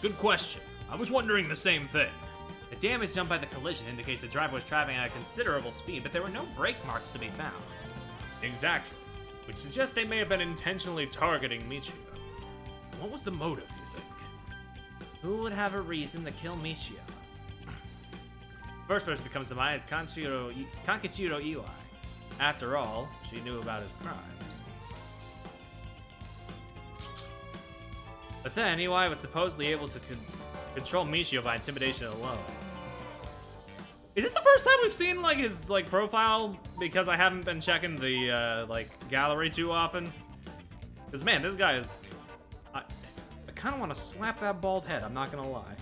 Good question. I was wondering the same thing. The damage done by the collision indicates the driver was traveling at a considerable speed, but there were no brake marks to be found. Exactly. Which suggests they may have been intentionally targeting Michio. What was the motive, you think? Who would have a reason to kill Michio? First person becomes to mind is Kankichiro Iwai. After all, she knew about his crimes. But then, Iwai was supposedly able to Control Michio by intimidation alone. Is this the first time we've seen, like, his, like, profile? Because I haven't been checking the, like, gallery too often. Because, man, this guy is... I kind of want to slap that bald head, I'm not gonna lie.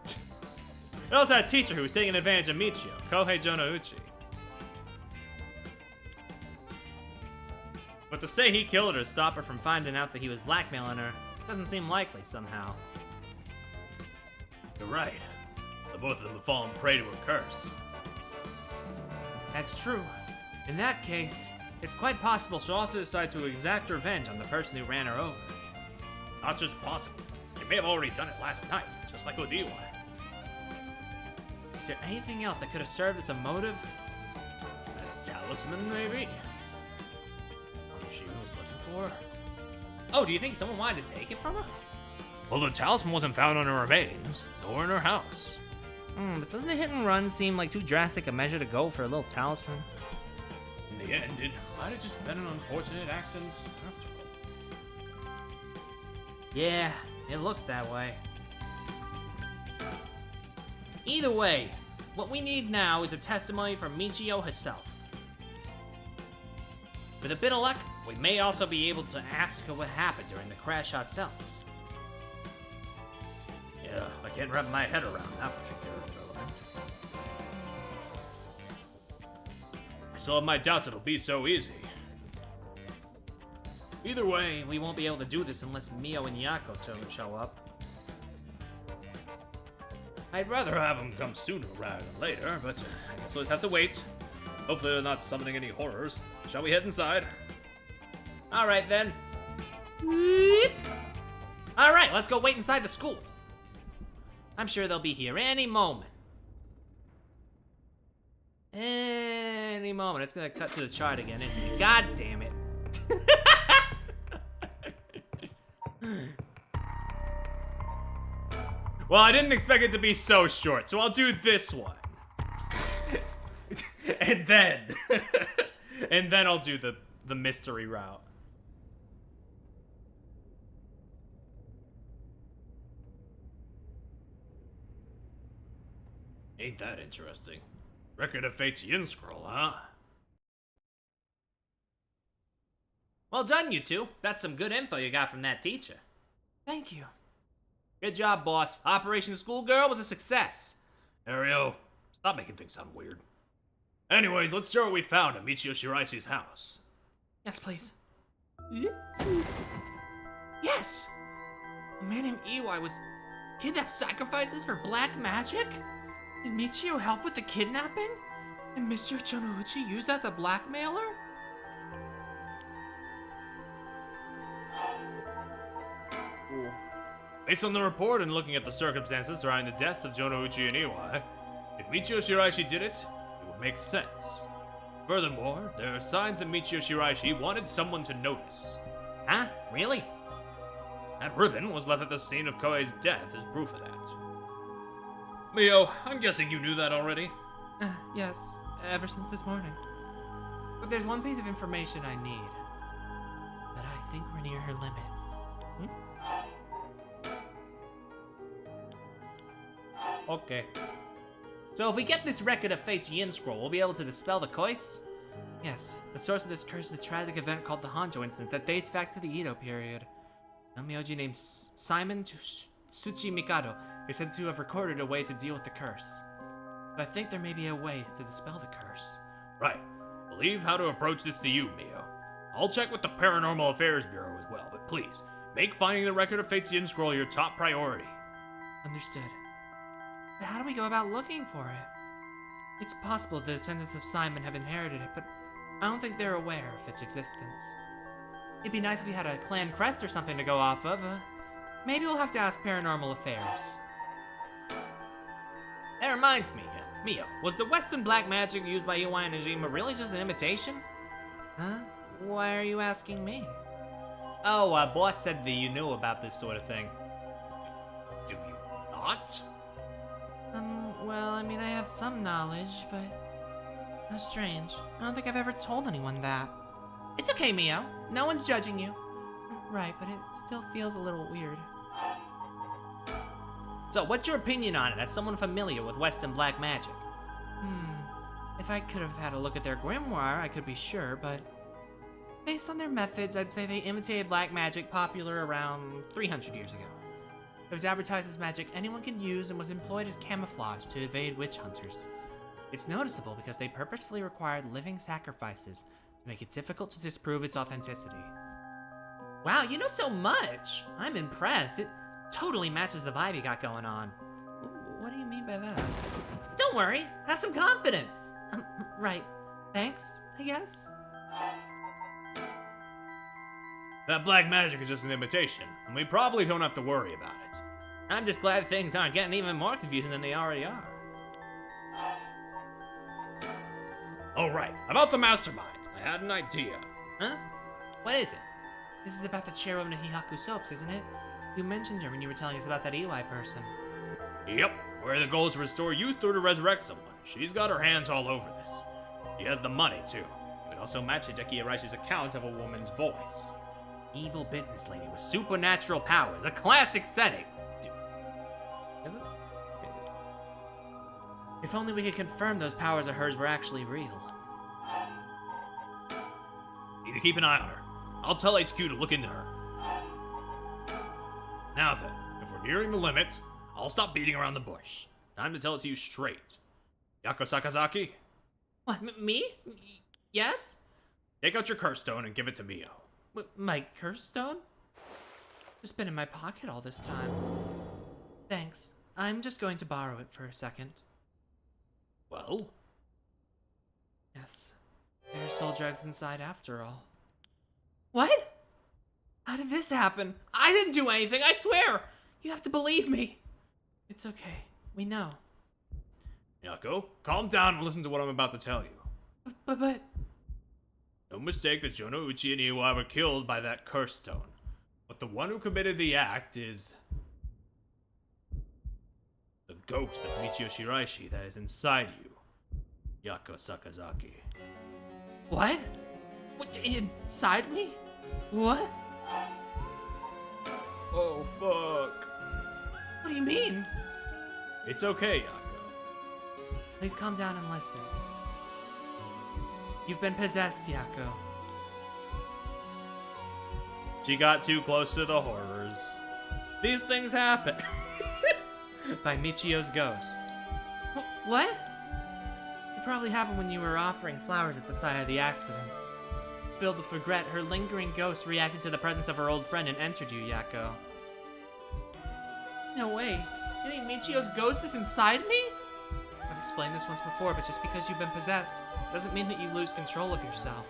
It also had a teacher who was taking advantage of Michio, Kohei Jonouchi. But to say he killed her to stop her from finding out that he was blackmailing her doesn't seem likely somehow. You're right. The both of them have fallen prey to a curse. That's true. In that case, it's quite possible she'll also decide to exact revenge on the person who ran her over. Not just possible. She may have already done it last night, just like with Iwai. Is there anything else that could have served as a motive? A talisman, maybe? What she was looking for? Oh, do you think someone wanted to take it from her? Well, the talisman wasn't found on her remains, nor in her house. But doesn't a hit and run seem like too drastic a measure to go for a little talisman? In the end, it might have just been an unfortunate accident after all. Yeah, it looks that way. Either way, what we need now is a testimony from Michio herself. With a bit of luck, we may also be able to ask her what happened during the crash ourselves. Yeah, I can't wrap my head around that particular development. I still have my doubts it'll be so easy. Either way, we won't be able to do this unless Mio and Yakoto show up. I'd rather have them come sooner rather than later, but I guess we'll just have to wait. Hopefully they're not summoning any horrors. Shall we head inside? Alright then. Alright, let's go wait inside the school. I'm sure they'll be here any moment. Any moment. It's gonna cut to the chart again, isn't it? God damn it. Well, I didn't expect it to be so short, so I'll do this one. and then... and then I'll do the mystery route. Ain't that interesting? Record of Fate's Yin Scroll, huh? Well done, you two. That's some good info you got from that teacher. Thank you. Good job, boss. Operation Schoolgirl was a success. Ario, stop making things sound weird. Anyways, let's share what we found at Michio Shiraishi's house. Yes, please. Yes! A man named Iwai was kidnapped sacrifices for black magic? Did Michio help with the kidnapping? And Monsieur Chonouchi used that to blackmail her? Based on the report and looking at the circumstances surrounding the deaths of Jonouchi and Iwai, if Michio Shiraishi did it, it would make sense. Furthermore, there are signs that Michio Shiraishi wanted someone to notice. Huh? Really? That ribbon was left at the scene of Koei's death as proof of that. Mio, I'm guessing you knew that already? Yes, ever since this morning. But there's one piece of information I need. But I think we're near her limit. Okay. So if we get this record of Fate's Yin Scroll, we'll be able to dispel the curse? Yes, the source of this curse is a tragic event called the Honjo incident that dates back to the Edo period. A Myoji named Simon Tsuchi Mikado is said to have recorded a way to deal with the curse. But I think there may be a way to dispel the curse. Right. I'll leave how to approach this to you, Mio. I'll check with the Paranormal Affairs Bureau as well, but please, make finding the record of Fate's Yin Scroll your top priority. Understood. But how do we go about looking for it? It's possible the descendants of Simon have inherited it, but I don't think they're aware of its existence. It'd be nice if we had a clan crest or something to go off of. Maybe we'll have to ask Paranormal Affairs. That reminds me, Mio, was the Western black magic used by Iwai and Najima really just an imitation? Huh? Why are you asking me? Oh, boss said that you knew about this sort of thing. Do you not? Well, I mean, I have some knowledge, but that's strange. I don't think I've ever told anyone that. It's okay, Mio. No one's judging you. Right, but it still feels a little weird. So, what's your opinion on it as someone familiar with Western black magic? If I could have had a look at their grimoire, I could be sure, but based on their methods, I'd say they imitated black magic popular around 300 years ago. It was advertised as magic anyone can use and was employed as camouflage to evade witch hunters. It's noticeable because they purposefully required living sacrifices to make it difficult to disprove its authenticity. Wow, you know so much. I'm impressed. It totally matches the vibe you got going on. What do you mean by that? Don't worry, have some confidence. Right. Thanks, I guess? That black magic is just an imitation, and we probably don't have to worry about it. I'm just glad things aren't getting even more confusing than they already are. Alright, about the mastermind. I had an idea. Huh? What is it? This is about the chair of Nahihaku soaps, isn't it? You mentioned her when you were telling us about that Iwai person. Yep, where the goal is to restore youth or to resurrect someone. She's got her hands all over this. She has the money, too. It would also match Hideki Araishi's account of a woman's voice. Evil business lady with supernatural powers. A classic setting. Is it? If only we could confirm those powers of hers were actually real. Need to keep an eye on her. I'll tell HQ to look into her. Now then, if we're nearing the limit, I'll stop beating around the bush. Time to tell it to you straight. Yako Sakazaki, What, me? Yes? take out your curse stone and give it to Mio. My curse stone? It's been in my pocket all this time. Thanks. I'm just going to borrow it for a second. Well? Yes. There are soul drugs inside after all. What? How did this happen? I didn't do anything, I swear! You have to believe me. It's okay. We know. Yako, calm down and listen to what I'm about to tell you. But... No mistake that Jonouchi and Iwai were killed by that curse stone. But the one who committed the act is... the ghost of Michio Shiraishi that is inside you. Yako Sakazaki. What? What, inside me? What? Oh, fuck. What do you mean? It's okay, Yako. Please calm down and listen. You've been possessed, Yako. She got too close to the horrors. These things happen. By Michio's ghost. What? It probably happened when you were offering flowers at the site of the accident. Filled with regret, her lingering ghost reacted to the presence of her old friend and entered you, Yako. No way. You mean Michio's ghost is inside me? I've explained this once before, but just because you've been possessed doesn't mean that you lose control of yourself.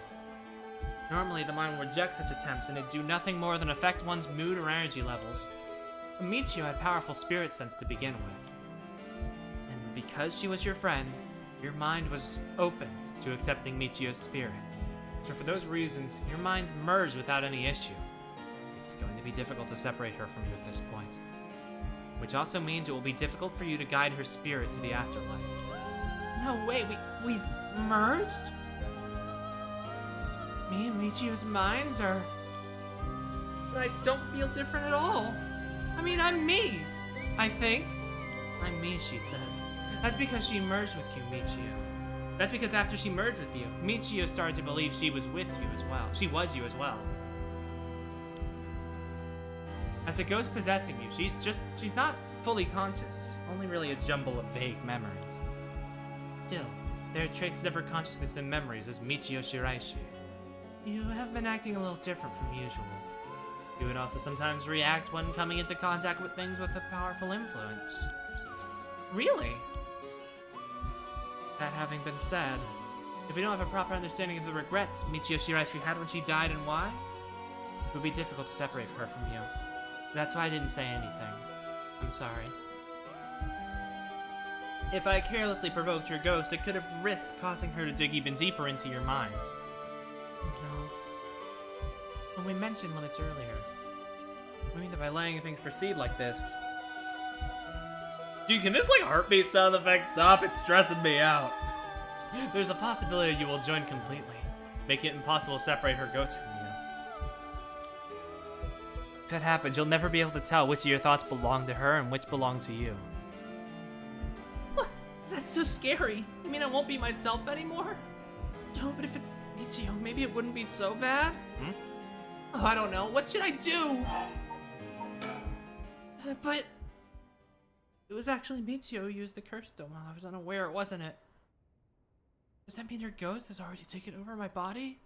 Normally, the mind will reject such attempts, and it'd do nothing more than affect one's mood or energy levels. But Michio had powerful spirit sense to begin with. And because she was your friend, your mind was open to accepting Michio's spirit. So for those reasons, your minds merged without any issue. It's going to be difficult to separate her from you at this point. Which also means it will be difficult for you to guide her spirit to the afterlife. No way, we've merged? Me and Michio's minds are... But I don't feel different at all. I mean, I'm me, I think. I'm me, she says. That's because she merged with you, Michio. That's because after she merged with you, Michio started to believe she was with you as well. She was you as well. As the ghost possessing you, she's not fully conscious, only really a jumble of vague memories. Still, there are traces of her consciousness and memories as Michio Shiraishi. You have been acting a little different from usual. You would also sometimes react when coming into contact with things with a powerful influence. Really? That having been said, if we don't have a proper understanding of the regrets Michio Shiraishi had when she died and why, it would be difficult to separate her from you. That's why I didn't say anything. I'm sorry. If I carelessly provoked your ghost, it could have risked causing her to dig even deeper into your mind. No. When we mentioned limits earlier, I mean that by letting things proceed like this... Dude, can this like heartbeat sound effect stop? It's stressing me out. There's a possibility you will join completely, Make it impossible to separate her ghost from you. If that happens, you'll never be able to tell which of your thoughts belong to her and which belong to you. What? That's so scary. You mean I won't be myself anymore? No, but if it's Michio, maybe it wouldn't be so bad? Oh, I don't know. What should I do? But... It was actually Michio who used the curse stone while I was unaware, wasn't it? Does that mean your ghost has already taken over my body?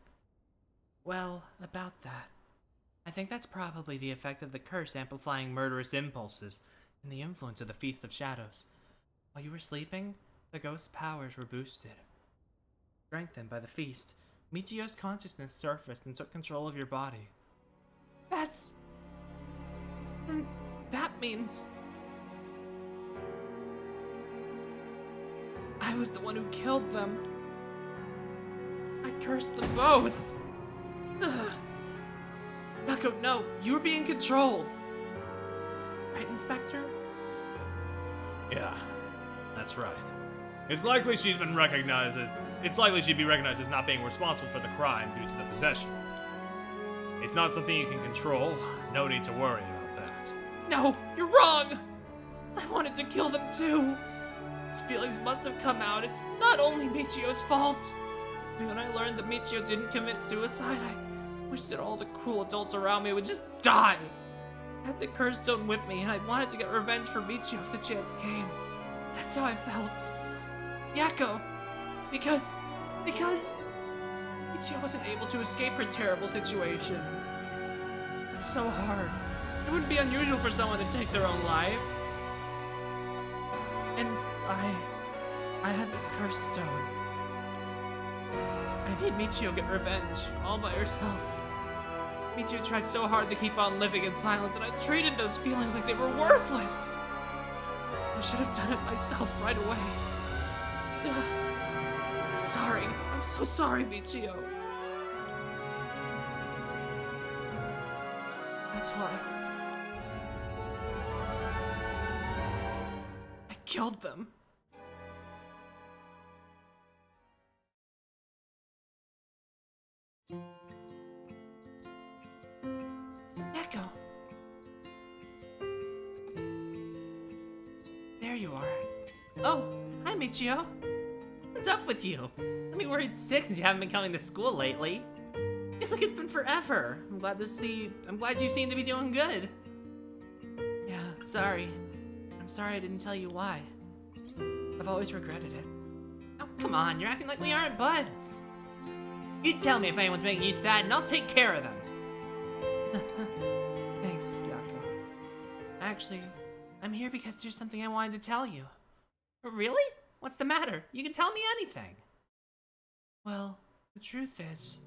Well, about that. I think that's probably the effect of the curse amplifying murderous impulses and the influence of the Feast of Shadows. While you were sleeping, the ghost's powers were boosted. Strengthened by the feast, Michio's consciousness surfaced and took control of your body. That means... I was the one who killed them. I cursed them both. Ugh. Yako, no, you were being controlled. Right, Inspector? Yeah, that's right. It's likely she'd be recognized as not being responsible for the crime due to the possession. It's not something you can control. No need to worry about that. No, you're wrong. I wanted to kill them too. His feelings must have come out. It's not only Michio's fault. When I learned that Michio didn't commit suicide, I wished that all the cruel adults around me would just die. I had the curse stone with me, and I wanted to get revenge for Michio if the chance came. That's how I felt. Yako, because Michio wasn't able to escape her terrible situation. It's so hard. It wouldn't be unusual for someone to take their own life. And I had this cursed stone. I made Michio get revenge, all by herself. Michio tried so hard to keep on living in silence, and I treated those feelings like they were worthless. I should have done it myself right away. I'm sorry. I'm so sorry, Michio. That's why I killed them. Echo. There you are. Oh, hi, Michio. What's up with you? I've been worried sick since you haven't been coming to school lately. Feels like it's been forever. I'm glad you seem to be doing good. Yeah, sorry. I'm sorry I didn't tell you why. I've always regretted it. Oh, come on, you're acting like we aren't buds. You tell me if anyone's making you sad, and I'll take care of them. Thanks, Yako. Actually, I'm here because there's something I wanted to tell you. Really? What's the matter? You can tell me anything. Well, the truth is,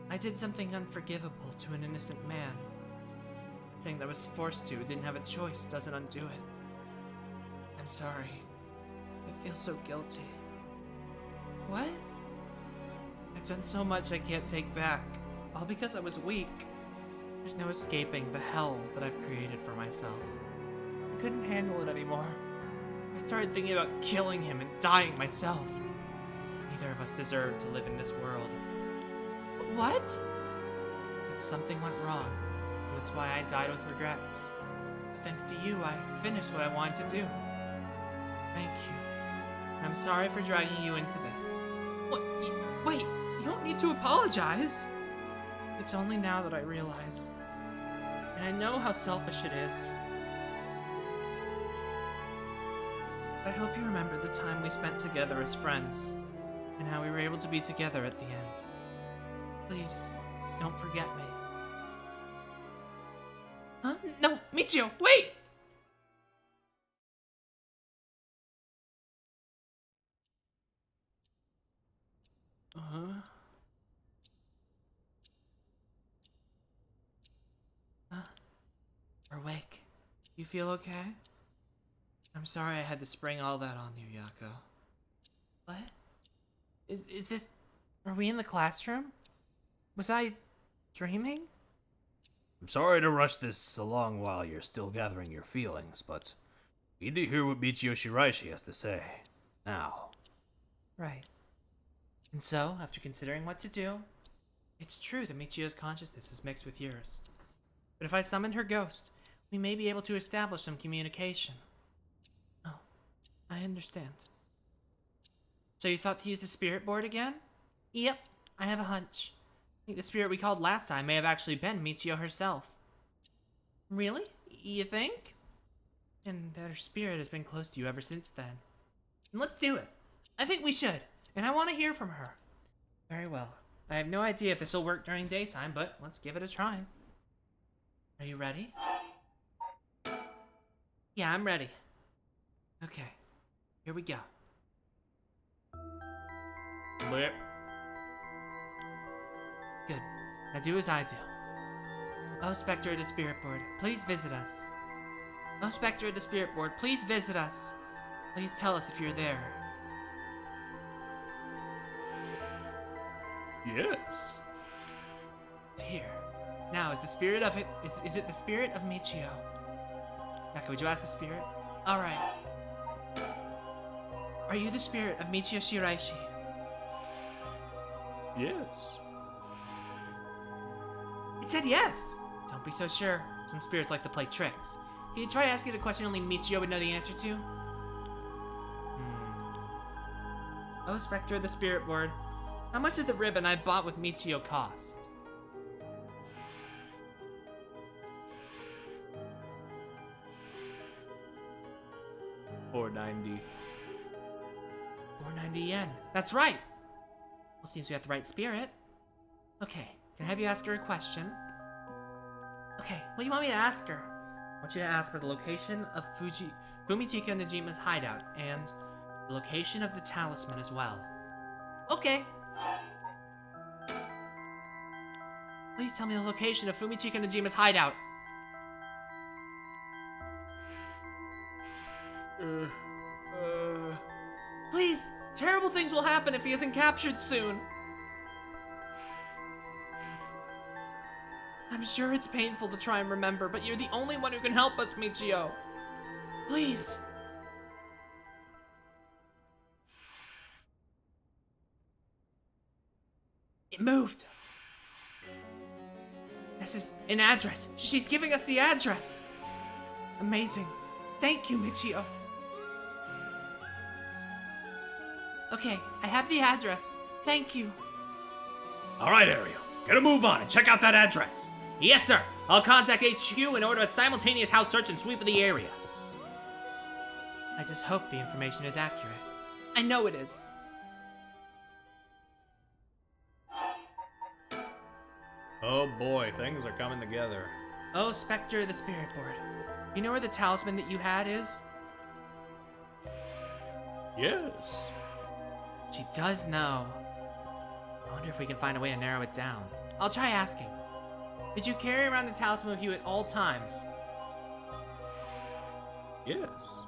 I did something unforgivable to an innocent man. Saying that I was forced to, didn't have a choice, doesn't undo it. I'm sorry. I feel so guilty. What? I've done so much I can't take back, all because I was weak. There's no escaping the hell that I've created for myself. I couldn't handle it anymore. I started thinking about killing him and dying myself. Neither of us deserve to live in this world. What? But something went wrong, and that's why I died with regrets. But thanks to you, I finished what I wanted to do. Thank you. And I'm sorry for dragging you into this. What? Wait, you don't need to apologize. It's only now that I realize. And I know how selfish it is. I hope you remember the time we spent together as friends, and how we were able to be together at the end. Please, don't forget me. Huh? No, Michio, wait! You're awake. You feel okay? I'm sorry I had to spring all that on you, Yako. What? Is this... Are we in the classroom? Was I... dreaming? I'm sorry to rush this along while you're still gathering your feelings, but we need to hear what Michio Shiraishi has to say. Now. Right. And so, after considering what to do, it's true that Michio's consciousness is mixed with yours. But if I summon her ghost, we may be able to establish some communication. Oh, I understand. So you thought to use the spirit board again? Yep, I have a hunch. I think the spirit we called last time may have actually been Michio herself. Really? You think? And that her spirit has been close to you ever since then. And let's do it. I think we should. And I want to hear from her. Very well. I have no idea if this will work during daytime, but let's give it a try. Are you ready? Yeah, I'm ready. Okay. Here we go. Blip. Good. Now do as I do. Oh, Spectre of the Spirit Board, please visit us. Oh, Spectre of the Spirit Board, please visit us. Please tell us if you're there. Yes. It's here. Now, is the spirit of it... Is it the spirit of Michio? Yako, would you ask the spirit? Alright. Are you the spirit of Michio Shiraishi? Yes. It said yes! Don't be so sure. Some spirits like to play tricks. Can you try asking a question only Michio would know the answer to? Oh, Spectre of the Spirit Board. How much did the ribbon I bought with Michio cost? $4.90. 490 yen. That's right! Well, seems we have the right spirit. Okay, can I have you ask her a question? Okay, what do you want me to ask her? I want you to ask her the location of Fumichika Najima's hideout, and the location of the talisman as well. Okay. Please tell me the location of Fumichika Najima's hideout. Please, terrible things will happen if he isn't captured soon. I'm sure it's painful to try and remember, but you're the only one who can help us, Michio. Please. It moved. This is an address. She's giving us the address. Amazing. Thank you, Michio. Okay, I have the address. Thank you. All right, Ariel. Get a move on and check out that address. Yes, sir. I'll contact HQ and order a simultaneous house search and sweep of the area. I just hope the information is accurate. I know it is. Oh boy, things are coming together. Oh, Spectre of the Spirit Board. You know where the talisman that you had is? Yes. She does know. I wonder if we can find a way to narrow it down. I'll try asking. Did you carry around the talisman with you at all times? Yes.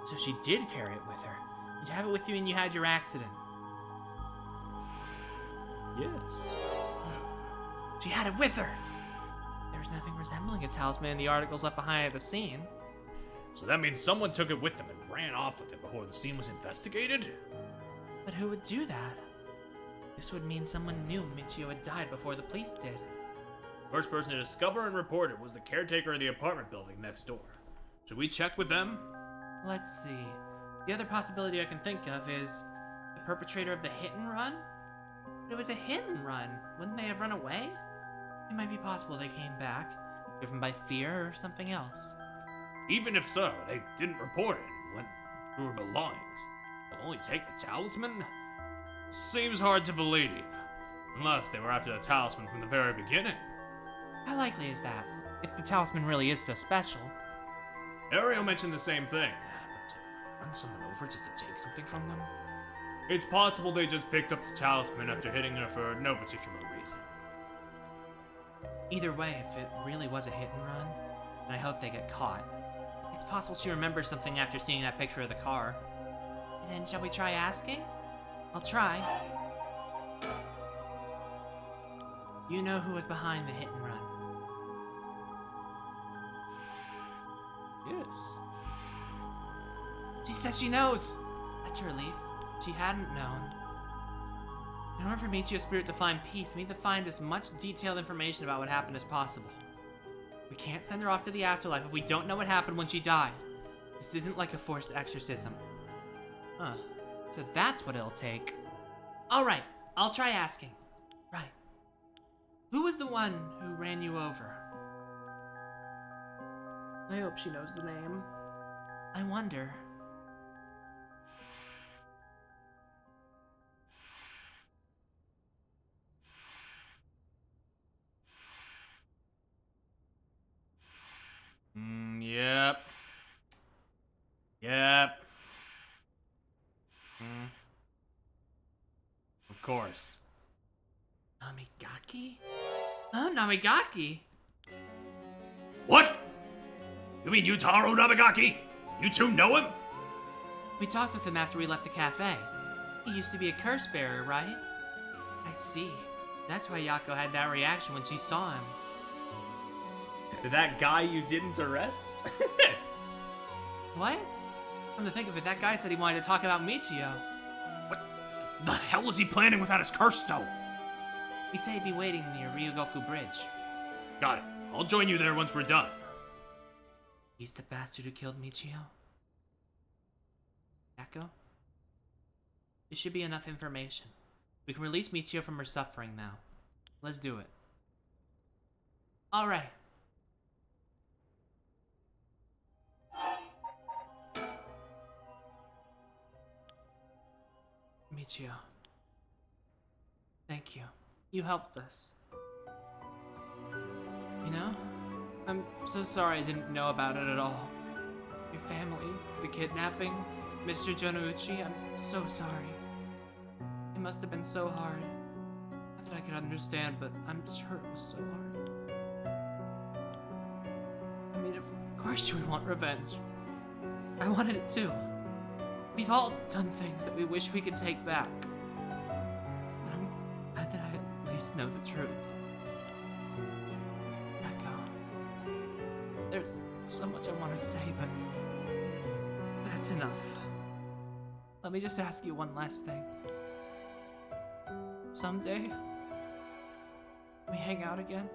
So she did carry it with her. Did you have it with you when you had your accident? Yes. She had it with her! There was nothing resembling a talisman in the articles left behind at the scene. So that means someone took it with them and ran off with it before the scene was investigated? But who would do that? This would mean someone knew Michio had died before the police did. First person to discover and report it was the caretaker of the apartment building next door. Should we check with them? Let's see. The other possibility I can think of is the perpetrator of the hit and run? But it was a hit and run. Wouldn't they have run away? It might be possible they came back, driven by fear or something else. Even if so, they didn't report it and went through her belongings. They'll only take the talisman? Seems hard to believe. Unless they were after the talisman from the very beginning. How likely is that? If the talisman really is so special. Ariel mentioned the same thing. But to run someone over just to take something from them? It's possible they just picked up the talisman after hitting her for no particular reason. Either way, if it really was a hit and run, and I hope they get caught, it's possible she remembers something after seeing that picture of the car. And then shall we try asking? I'll try. You know who was behind the hit and run? Yes. She says she knows! That's a relief. She hadn't known. In order for Michio's spirit to find peace, we need to find as much detailed information about what happened as possible. We can't send her off to the afterlife if we don't know what happened when she died. This isn't like a forced exorcism. Huh. So that's what it'll take. Alright, I'll try asking. Right. Who was the one who ran you over? I hope she knows the name. I wonder. Yep. Yep. Of course. Namigaki? Oh, Namigaki? What? You mean Yutaro Nabagaki? You two know him? We talked with him after we left the cafe. He used to be a curse bearer, right? I see. That's why Yako had that reaction when she saw him. That guy you didn't arrest? What? Come to think of it, that guy said he wanted to talk about Michio. What the hell was he planning without his curse stone? He said he'd be waiting near Ryugoku Bridge. Got it. I'll join you there once we're done. He's the bastard who killed Michio? Yako? This should be enough information. We can release Michio from her suffering now. Let's do it. Alright. Michio. Thank you. You helped us. You know, I'm so sorry I didn't know about it at all. Your family, the kidnapping, Mr. Jonouchi, I'm so sorry. It must have been so hard. Not that I could understand, but I'm sure it was so hard. I mean, of course you would want revenge. I wanted it too. We've all done things that we wish we could take back. But I'm glad that I at least know the truth. Echo. There's so much I want to say, but that's enough. Let me just ask you one last thing. Someday, we hang out again?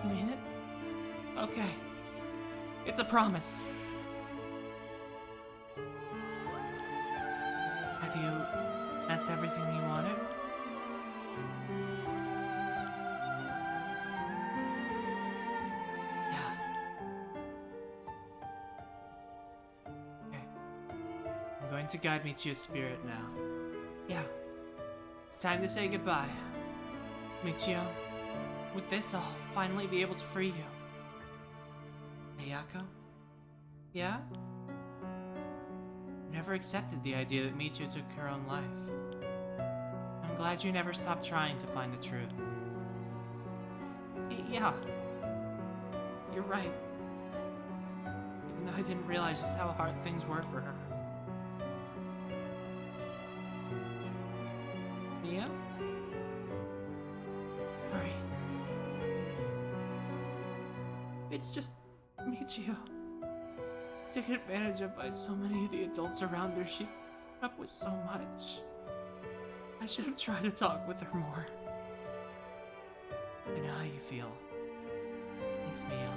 You mean it? Okay. It's a promise. Have you asked everything you wanted? Yeah. Okay. I'm going to guide Michio's spirit now. Yeah. It's time to say goodbye. Michio, with this, I'll finally be able to free you. Ayako? Yeah? Never accepted the idea that Michio took her own life. I'm glad you never stopped trying to find the truth. Yeah. You're right. Even though I didn't realize just how hard things were for her. Mia? Hurry. It's just Michio. Taken advantage of by so many of the adults around her. She put up with so much. I should have tried to talk with her more. I know how you feel. Thanks, Mio.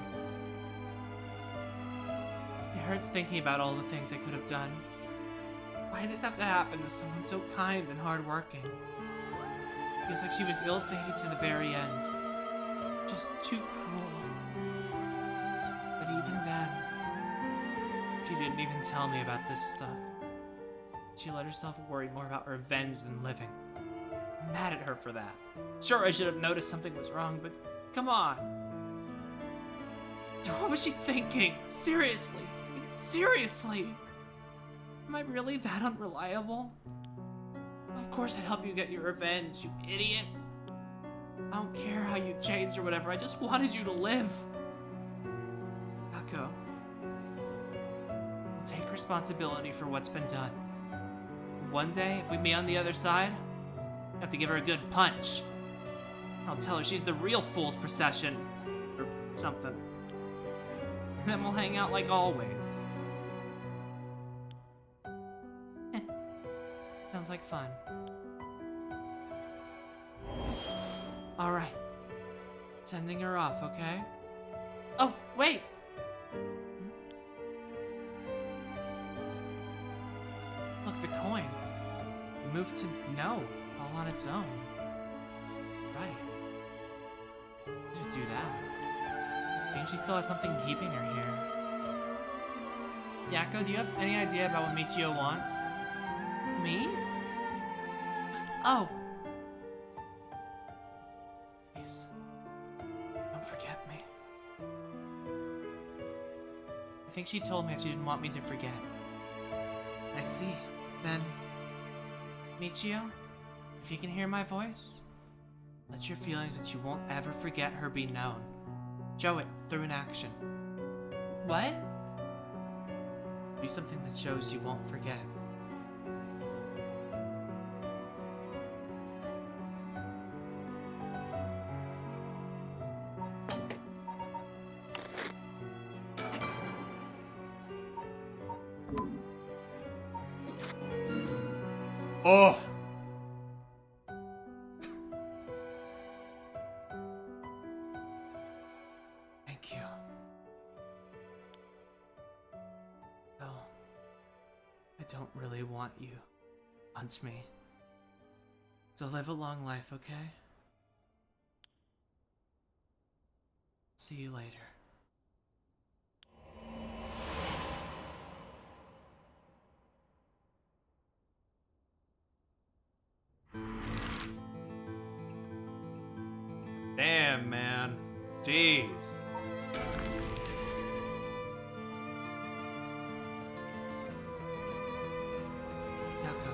It hurts thinking about all the things I could have done. Why did this have to happen to someone so kind and hardworking? Feels like she was ill-fated to the very end. Just too cruel. But even then, she didn't even tell me about this stuff. She let herself worry more about revenge than living. I'm mad at her for that. Sure, I should have noticed something was wrong, but come on. What was she thinking? Seriously? Seriously? Am I really that unreliable? Of course I'd help you get your revenge, you idiot. I don't care how you changed or whatever, I just wanted you to live. Yako. I'll take responsibility for what's been done. One day, if we meet on the other side, I have to give her a good punch. I'll tell her she's the real fool's procession. Or something. Then we'll hang out like always. Sounds like fun. Alright. Sending her off, okay? Oh, wait! Look, the coin. It moved to no, all on its own. Right. Did it do that? Seems she still has something keeping her here. Yako, do you have any idea about what Michio wants? Me? Oh! Please, don't forget me. I think she told me she didn't want me to forget. I see. Then, Michio, if you can hear my voice, let your feelings that you won't ever forget her be known. Show it through an action. What? Do something that shows you won't forget. Oh! Thank you. Well, I don't really want you. Punch me. So live a long life, okay? See you later. Damn, man. Jeez. Yako,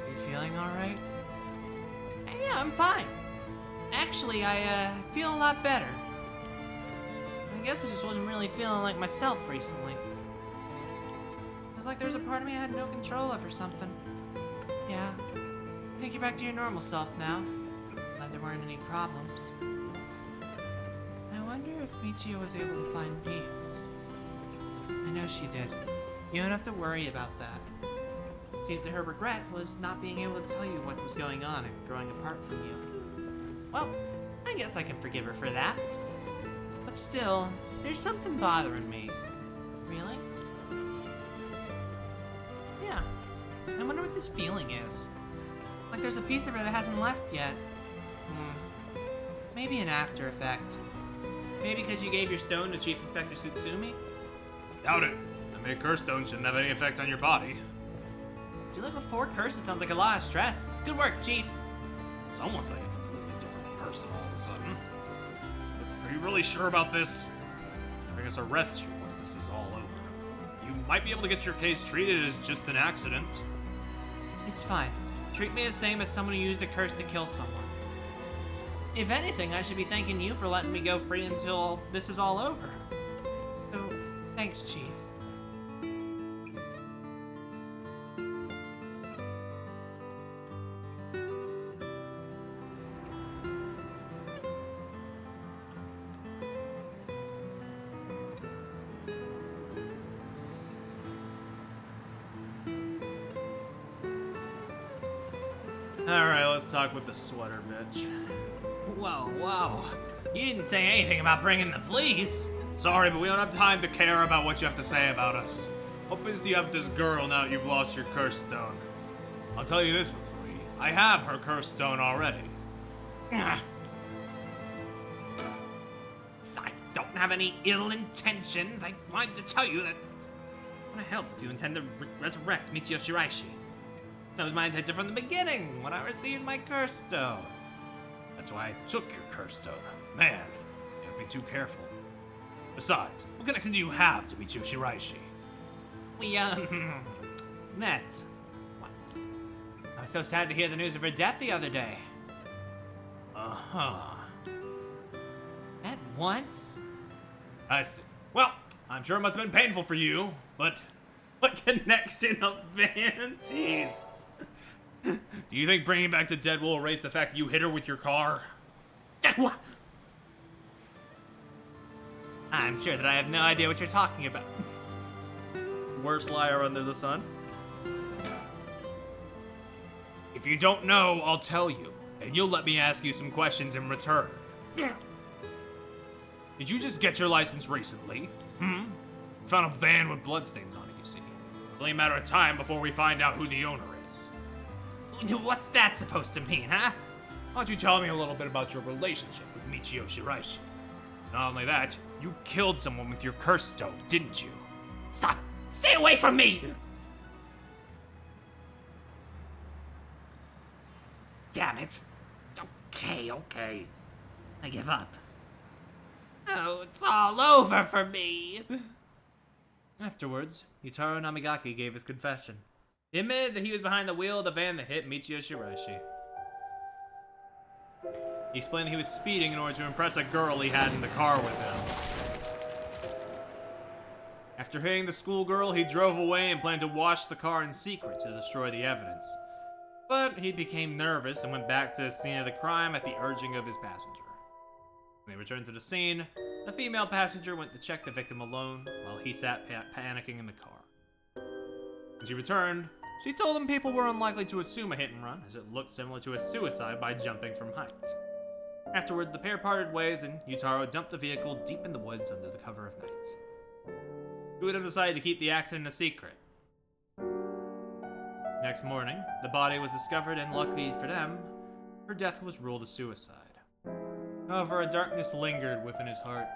you feeling alright? Yeah, I'm fine. Actually, I feel a lot better. I guess I just wasn't really feeling like myself recently. It was like there's a part of me I had no control of or something. Yeah. I think you're back to your normal self now. Glad there weren't any problems. I wonder if Michio was able to find peace. I know she did. You don't have to worry about that. Seems that her regret was not being able to tell you what was going on and growing apart from you. Well, I guess I can forgive her for that. Still, there's something bothering me. Really? Yeah. I wonder what this feeling is. Like there's a piece of her that hasn't left yet. Maybe an after effect. Maybe because you gave your stone to Chief Inspector Tsutsumi? Doubt it. I mean, a curse stone shouldn't have any effect on your body. To live with 4 curses sounds like a lot of stress. Good work, Chief. Someone's like a completely different person all of a sudden. Are you really sure about this? Bring us arrest you once this is all over. You might be able to get your case treated as just an accident. It's fine. Treat me the same as someone who used a curse to kill someone. If anything, I should be thanking you for letting me go free until this is all over. So, thanks, Chief. Alright, let's talk with the sweater bitch. Whoa. You didn't say anything about bringing the police. Sorry, but we don't have time to care about what you have to say about us. What business do you have with this girl now that you've lost your curse stone? I'll tell you this for free. I have her curse stone already. I don't have any ill intentions. I wanted to tell you that I want to help if you intend to resurrect Michio Shiraishi. That was my intention from the beginning when I received my curse stone. That's why I took your curse stone. Man, you have to be too careful. Besides, what connection do you have to Michio Shiraishi? We, met once. I was so sad to hear the news of her death the other day. Uh-huh. Met once? I see. Well, I'm sure it must have been painful for you, but what connection of Van? Jeez. Do you think bringing back the dead will erase the fact that you hit her with your car? What? I'm sure that I have no idea what you're talking about. Worst liar under the sun. If you don't know, I'll tell you, and you'll let me ask you some questions in return. Did you just get your license recently? Found a van with bloodstains on it, you see. It's only a matter of time before we find out who the owner is. What's that supposed to mean, huh? Why don't you tell me a little bit about your relationship with Michio Shiraishi? Not only that, you killed someone with your curse stone, didn't you? Stop! Stay away from me! Damn it. Okay. I give up. Oh, it's all over for me. Afterwards, Yutaro Namigaki gave his confession. He admitted that he was behind the wheel of the van that hit Michio Shiraishi. He explained that he was speeding in order to impress a girl he had in the car with him. After hitting the schoolgirl, he drove away and planned to wash the car in secret to destroy the evidence. But he became nervous and went back to the scene of the crime at the urging of his passenger. When they returned to the scene, the female passenger went to check the victim alone while he sat panicking in the car. When she returned, she told him people were unlikely to assume a hit and run, as it looked similar to a suicide by jumping from height. Afterwards, the pair parted ways, and Yutaro dumped the vehicle deep in the woods under the cover of night. Two of them decided to keep the accident a secret. Next morning, the body was discovered, and luckily for them, her death was ruled a suicide. However, a darkness lingered within his heart.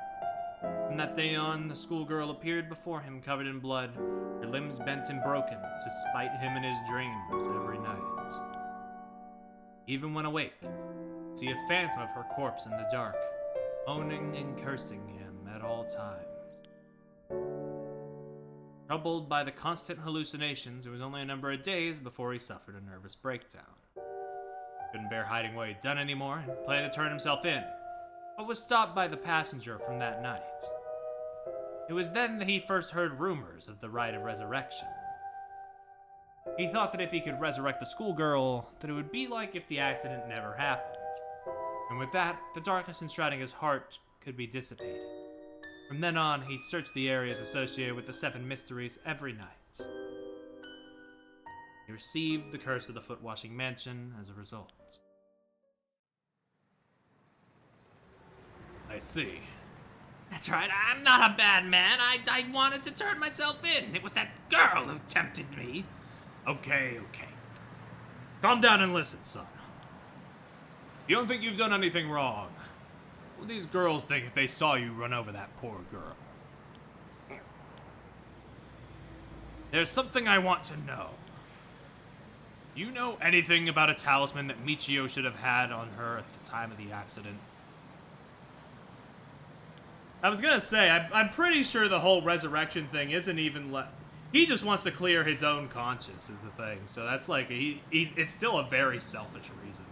From that day on, the schoolgirl appeared before him covered in blood, her limbs bent and broken, to spite him in his dreams every night. Even when awake, see a phantom of her corpse in the dark, owning and cursing him at all times. Troubled by the constant hallucinations, it was only a number of days before he suffered a nervous breakdown. Couldn't bear hiding what he'd done anymore, and planned to turn himself in, but was stopped by the passenger from that night. It was then that he first heard rumors of the rite of resurrection. He thought that if he could resurrect the schoolgirl, that it would be like if the accident never happened. And with that, the darkness enshrouding his heart could be dissipated. From then on, he searched the areas associated with the 7 mysteries every night. He received the curse of the foot-washing mansion as a result. I see. That's right, I'm not a bad man. I wanted to turn myself in. It was that girl who tempted me. Okay. Calm down and listen, son. You don't think you've done anything wrong. What would these girls think if they saw you run over that poor girl? There's something I want to know. Do you know anything about a talisman that Michio should have had on her at the time of the accident? I was gonna say, I'm pretty sure the whole resurrection thing isn't even he just wants to clear his own conscience is the thing. So that's like, it's still a very selfish reason.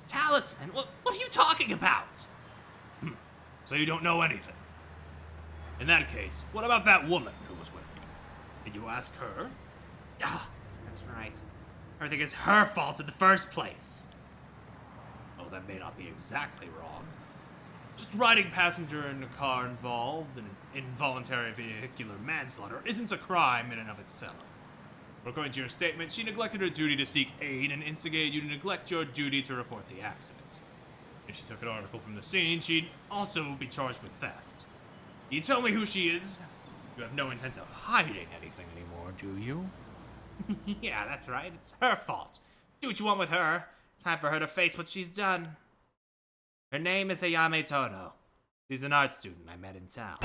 Talisman? What are you talking about? So you don't know anything. In that case, what about that woman who was with you? Did you ask her? Ah, that's right. Everything is her fault in the first place. Oh, that may not be exactly wrong. Just riding passenger in a car involved in involuntary vehicular manslaughter isn't a crime in and of itself. But according to your statement, she neglected her duty to seek aid and instigated you to neglect your duty to report the accident. If she took an article from the scene, she'd also be charged with theft. You tell me who she is? You have no intent of hiding anything anymore, do you? Yeah, that's right. It's her fault. Do what you want with her. Time for her to face what she's done. Her name is Ayame Tono. She's an art student I met in town.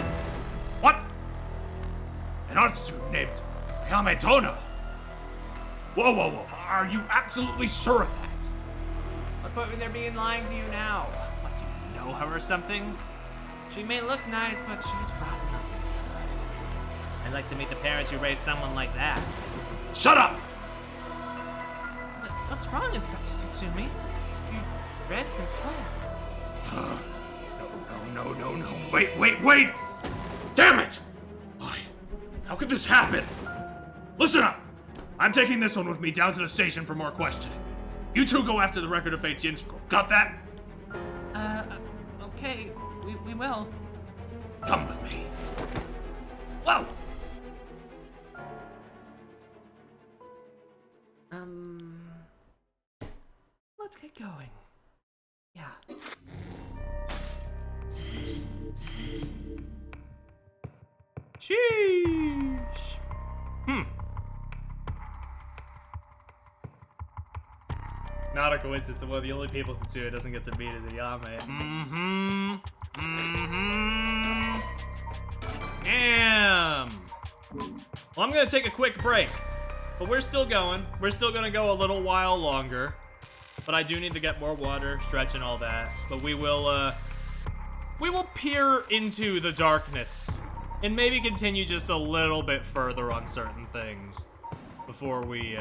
What? An art student named Ayame Tono? Whoa. Are you absolutely sure of that? What point would there be in lying to you now? What, do you know her or something? She may look nice, but she's rotten on the inside. I'd like to meet the parents who raised someone like that. Shut up! What's wrong, Inspector Sutsumi? You rest and sweat. No. Wait! Damn it! Why? How could this happen? Listen up! I'm taking this one with me down to the station for more questioning. You two go after the Record of Fate's Yin Scroll. Got that? Okay. We will. Come with me. Whoa! Let's get going. Yeah. Sheesh. Not a coincidence that one of the only people Tetsuya doesn't get to beat is Ayame. Damn. Well, I'm gonna take a quick break, but we're still going. We're still gonna go a little while longer, but I do need to get more water, stretch, and all that. But we will peer into the darkness and maybe continue just a little bit further on certain things before we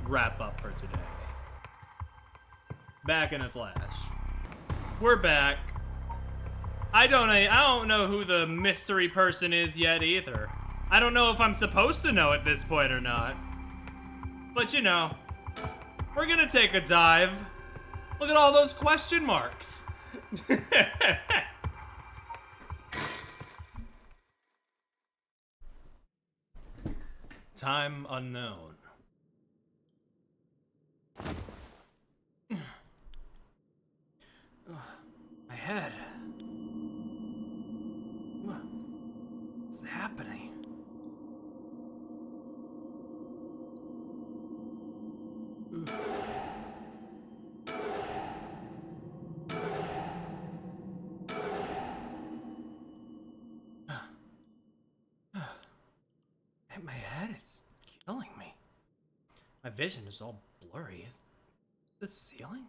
wrap up for today. Back in a flash. We're back. I don't know who the mystery person is yet either. I don't know if I'm supposed to know at this point or not. But you know, we're gonna take a dive. Look at all those question marks. Time unknown. My head. What's happening? Hit my head, it's killing me. My vision is all blurry. Is the ceiling?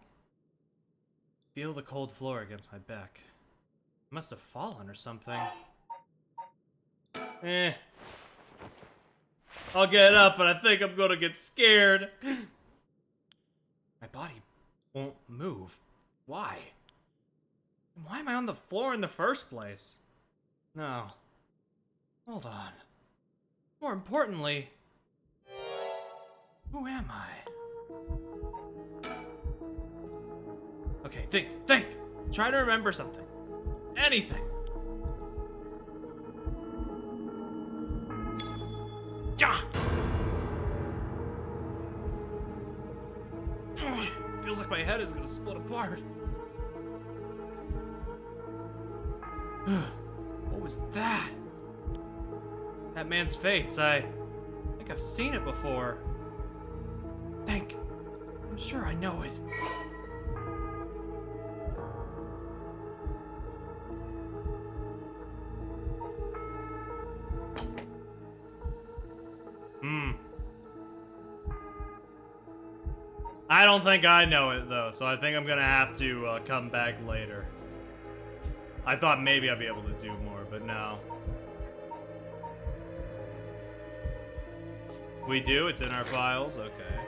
Feel the cold floor against my back. I must have fallen or something. I'll get up, but I think I'm gonna get scared. My body won't move. Why? And why am I on the floor in the first place? No. Hold on. More importantly, who am I? Okay, think. Try to remember something. Anything. Yeah. feels like my head is gonna split apart. What was that? That man's face, I think I've seen it before. Think. I'm sure I know it. I don't think I know it, though, so I think I'm gonna have to come back later. I thought maybe I'd be able to do more, but no. We do? It's in our files? Okay.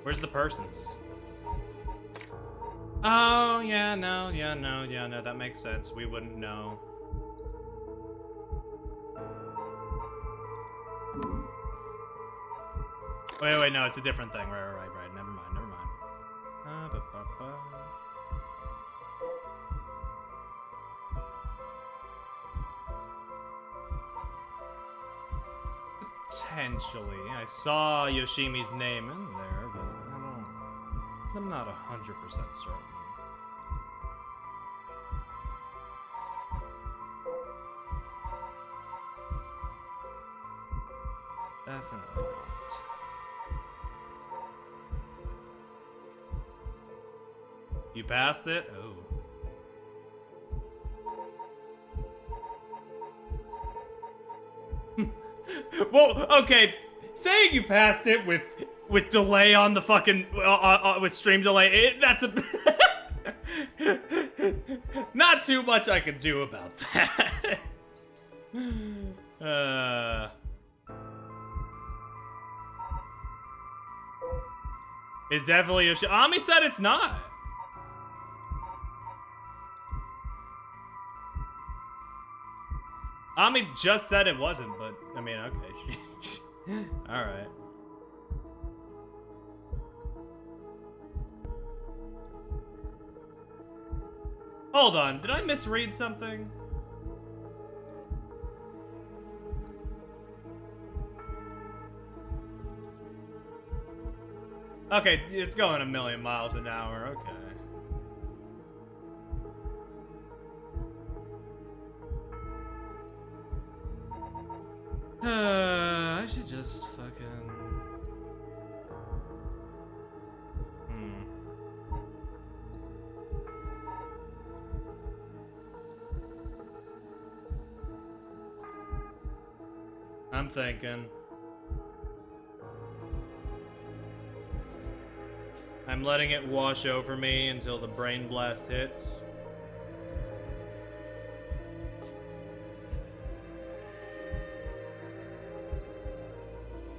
Where's the persons? Oh, yeah, no, that makes sense. We wouldn't know. Wait, no, it's a different thing. Right. Never mind. Potentially. I saw Yoshimi's name in there, but I'm not 100% certain. Definitely not. You passed it? Oh. Well, okay. Saying you passed it with delay on the fucking with stream delay, that's a not too much I could do about that. It's definitely Yoshi. Ami said it's not. Ami just said it wasn't, but I mean, okay. All right. Hold on, did I misread something? Okay, it's going 1,000,000 miles an hour, okay. I should just fucking... I'm thinking. I'm letting it wash over me until the brain blast hits.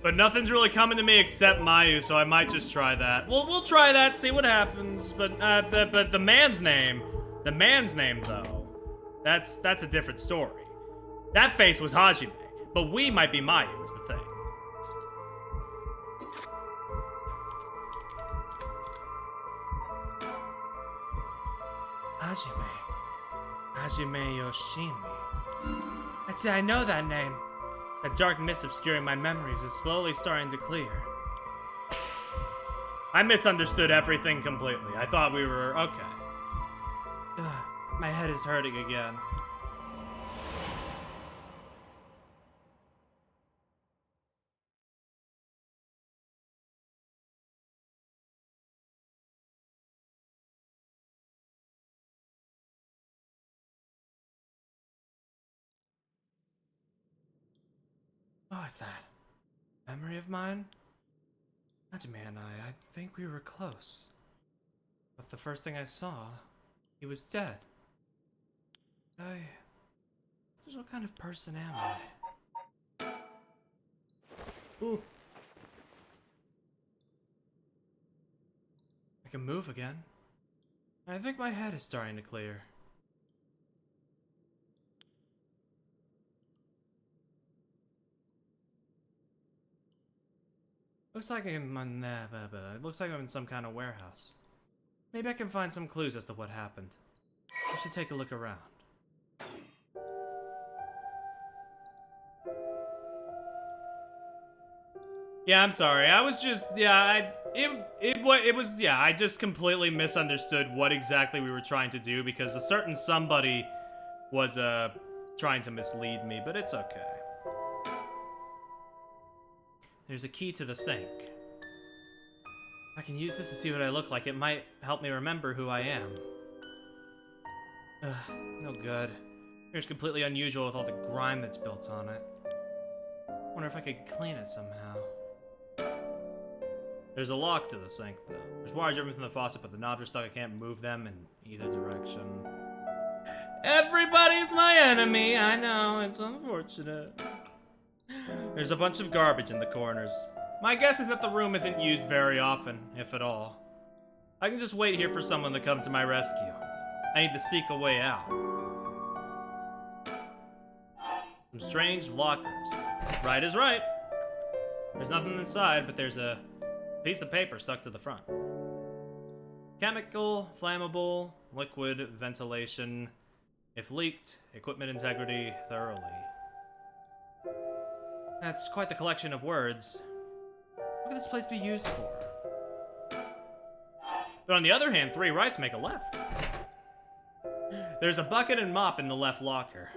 But nothing's really coming to me except Mayu, so I might just try that. We'll try that, see what happens. But the man's name though, that's a different story. That face was Hajime, but we might be Mayu is the thing. Hajime Yoshimi. I'd say I know that name. The dark mist obscuring my memories is slowly starting to clear. I misunderstood everything completely. I thought we were okay. Ugh, my head is hurting again. What was that? Memory of mine? Hajime and I think we were close. But the first thing I saw, he was dead. Just what kind of person am I? Ooh. I can move again. I think my head is starting to clear. Looks like I'm in some kind of warehouse. Maybe I can find some clues as to what happened. I should take a look around. Yeah, I'm sorry. I was just, yeah, it was, yeah, I just completely misunderstood what exactly we were trying to do because a certain somebody was, trying to mislead me, but it's okay. There's a key to the sink. If I can use this to see what I look like, it might help me remember who I am. Ugh, no good. Here's completely unusual with all the grime that's built on it. Wonder if I could clean it somehow. There's a lock to the sink, though. There's wires driven from the faucet, but the knobs are stuck. I can't move them in either direction. Everybody's my enemy. I know, it's unfortunate. There's a bunch of garbage in the corners. My guess is that the room isn't used very often, if at all. I can just wait here for someone to come to my rescue. I need to seek a way out. Some strange lockers. Right is right. There's nothing inside, but there's a piece of paper stuck to the front. Chemical, flammable, liquid, ventilation. If leaked, equipment integrity thoroughly. That's quite the collection of words. What could this place be used for? But on the other hand, 3 rights make a left. There's a bucket and mop in the left locker.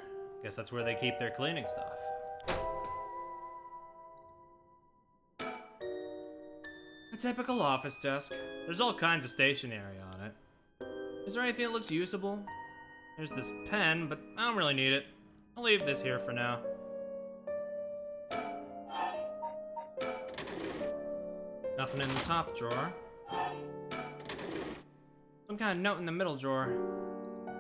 Guess that's where they keep their cleaning stuff. A typical office desk. There's all kinds of stationery on it. Is there anything that looks usable? There's this pen, but I don't really need it. I'll leave this here for now. Nothing in the top drawer. Some kind of note in the middle drawer.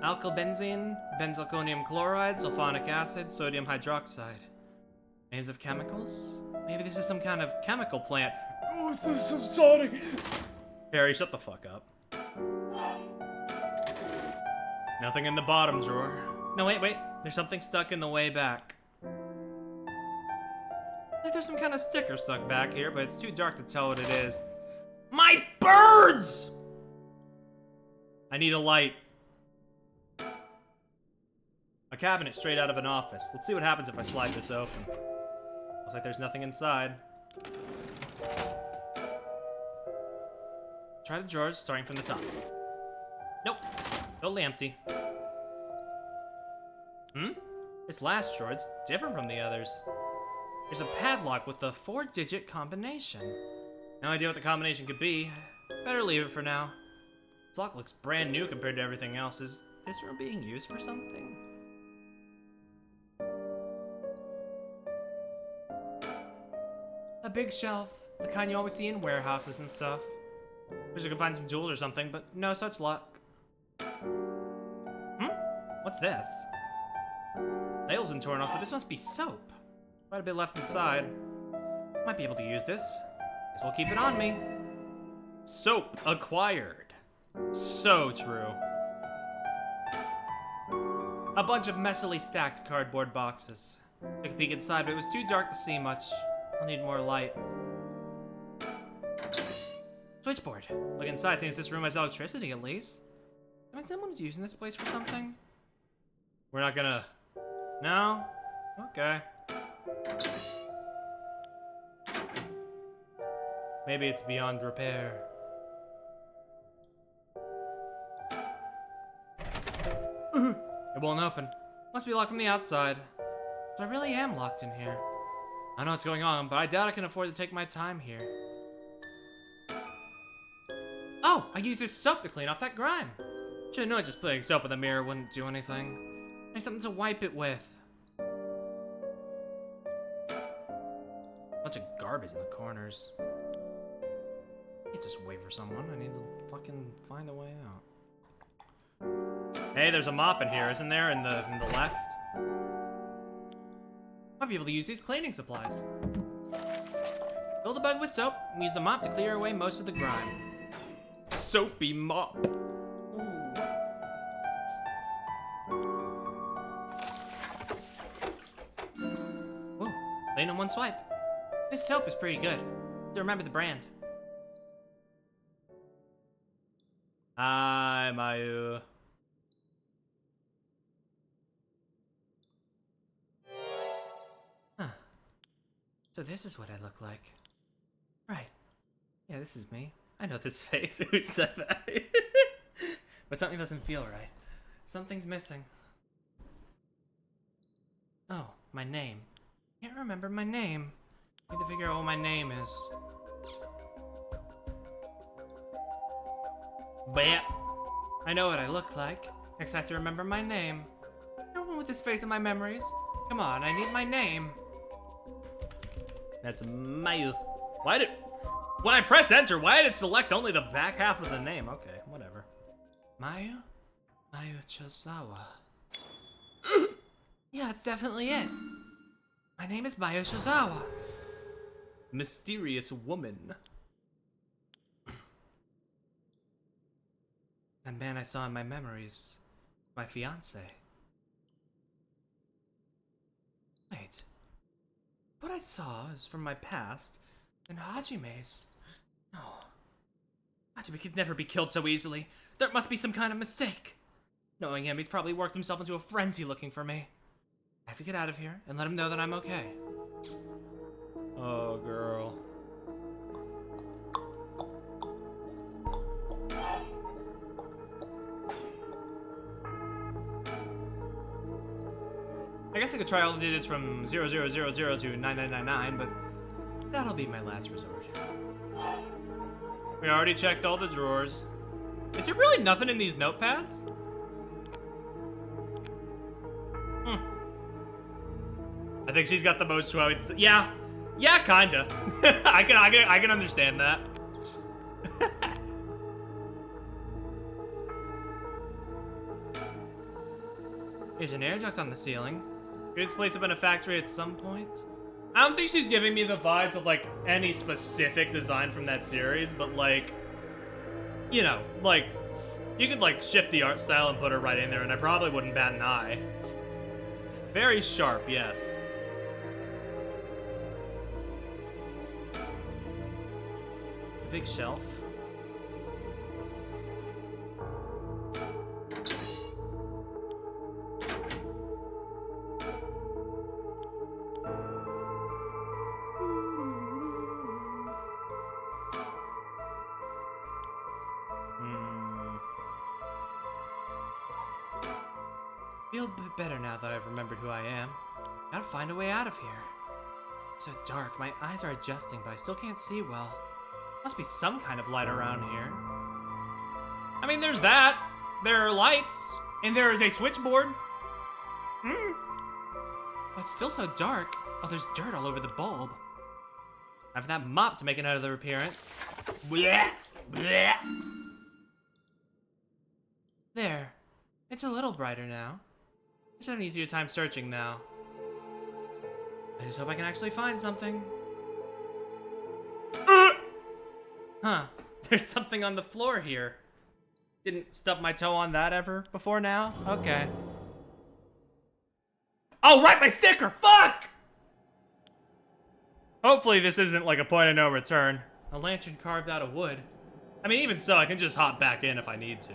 Alkylbenzene, benzalkonium chloride, sulfonic acid, sodium hydroxide. Names of chemicals? Maybe this is some kind of chemical plant. Oh, is this so sorry? Harry, shut the fuck up. Nothing in the bottom drawer. No, wait. There's something stuck in the way back. I think there's some kind of sticker stuck back here, but it's too dark to tell what it is. My birds! I need a light. A cabinet straight out of an office. Let's see what happens if I slide this open. Looks like there's nothing inside. Try the drawers, starting from the top. Nope. Totally empty. This last drawer, it's different from the others. There's a padlock with a 4-digit combination. No idea what the combination could be. Better leave it for now. This lock looks brand new compared to everything else. Is this room being used for something? A big shelf, the kind you always see in warehouses and stuff. Wish I could find some jewels or something, but no such luck. What's this? Label's been torn off, but this must be soap. Quite a bit left inside. Might be able to use this. Guess we'll keep it on me. Soap acquired. So true. A bunch of messily stacked cardboard boxes. Took a peek inside, but it was too dark to see much. I'll need more light. Switchboard. Look inside, since this room has electricity at least. I mean, someone's using this place for something. We're not gonna... No? Okay. Maybe it's beyond repair. It won't open. Must be locked from the outside. So I really am locked in here. I don't know what's going on, but I doubt I can afford to take my time here. Oh, I used this soap to clean off that grime. Should've known just putting soap in the mirror wouldn't do anything. I need something to wipe it with. Bunch of garbage in the corners. I can't just wait for someone. I need to fucking find a way out. Hey, there's a mop in here, isn't there? In the left. Might be able to use these cleaning supplies. Fill the bug with soap and use the mop to clear away most of the grime. Soapy mop. Whoa, clean in one swipe. This soap is pretty good. To remember the brand. Hi, Mayu. Huh. So this is what I look like. Right. Yeah, this is me. I know this face. Who said that? But something doesn't feel right. Something's missing. Oh, my name. Can't remember my name. Need to figure out what my name is. Bleh. I know what I look like. Next I have to remember my name. No one with this face in my memories. Come on, I need my name. That's Mayu. When I press enter, why did it select only the back half of the name? Okay, whatever. Mayu? Mayu Chozawa. Yeah, it's definitely it. My name is Mayu Chozawa. Mysterious woman. That man I saw in my memories, my fiance. Wait. What I saw is from my past, and Hajime's. No. Hajime could never be killed so easily. There must be some kind of mistake. Knowing him, he's probably worked himself into a frenzy looking for me. I have to get out of here and let him know that I'm okay. Oh, girl. I guess I could try all the digits from 0000 to 9999, but That'll be my last resort. we already checked all the drawers. Is there really nothing in these notepads? I think she's got the most quotes. Yeah, kinda. I can understand that. There's an air duct on the ceiling. Could this place have been a factory at some Point. I don't think she's giving me the vibes of, like, any specific design from that series, but, like, you know, like, you could, like, shift the art style and put her right in there, and I probably wouldn't bat an eye. Very sharp, yes. A big shelf. Feel a bit better now that I've remembered who I am. Gotta find a way out of here. It's so dark, my eyes are adjusting, but I still can't see well. Must be some kind of light around here. I mean, there's that. There are lights. And there is a switchboard. But it's still so dark. Oh, there's dirt all over the bulb. I have that mop to make another appearance. Blech, blech. There. It's a little brighter now. I just have an easier time searching now. I just hope I can actually find something. Huh. There's something on the floor here. Didn't stub my toe on that ever before now? Okay. Oh, right, my sticker! Fuck! Hopefully this isn't like a point of no return. A lantern carved out of wood. I mean, even so, I can just hop back in if I need to.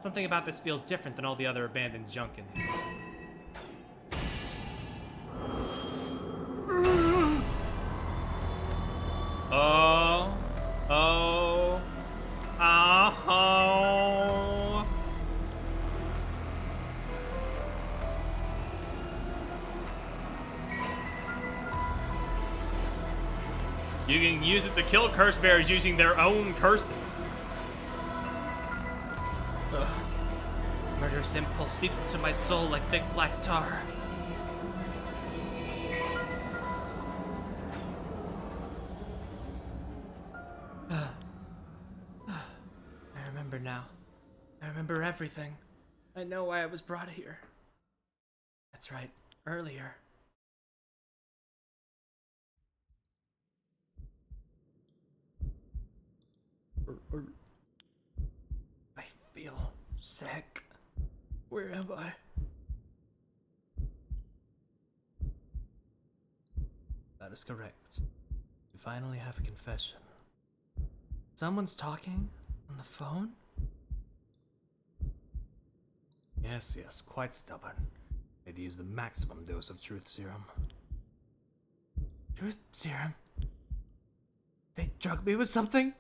Something about this feels different than all the other abandoned junk in here. Oh. You can use it to kill curse bears using their own curses. Ugh. Murderous impulse seeps into my soul like thick black tar. I remember now. I remember everything. I know why I was brought here. That's right, earlier. I feel sick. Where am I? That is correct. You finally have a confession. Someone's talking on the phone? Yes, quite stubborn. They'd use the maximum dose of truth serum. Truth serum? They drugged me with something?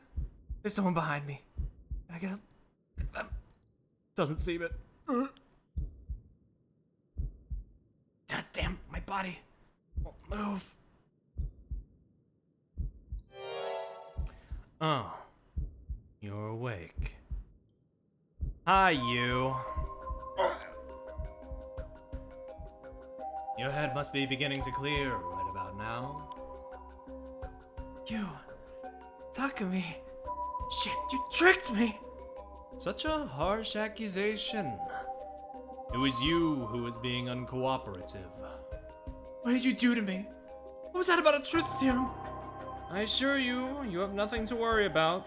There's someone behind me. I gotta look at them. Doesn't seem it. God damn, my body won't move. Oh, you're awake. Hi, you. Your head must be beginning to clear right about now. You, Takumi. Shit, you tricked me. Such a harsh accusation. It was you who was being uncooperative. What did you do to me? What was that about a truth serum? I assure you, you have nothing to worry about.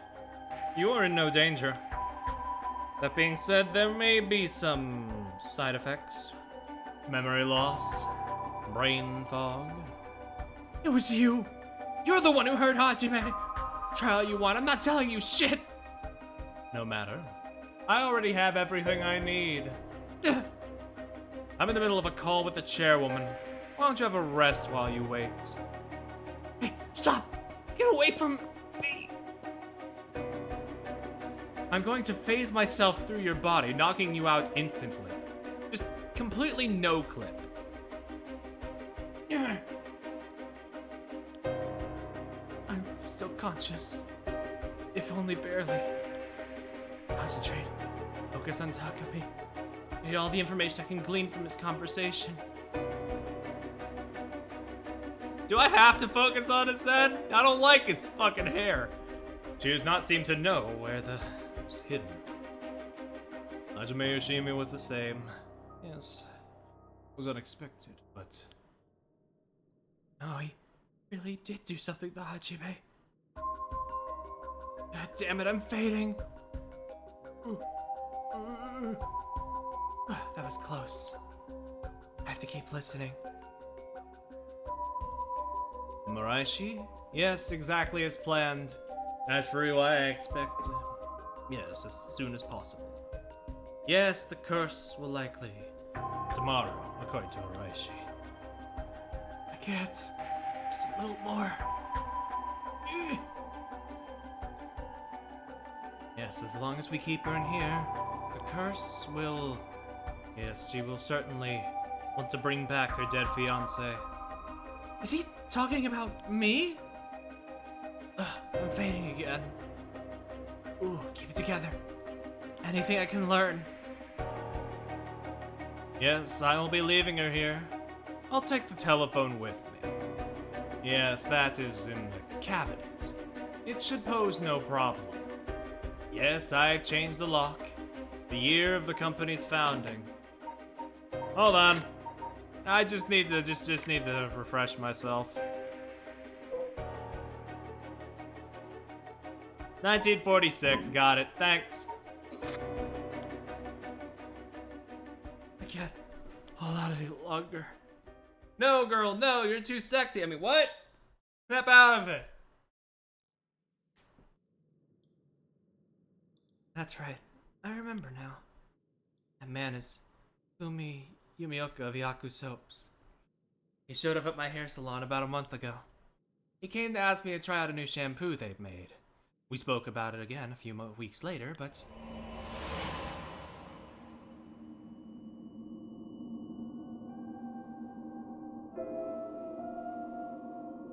You are in no danger. That being said, there may be some side effects. Memory loss, brain fog. It was you. You're the one who hurt Hajime. Try all you want, I'm not telling you shit. No matter. I already have everything I need. I'm in the middle of a call with the chairwoman. Why don't you have a rest while you wait? Hey, stop! Get away from me! I'm going to phase myself through your body, knocking you out instantly. Just completely no clip. Yeah. I'm still conscious. If only barely. Concentrate. Focus on Takumi. I need all the information I can glean from this conversation. Do I have to focus on his head? I don't like his fucking hair. She does not seem to know where the was hidden. Hajime Yoshimi was the same. Yes, it was unexpected, but No, he really did do something to Hajime. God damn it, I'm fading. That was close. I have to keep listening. Maraishi? Yes, exactly as planned. As for you, I expect, yes, as soon as possible. Yes, the curse will likely tomorrow, according to Maraishi. I can't. Just a little more. Yes, as long as we keep her in here, the curse will, yes, she will certainly want to bring back her dead fiancé. Is he talking about me? I'm fading again. Ooh, keep it together. Anything I can learn. Yes, I will be leaving her here. I'll take the telephone with me. Yes, that is in the cabinet. It should pose no problem. Yes, I've changed the lock. The year of the company's founding. Hold on. I just need to need to refresh myself. 1946, got it. Thanks. I can't hold out any longer. No, girl, no, you're too sexy. I mean, what? Snap out of it. That's right. I remember now. That man is Yumioka of Yaku Soaps. He showed up at my hair salon about a month ago. He came to ask me to try out a new shampoo they've made. We spoke about it again a few weeks later, but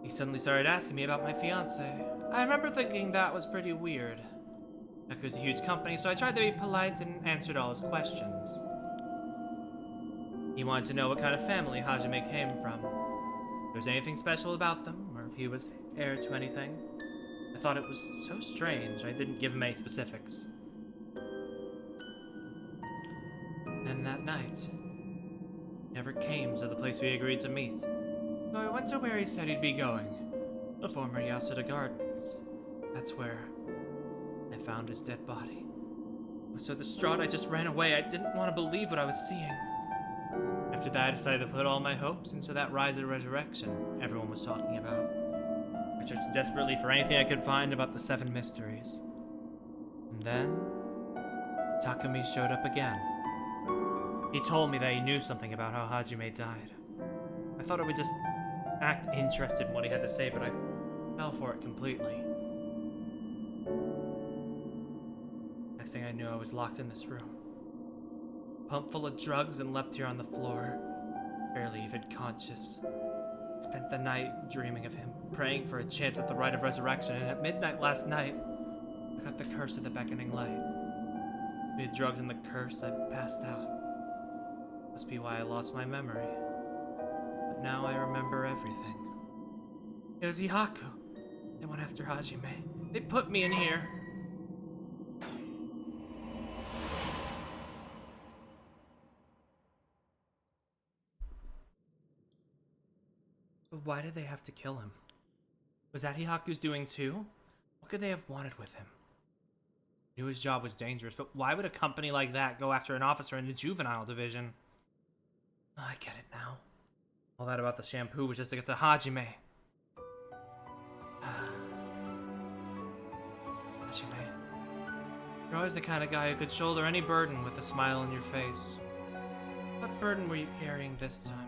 he suddenly started asking me about my fiance. I remember thinking that was pretty weird. Yaku was a huge company, so I tried to be polite and answered all his questions. He wanted to know what kind of family Hajime came from, if there was anything special about them, or if he was heir to anything. I thought it was so strange I didn't give him any specifics. Then that night, he never came to the place we agreed to meet. So I went to where he said he'd be going, the former Yasuda Gardens. That's where I found his dead body. I was so distraught I just ran away. I didn't want to believe what I was seeing. After that, I decided to put all my hopes into that rise of resurrection everyone was talking about. I searched desperately for anything I could find about the 7 mysteries. And then, Takumi showed up again. He told me that he knew something about how Hajime died. I thought I would just act interested in what he had to say, but I fell for it completely. Next thing I knew, I was locked in this room. Pumped full of drugs and left here on the floor. Barely even conscious. Spent the night dreaming of him, praying for a chance at the rite of resurrection, and at midnight last night, I got the curse of the beckoning light. With drugs and the curse, I passed out. Must be why I lost my memory. But now I remember everything. It was Ihaku. They went after Hajime. They put me in here. But why did they have to kill him? Was that Hihaku's doing too? What could they have wanted with him? Knew his job was dangerous, but why would a company like that go after an officer in the juvenile division? Oh, I get it now. All that about the shampoo was just to get to Hajime. Hajime. You're always the kind of guy who could shoulder any burden with a smile on your face. What burden were you carrying this time?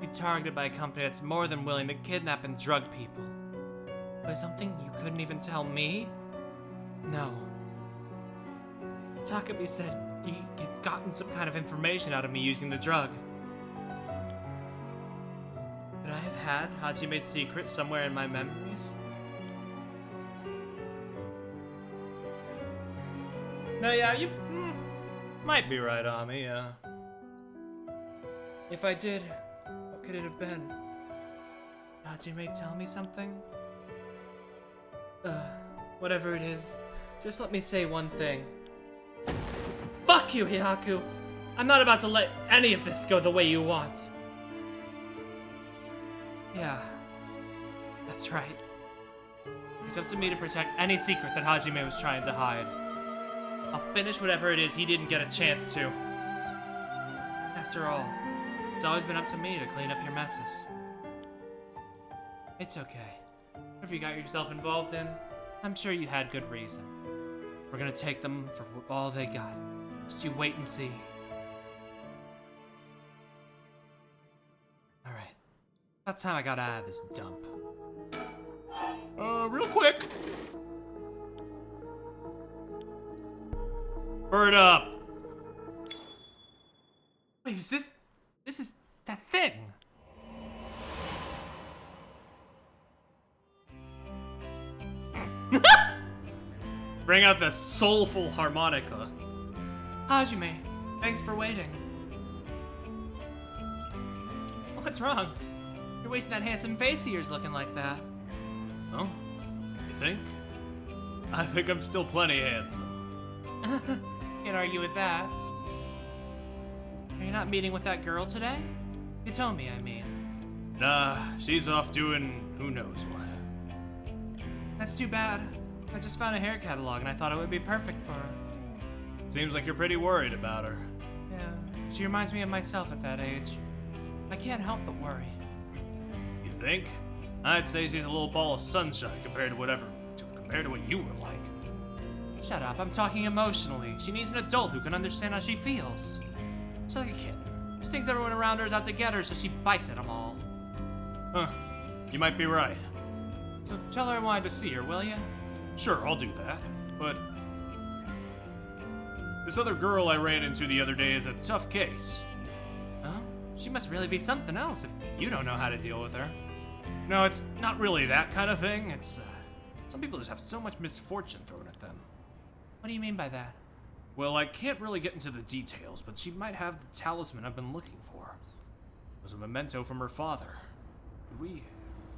Be targeted by a company that's more than willing to kidnap and drug people. By something you couldn't even tell me? No. Takumi said he'd gotten some kind of information out of me using the drug. Could I have had Hajime's secret somewhere in my memories? No, yeah, you might be right, Ami, yeah. If I did, what could it have been? Hajime tell me something? Whatever it is, just let me say one thing. Fuck you, Hihaku! I'm not about to let any of this go the way you want. Yeah, that's right. It's up to me to protect any secret that Hajime was trying to hide. I'll finish whatever it is he didn't get a chance to. After all, it's always been up to me to clean up your messes. It's okay. Whatever you got yourself involved in, I'm sure you had good reason. We're gonna take them for all they got. Just you wait and see. Alright. About time I got out of this dump. Real quick. Bird up. Wait, is this is that thing? Bring out the soulful harmonica. Hajime, thanks for waiting. What's wrong? You're wasting that handsome face of yours looking like that. Oh, you think? I think I'm still plenty handsome. Can't argue with that. Are you not meeting with that girl today? You told me, I mean. Nah, she's off doing who knows what. That's too bad. I just found a hair catalog and I thought it would be perfect for her. Seems like you're pretty worried about her. Yeah, she reminds me of myself at that age. I can't help but worry. You think? I'd say she's a little ball of sunshine compared to what you were like. Shut up, I'm talking emotionally. She needs an adult who can understand how she feels. She's like a kid. She thinks everyone around her is out to get her, so she bites at them all. Huh. You might be right. So tell her I wanted to see her, will ya? Sure, I'll do that. But this other girl I ran into the other day is a tough case. Oh, she must really be something else if you don't know how to deal with her. No, it's not really that kind of thing. It's, some people just have so much misfortune thrown at them. What do you mean by that? Well, I can't really get into the details, but she might have the talisman I've been looking for. It was a memento from her father. Could we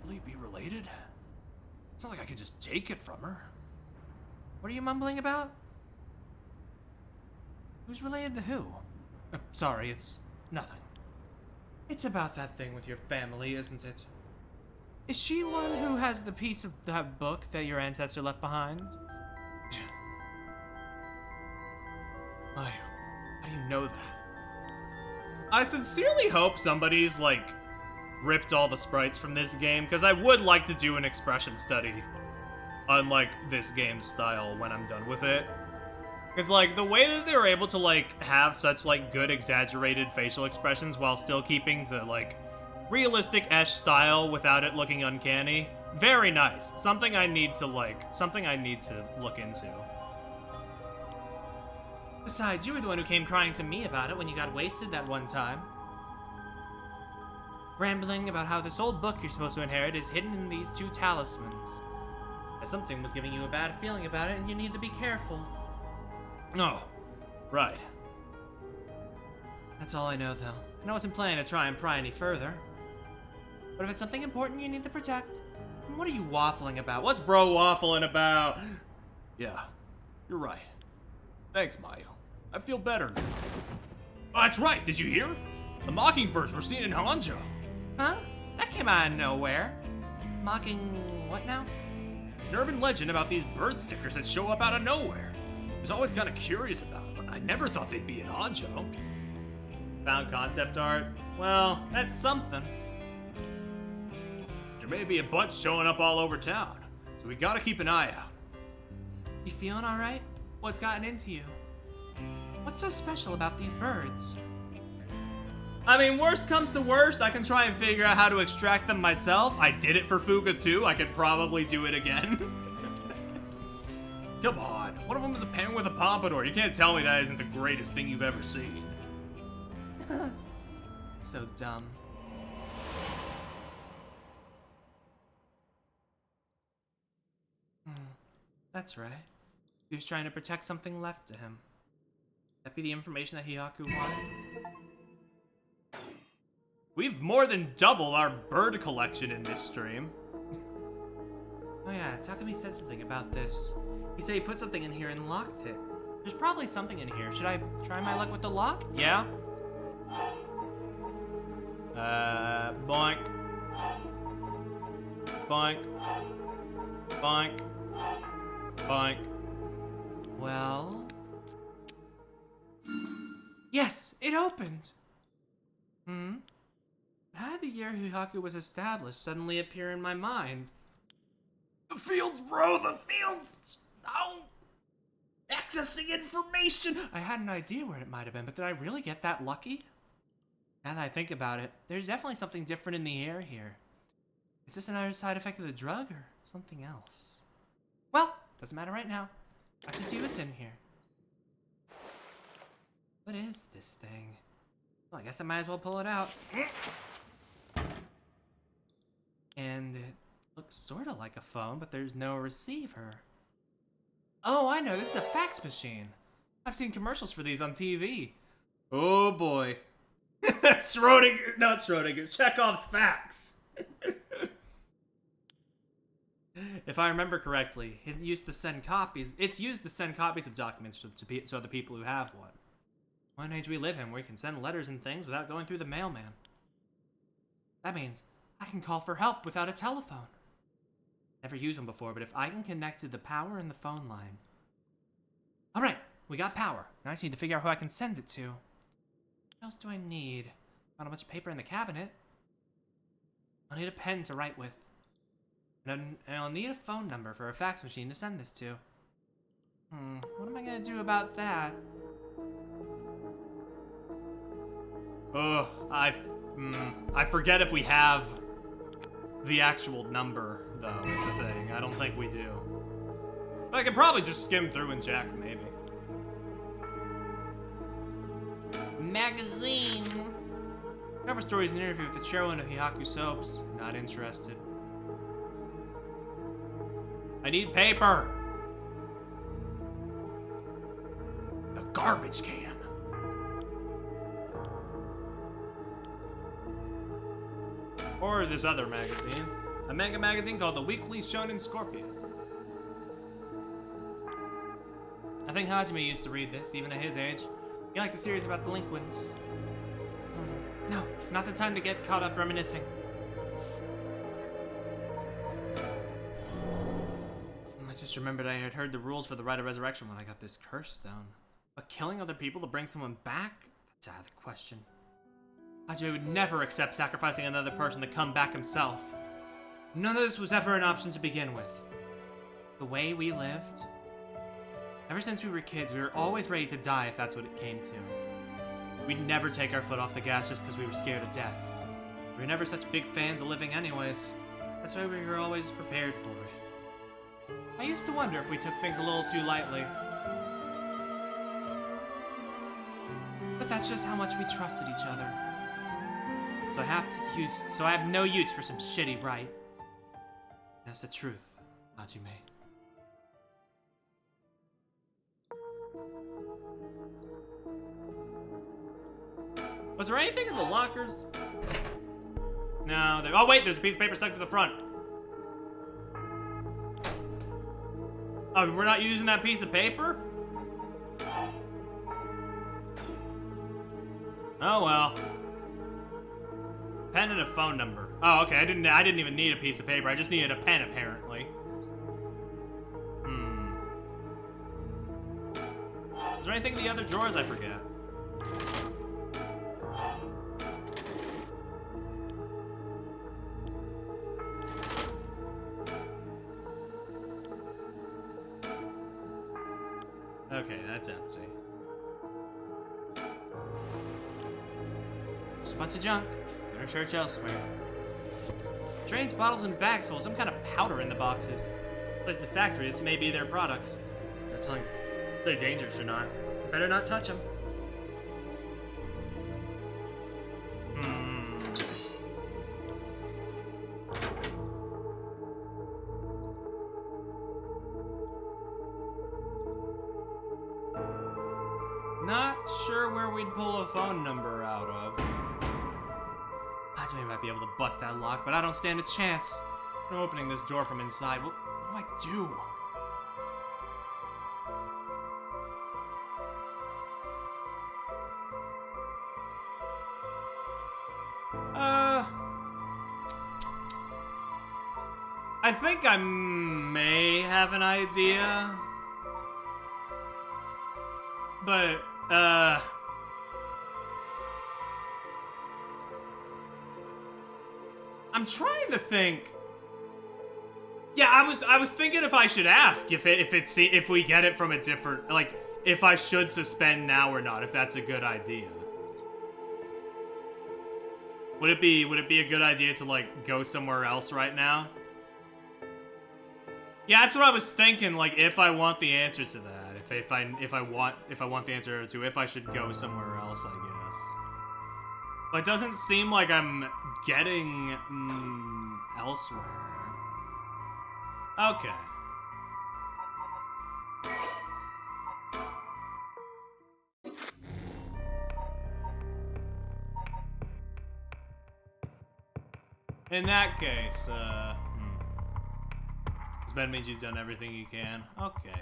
really be related? It's not like I could just take it from her. What are you mumbling about? Who's related to who? Sorry, it's nothing. It's about that thing with your family, isn't it? Is she one who has the piece of that book that your ancestor left behind? How do you know that? I sincerely hope somebody's, like, ripped all the sprites from this game, because I would like to do an expression study on, like, this game's style when I'm done with it. Because, like, the way that they were able to, like, have such, like, good exaggerated facial expressions while still keeping the, like, realistic-esh style without it looking uncanny, very nice. Something I need to look into. Besides, you were the one who came crying to me about it when you got wasted that one time. Rambling about how this old book you're supposed to inherit is hidden in these 2 talismans. That something was giving you a bad feeling about it and you need to be careful. Oh, right. That's all I know, though. And I wasn't planning to try and pry any further. But if it's something important you need to protect, then what are you waffling about? What's bro waffling about? Yeah, you're right. Thanks, Mayu. I feel better now. Oh, that's right, did you hear? The mockingbirds were seen in Honjo. Huh? That came out of nowhere. Mocking what now? There's an urban legend about these bird stickers that show up out of nowhere. I was always kind of curious about it, but I never thought they'd be in Honjo. Found concept art? Well, that's something. There may be a bunch showing up all over town, so we gotta keep an eye out. You feeling alright? What's gotten into you? What's so special about these birds? I mean, worst comes to worst, I can try and figure out how to extract them myself. I did it for Fuga too, I could probably do it again. Come on, one of them is a penguin with a pompadour. You can't tell me that isn't the greatest thing you've ever seen. So dumb. That's right. He was trying to protect something left to him. That be the information that Hihaku wanted? We've more than doubled our bird collection in this stream. Oh yeah, Takumi said something about this. He said he put something in here and locked it. There's probably something in here. Should I try my luck with the lock? Yeah? Boink. Boink. Boink. Boink. Well... Yes, it opened! How did the year Hihaku was established suddenly appear in my mind? The fields, bro, the fields! No! Accessing information! I had an idea where it might have been, but did I really get that lucky? Now that I think about it, there's definitely something different in the air here. Is this another side effect of the drug or something else? Well, doesn't matter right now. I should see what's in here. What is this thing? Well, I guess I might as well pull it out. And it looks sort of like a phone, but there's no receiver. Oh, I know, this is a fax machine. I've seen commercials for these on TV. Oh boy. Schrodinger, not Schrodinger, Chekhov's fax. If I remember correctly, it's used to send copies of documents to other people who have one. One age we live in where you can send letters and things without going through the mailman. That means I can call for help without a telephone. Never used one before, but if I can connect to the power in the phone line. Alright, we got power. Now I just need to figure out who I can send it to. What else do I need? Found a bunch of paper in the cabinet. I'll need a pen to write with. And I'll need a phone number for a fax machine to send this to. What am I gonna do about that? Oh, I forget if we have the actual number, though, is the thing. I don't think we do. But I could probably just skim through and check, maybe. Magazine! Cover story's an interview with the chairwoman of Hihaku Soaps. Not interested. I need paper! A garbage can. Or this other magazine. A manga magazine called The Weekly Shonen Scorpion. I think Hajime used to read this, even at his age. He liked the series about delinquents. No, not the time to get caught up reminiscing. I just remembered I had heard the rules for the Rite of Resurrection when I got this curse stone. But killing other people to bring someone back? That's out of the question. Hajime would never accept sacrificing another person to come back himself. None of this was ever an option to begin with. The way we lived... Ever since we were kids, we were always ready to die if that's what it came to. We'd never take our foot off the gas just because we were scared of death. We were never such big fans of living anyways. That's why we were always prepared for it. I used to wonder if we took things a little too lightly. But that's just how much we trusted each other. So I have no use for some shitty right. That's the truth, Hajime. Was there anything in the lockers? No, oh wait, there's a piece of paper stuck to the front. Oh, we're not using that piece of paper? Oh well. Pen and a phone number. Oh, okay, I didn't even need a piece of paper, I just needed a pen apparently. Is there anything in the other drawers I forget? Okay, that's empty. Just a bunch of junk. Better search elsewhere. Strange bottles and bags full of some kind of powder in the boxes. Place the factory, this may be their products. They're telling they're dangerous or not. Better not touch them. Not sure where we'd pull a phone number out of. Hajime might be able to bust that lock, but I don't stand a chance. I'm opening this door from inside. What do I do? I think I may have an idea. But, I'm trying to think. Yeah, I was thinking if I should ask if we get it from a different, like, if I should suspend now or not, if that's a good idea. Would it be a good idea to like go somewhere else right now? Yeah, that's what I was thinking, like if I want the answer to that. If I want the answer to if I should go somewhere else, I guess. But it doesn't seem like I'm getting elsewhere. Okay. In that case, suspend means you've done everything you can. Okay.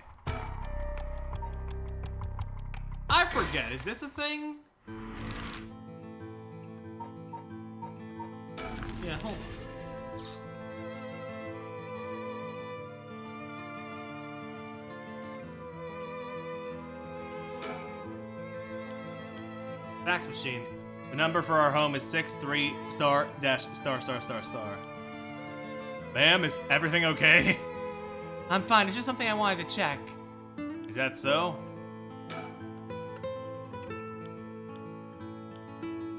I forget, is this a thing? Yeah, hold on. Fax machine. The number for our home is 63 star dash star star star star. Ma'am, is everything okay? I'm fine, it's just something I wanted to check. Is that so?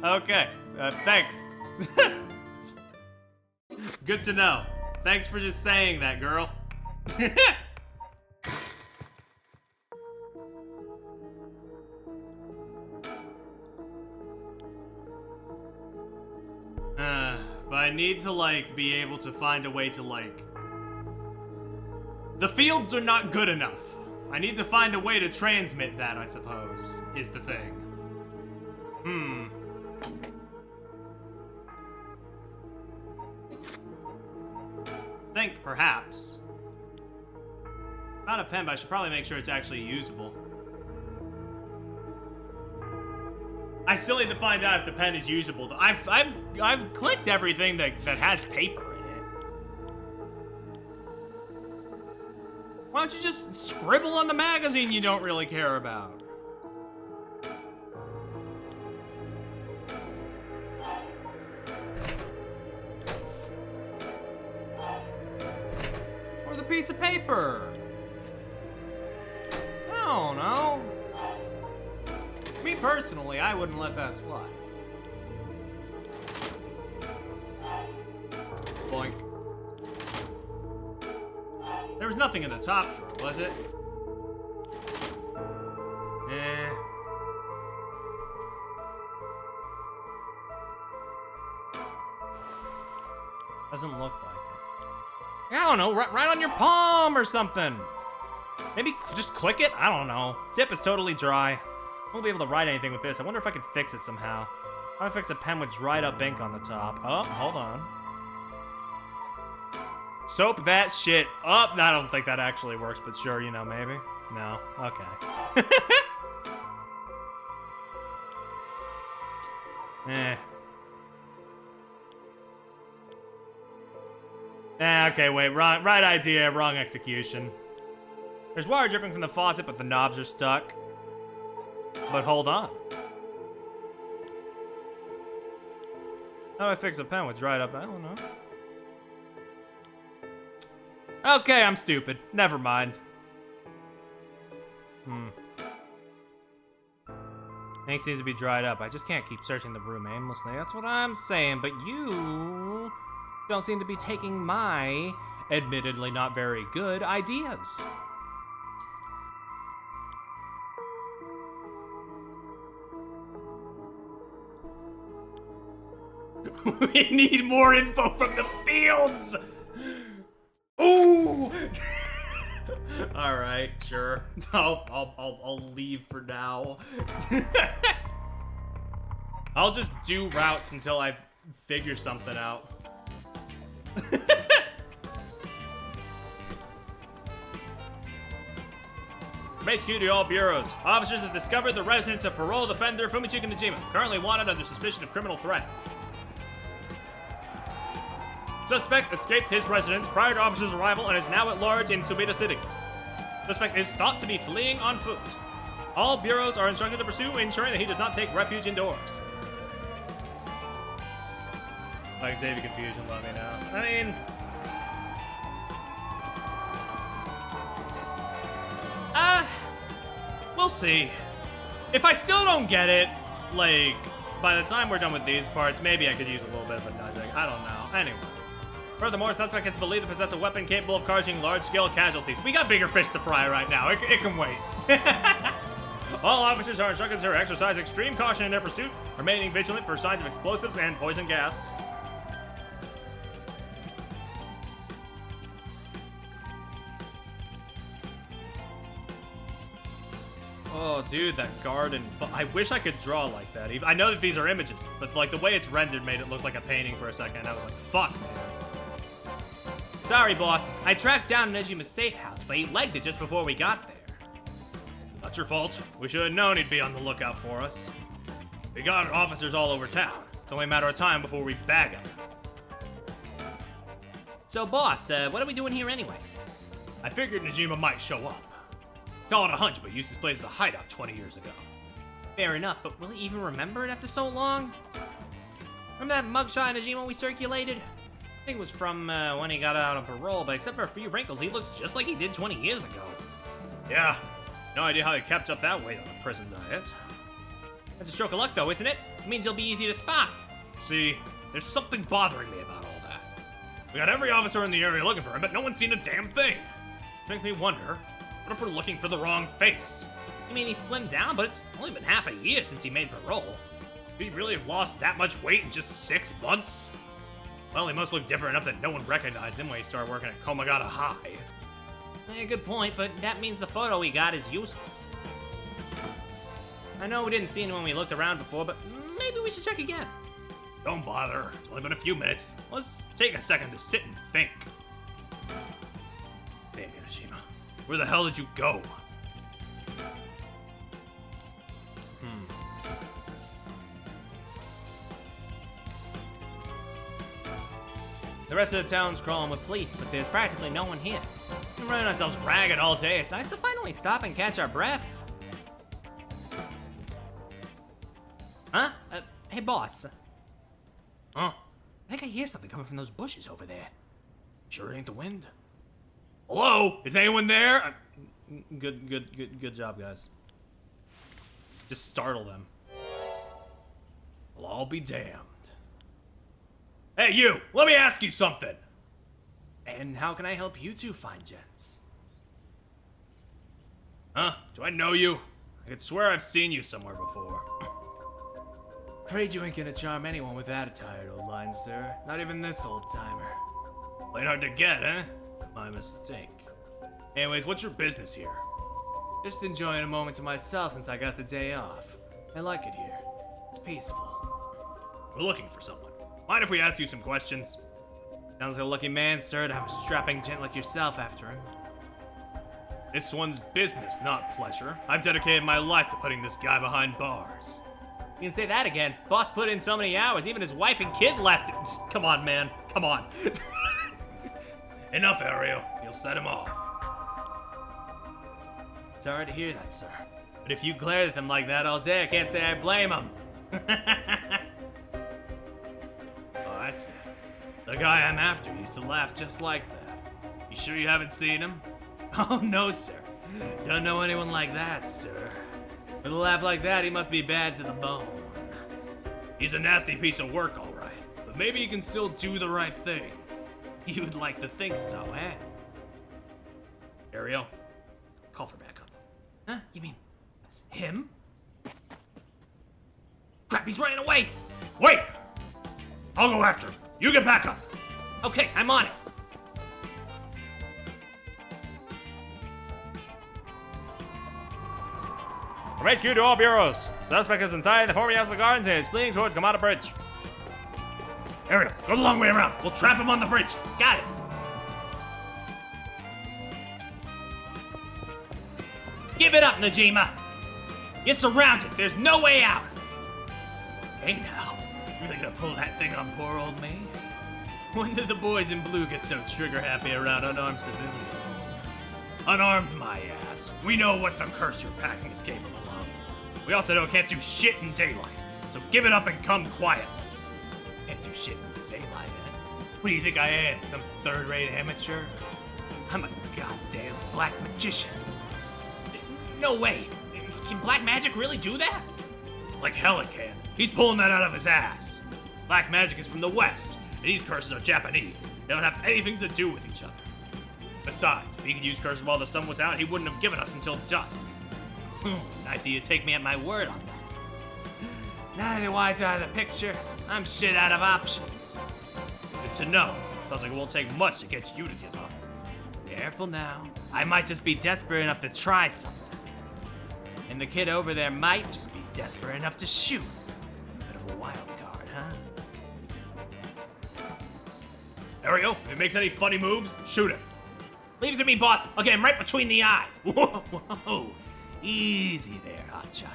Okay, thanks. Good to know. Thanks for just saying that, girl. But I need to, like, be able to find a way to, like... The fields are not good enough. I need to find a way to transmit that, I suppose, is the thing. Think, perhaps. Found a pen, but I should probably make sure it's actually usable. I still need to find out if the pen is usable. I've clicked everything that has paper in it. Why don't you just scribble on the magazine you don't really care about? Or the piece of paper? I don't know. Me personally, I wouldn't let that slide. Boink. There was nothing in the top drawer, was it? Doesn't look like it. I don't know, right on your palm or something. Maybe just click it? I don't know. Tip is totally dry. I won't be able to write anything with this. I wonder if I can fix it somehow. How do I fix a pen with dried up ink on the top? Oh, hold on. Soap that shit up. I don't think that actually works, but sure, you know, maybe. No, okay. Okay, wait, right idea, wrong execution. There's water dripping from the faucet, but the knobs are stuck. But hold on. How do I fix a pen with dried up? I don't know. Okay, I'm stupid. Never mind. Ink needs to be dried up. I just can't keep searching the room aimlessly. That's what I'm saying, but you don't seem to be taking my, admittedly not very good, ideas. We need more info from the fields! Ooh! Alright, sure. I'll leave for now. I'll just do routes until I figure something out. Mates Q to all bureaus. Officers have discovered the residence of parole defender Fumichika Najima, currently wanted under suspicion of criminal threat. Suspect escaped his residence prior to officers' arrival and is now at large in Sumida City. Suspect is thought to be fleeing on foot. All bureaus are instructed to pursue, ensuring that he does not take refuge indoors. If I can save you confusion, let me know. I mean... we'll see. If I still don't get it, like, by the time we're done with these parts, maybe I could use a little bit of a nudging. I don't know. Anyway. Furthermore, suspect is believed to possess a weapon capable of causing large-scale casualties. We got bigger fish to fry right now. It can wait. All officers are instructed to exercise extreme caution in their pursuit, remaining vigilant for signs of explosives and poison gas. Oh, dude, that garden. I wish I could draw like that. I know that these are images, but like the way it's rendered made it look like a painting for a second. I was like, fuck, man. Sorry, boss. I tracked down Nejima's safe house, but he legged it just before we got there. Not your fault. We should have known he'd be on the lookout for us. We got officers all over town. It's only a matter of time before we bag him. So, boss, what are we doing here anyway? I figured Najima might show up. Call it a hunch, but used this place as a hideout 20 years ago. Fair enough, but will he even remember it after so long? Remember that mugshot of Najima we circulated? I think it was from when he got out on parole, but except for a few wrinkles, he looks just like he did 20 years ago. Yeah, no idea how he kept up that weight on a prison diet. That's a stroke of luck, though, isn't it? It means he'll be easy to spot. See, there's something bothering me about all that. We got every officer in the area looking for him, but no one's seen a damn thing. It makes me wonder, what if we're looking for the wrong face? You mean he slimmed down, but it's only been half a year since he made parole. Could he really have lost that much weight in just 6 months? Well, he must look different enough that no one recognized him when he started working at Komagata High. Good point, but that means the photo we got is useless. I know we didn't see him when we looked around before, but maybe we should check again. Don't bother. It's only been a few minutes. Let's take a second to sit and think. Damn you, Najima. Where the hell did you go? The rest of the town's crawling with police, but there's practically no one here. We've been running ourselves ragged all day. It's nice to finally stop and catch our breath. Huh? Hey, boss. Huh? I think I hear something coming from those bushes over there. Sure it ain't the wind? Hello? Is anyone there? Good job, guys. Just startle them. Well, I'll be damned. Hey, you! Let me ask you something! And how can I help you two fine gents? Huh? Do I know you? I could swear I've seen you somewhere before. Afraid you ain't gonna charm anyone with that tired old line, sir. Not even this old-timer. Played hard to get, huh? My mistake. Anyways, what's your business here? Just enjoying a moment to myself since I got the day off. I like it here. It's peaceful. We're looking for someone. Mind if we ask you some questions? Sounds like a lucky man, sir, to have a strapping gent like yourself after him. This one's business, not pleasure. I've dedicated my life to putting this guy behind bars. You can say that again. Boss put in so many hours, even his wife and kid left it. Come on, man. Come on. Enough, Ariel. You'll set him off. Sorry to hear that, sir. But if you glared at them like that all day, I can't say I blame him. Oh, that's it. The guy I'm after used to laugh just like that. You sure you haven't seen him? Oh, no, sir. Don't know anyone like that, sir. With a laugh like that, he must be bad to the bone. He's a nasty piece of work, all right. But maybe he can still do the right thing. You'd like to think so, eh? Ariel, call for backup. Huh? You mean That's him? crap? He's running away. Wait! I'll go after him. You get back up. Okay, I'm on it. From HQ to all bureaus. The suspect is inside the former House of the Gardens and is fleeing towards Kamada Bridge. Ariel, go the long way around. We'll trap him on the bridge. Got it. Give it up, Najima. You're surrounded. There's no way out. Hey now, really gonna pull that thing on poor old me? When did the boys in blue get so trigger happy around unarmed civilians? Unarmed my ass. We know what the curse you're packing is capable of. We also know it can't do shit in daylight. So give it up and come quiet. Can't do shit in daylight, eh? What do you think I am, some third-rate amateur? I'm a goddamn black magician. No way. Can black magic really do that? Like hell it can. He's pulling that out of his ass. Black magic is from the West, and these curses are Japanese. They don't have anything to do with each other. Besides, if he could use curses while the sun was out, he wouldn't have given us until dusk. I see you take me at my word on that. Now the wise out of the picture, I'm shit out of options. Good to know. Sounds like it won't take much to get you to give up. Careful now. I might just be desperate enough to try something. And the kid over there might just be desperate enough to shoot. Bit of a wild card, huh? Ariel, if he makes any funny moves, shoot him. Leave it to me, boss. I'll get him right between the eyes. Whoa. Easy there, hotshot.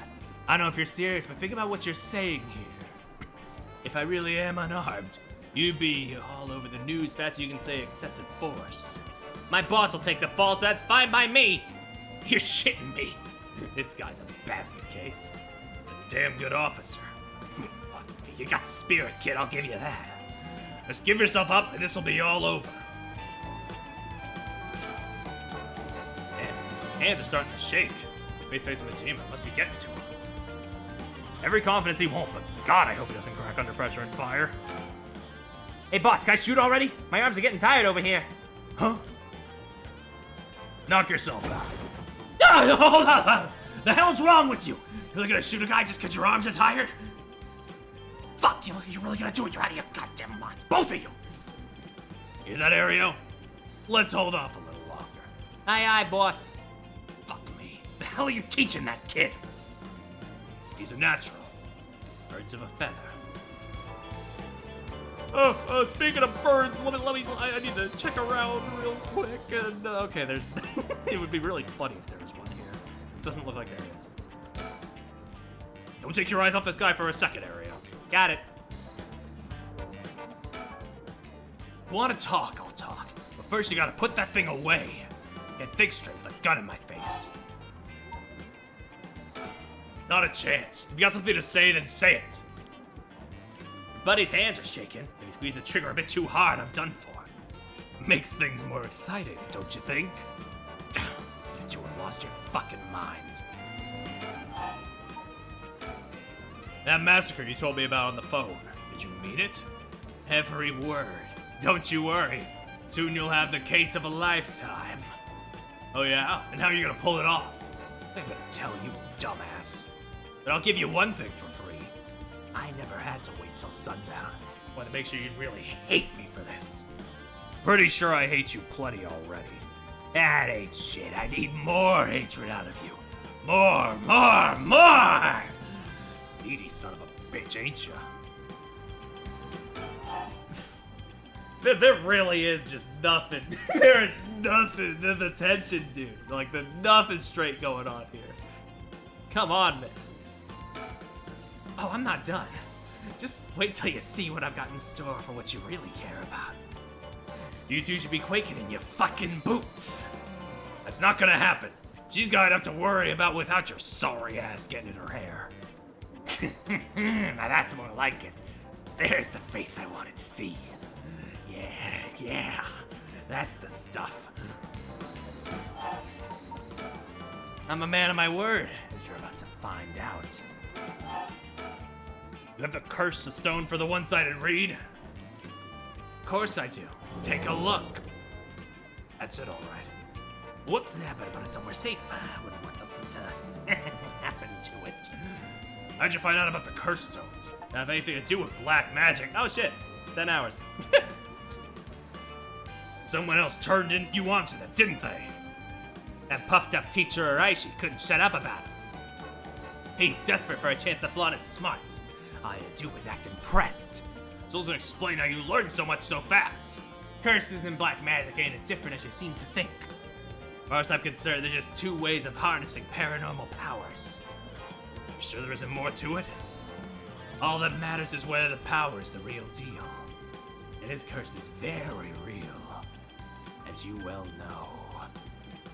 I don't know if you're serious, but think about what you're saying here. If I really am unarmed, you'd be all over the news fast as you can say excessive force. My boss will take the fall, so that's fine by me. You're shitting me. This guy's a basket case. A damn good officer. Fuck me, you got spirit, kid, I'll give you that. Just give yourself up and this'll be all over. Man, his hands are starting to shake. Face-to-face with Majima must be getting to him. Every confidence he won't, but God, I hope he doesn't crack under pressure and fire. Hey, boss, can I shoot already? My arms are getting tired over here. Huh? Knock yourself out. No, hold on. The hell's wrong with you? You're really gonna shoot a guy just because your arms are tired? Fuck, you're really gonna do it? You're out of your goddamn mind. Both of you. Hear that, Ariel? Let's hold off a little longer. Aye, aye, boss. Fuck me. The hell are you teaching that kid? He's a natural. Birds of a feather. Oh, speaking of birds, I need to check around real quick. And okay, there's. It would be really funny if there was one here. Doesn't look like there is. Don't take your eyes off this guy for a second, Ariel. Got it. Want to talk? I'll talk. But first, you gotta put that thing away. And think straight with a gun in my face. Not a chance. If you got something to say, then say it. Buddy's hands are shaking. If he squeezed the trigger a bit too hard, I'm done for. Makes things more exciting, don't you think? You two have lost your fucking minds. That massacre you told me about on the phone, did you mean it? Every word. Don't you worry. Soon you'll have the case of a lifetime. Oh yeah? And how are you gonna pull it off? I'm gonna tell you, dumbass. But I'll give you one thing for free. I never had to wait till sundown. Want to make sure you really hate me for this. Pretty sure I hate you plenty already. That ain't shit. I need more hatred out of you. More, more, more! Needy son of a bitch, ain't ya? There really is just nothing. There is nothing. The tension, dude. Like, there's nothing straight going on here. Come on, man. Oh, I'm not done. Just wait till you see what I've got in store for what you really care about. You two should be quaking in your fucking boots. That's not gonna happen. She's got enough to worry about without your sorry ass getting in her hair. Now that's more like it. There's the face I wanted to see. Yeah, that's the stuff. I'm a man of my word, as you're about to find out. You have the curse stone for the one-sided read? Of course I do. Take a look. That's it, all right. Whoops, yeah, better put it somewhere safe. Wouldn't want something to happen to it. How'd you find out about the curse stones? Have anything to do with black magic? Oh shit, 10 hours. Someone else turned you onto them, didn't they? That puffed up teacher Araishi couldn't shut up about it. He's desperate for a chance to flaunt his smarts. All you do is act impressed. This doesn't explain how you learned so much so fast. Curses and black magic ain't as different as you seem to think. As far as I'm concerned, there's just two ways of harnessing paranormal powers. You sure there isn't more to it? All that matters is whether the power is the real deal. And his curse is very real, as you well know.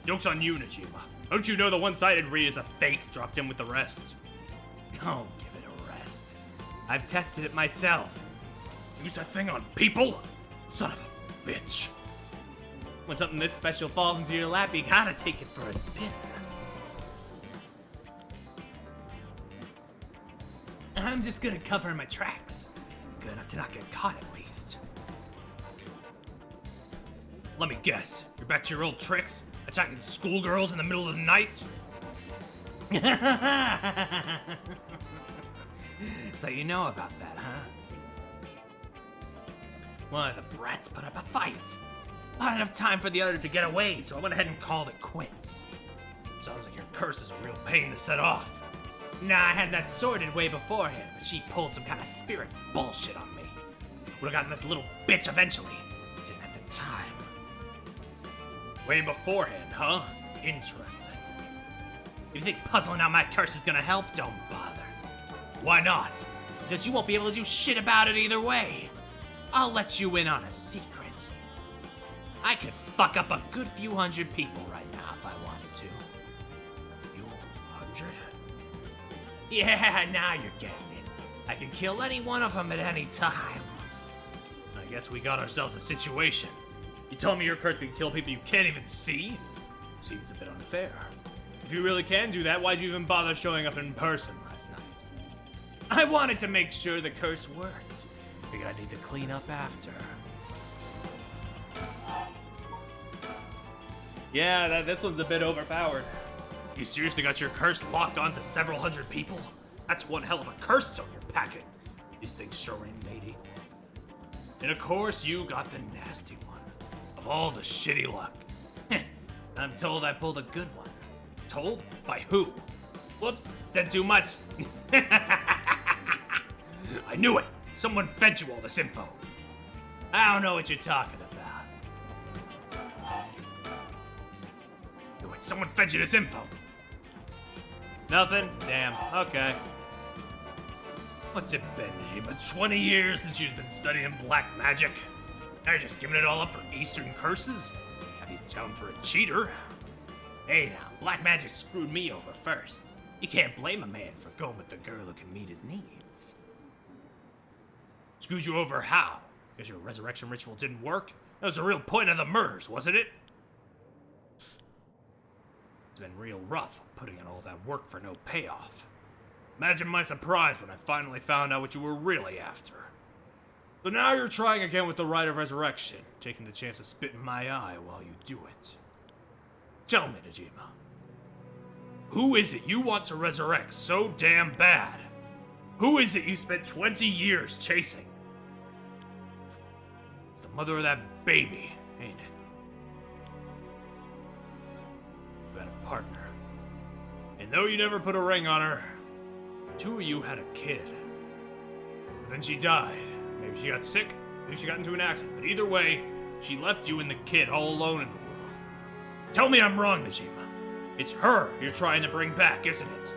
Joke's on you, Najima. Don't you know the one-sided read is a fake dropped in with the rest? Don't give it a rest. I've tested it myself. Use that thing on people? Son of a bitch. When something this special falls into your lap, you gotta take it for a spin. I'm just good at covering my tracks. Good enough to not get caught, at least. Let me guess. You're back to your old tricks? Attacking schoolgirls in the middle of the night? So you know about that, huh? One of the brats put up a fight. Not enough time for the other to get away, so I went ahead and called it quits. Sounds like your curse is a real pain to set off. Nah, I had that sorted way beforehand, but she pulled some kind of spirit bullshit on me. Would've gotten that little bitch eventually. Didn't have the time. Way beforehand, huh? Interesting. If you think puzzling out my curse is gonna help, don't bother. Why not? Because you won't be able to do shit about it either way. I'll let you in on a secret. I could fuck up a good few hundred people right now if I wanted to. You 100? Yeah, now you're getting it. I can kill any one of them at any time. I guess we got ourselves a situation. You telling me your curse can kill people you can't even see? Seems a bit unfair. If you really can do that, why'd you even bother showing up in person last night? I wanted to make sure the curse worked. Figured I need to clean up after. Yeah, this one's a bit overpowered. You seriously got your curse locked onto several hundred people? That's one hell of a curse stone you're packing. These things sure ain't made equal. And of course, you got the nasty one. Of all the shitty luck. I'm told I pulled a good one. Told? By who? Whoops, said too much. I knew it. Someone fed you all this info. I don't know what you're talking about. Knew it. Someone fed you this info. Nothing? Damn. Okay. What's it been, about 20 years since you've been studying black magic? Now you're just giving it all up for Eastern curses? Have you down for a cheater? Hey now, black magic screwed me over first. You can't blame a man for going with the girl who can meet his needs. Screwed you over how? Because your resurrection ritual didn't work? That was the real point of the murders, wasn't it? It's been real rough putting in all that work for no payoff. Imagine my surprise when I finally found out what you were really after. So now you're trying again with the rite of resurrection, taking the chance to spit in my eye while you do it. Tell me, Najima, who is it you want to resurrect so damn bad? Who is it you spent 20 years chasing? It's the mother of that baby, ain't it? You had a partner. And though you never put a ring on her, the two of you had a kid. But then she died. Maybe she got sick, maybe she got into an accident. But either way, she left you and the kid all alone in the world. Tell me I'm wrong, Najima. It's her you're trying to bring back, isn't it?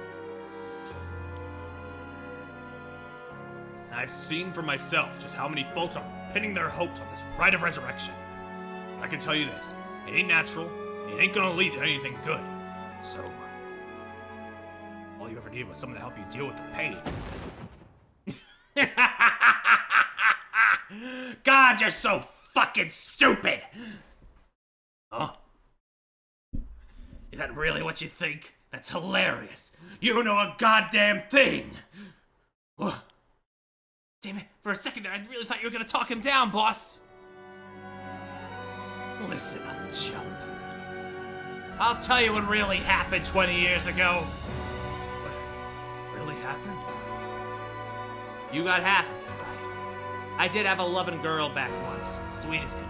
I've seen for myself just how many folks are pinning their hopes on this rite of resurrection. I can tell you this, it ain't natural, it ain't gonna lead to anything good. So, all you ever needed was someone to help you deal with the pain. God, you're so fucking stupid! Huh? Is that really what you think? That's hilarious. You don't know a goddamn thing! What? Damn it, for a second there, I really thought you were gonna talk him down, boss. Listen, chump. I'll tell you what really happened 20 years ago. What really happened? You got half of it right. I did have a loving girl back once, sweet as could be.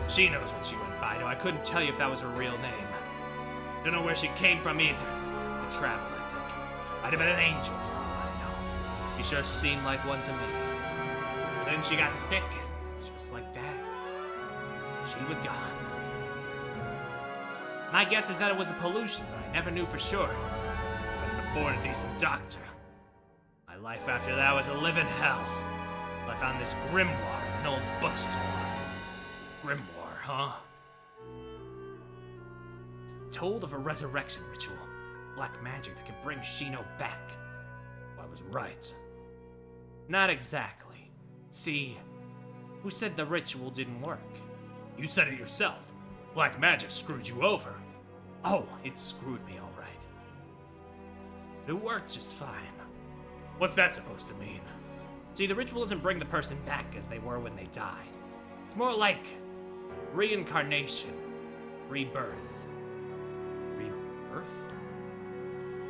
She knows what she went by, though I couldn't tell you if that was her real name. Don't know where she came from either. A traveler, I think. Might have been an angel for all I know. She sure seemed like one to me. But then she got sick, and just like that, she was gone. My guess is that it was a pollution, but I never knew for sure. Couldn't afford a decent doctor. My life after that was a living hell. I found this grimoire in an old bookstore. Grimoire, huh? It's told of a resurrection ritual. Black magic that could bring Shino back. Well, I was right. Not exactly. See, who said the ritual didn't work? You said it yourself. Black magic screwed you over. Oh, it screwed me all right. But it worked just fine. What's that supposed to mean? See, the ritual doesn't bring the person back as they were when they died. It's more like reincarnation, rebirth. Rebirth?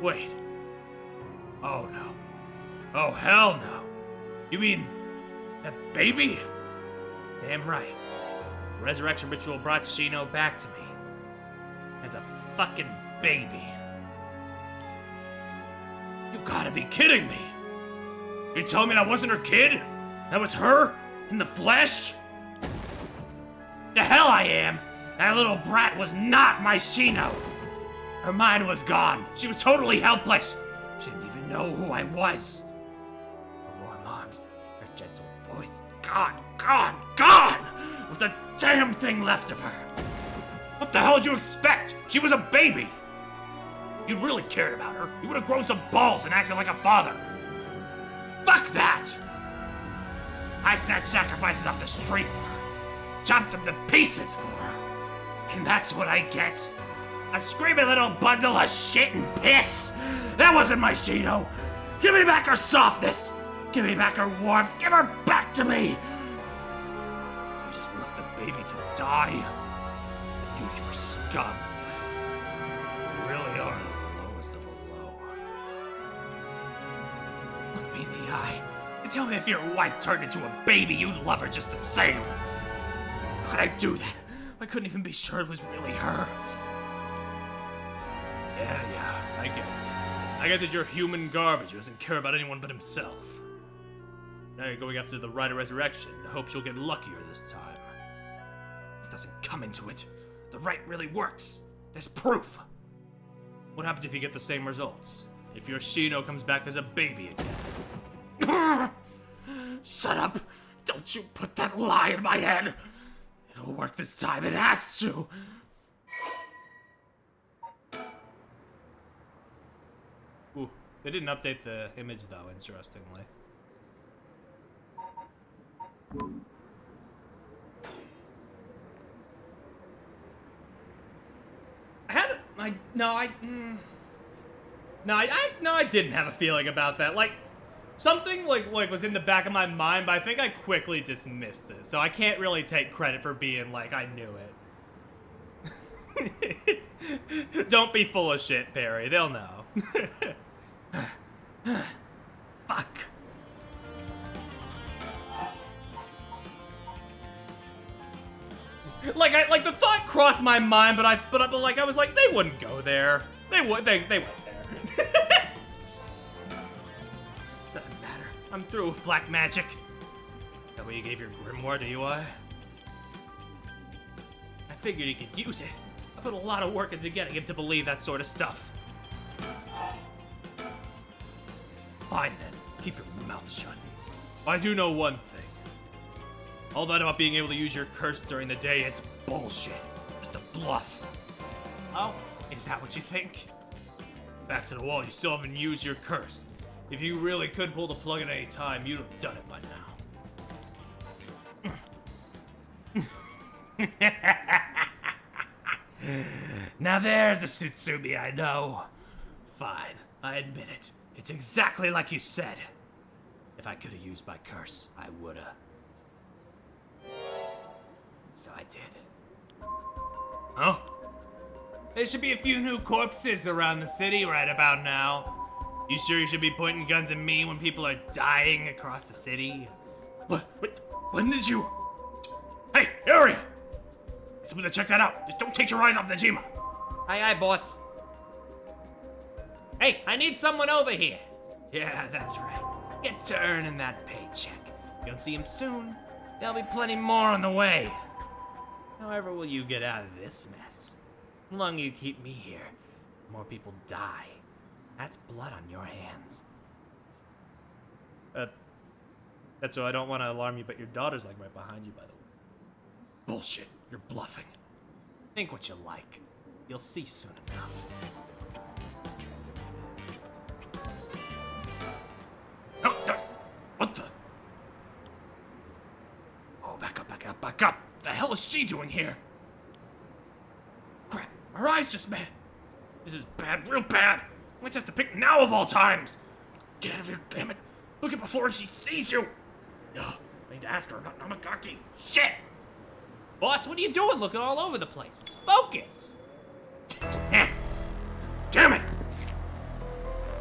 Wait. Oh no. Oh hell no. You mean that baby? Damn right. The resurrection ritual brought Shino back to me. As a fucking baby. You gotta be kidding me! You telling me that wasn't her kid? That was her? In the flesh? The hell I am! That little brat was not my Shino! Her mind was gone. She was totally helpless. She didn't even know who I was. Her warm arms, her gentle voice. Gone, gone, gone! With the damn thing left of her. What the hell did you expect? She was a baby. You really cared about her. You would have grown some balls and acted like a father. Fuck that! I snatched sacrifices off the street for her. Chopped them to pieces for her. And that's what I get. A screaming little bundle of shit and piss. That wasn't my Shino. Give me back her softness. Give me back her warmth. Give her back to me. You just left the baby to die. I knew you were scum. You really are the lowest of the low. Look me in the eye and tell me if your wife turned into a baby, you'd love her just the same. How could I do that? I couldn't even be sure it was really her. Yeah, I get it. I get that you're human garbage who doesn't care about anyone but himself. Now you're going after the rite of resurrection in hopes you'll get luckier this time. It doesn't come into it. The rite really works. There's proof. What happens if you get the same results? If your Shino comes back as a baby again? Shut up! Don't you put that lie in my head! It'll work this time, it has to! Ooh, they didn't update the image though, interestingly. I didn't have a feeling about that. Like, something like was in the back of my mind, but I think I quickly dismissed it. So I can't really take credit for being like, I knew it. Don't be full of shit, Perry. They'll know. Fuck. Like the thought crossed my mind, but I was like, they wouldn't go there. They went there. Doesn't matter. I'm through with black magic. That way you gave your grimoire to UI? I figured he could use it. I put a lot of work into getting him to believe that sort of stuff. Fine then, keep your mouth shut. I do know one thing. All that about being able to use your curse during the day, it's bullshit. Just a bluff. Oh, is that what you think? Back to the wall, you still haven't used your curse. If you really could pull the plug at any time, you'd have done it by now. Now there's the Sutsumi I know. Fine, I admit it. It's exactly like you said. If I could have used my curse, I woulda. So I did. Huh? There should be a few new corpses around the city right about now. You sure you should be pointing guns at me when people are dying across the city? What? When did you? Hey, area! Someone to check that out. Just don't take your eyes off Najima. Aye, boss. Hey, I need someone over here. Yeah, that's right. Get to earning that paycheck. If you don't see him soon, there'll be plenty more on the way. However will you get out of this mess? The longer you keep me here, the more people die. That's blood on your hands. That's why I don't want to alarm you, but your daughter's like right behind you, by the way. Bullshit. You're bluffing. Think what you like. You'll see soon enough. No, what the? Oh, back up. The hell is she doing here? Crap, her eyes just met. This is bad, real bad. Let's have to pick now of all times. Get out of here, damn it. Look at before she sees you. Ugh, I need to ask her about Namagaki. Shit! Boss, what are you doing looking all over the place? Focus! Damn it!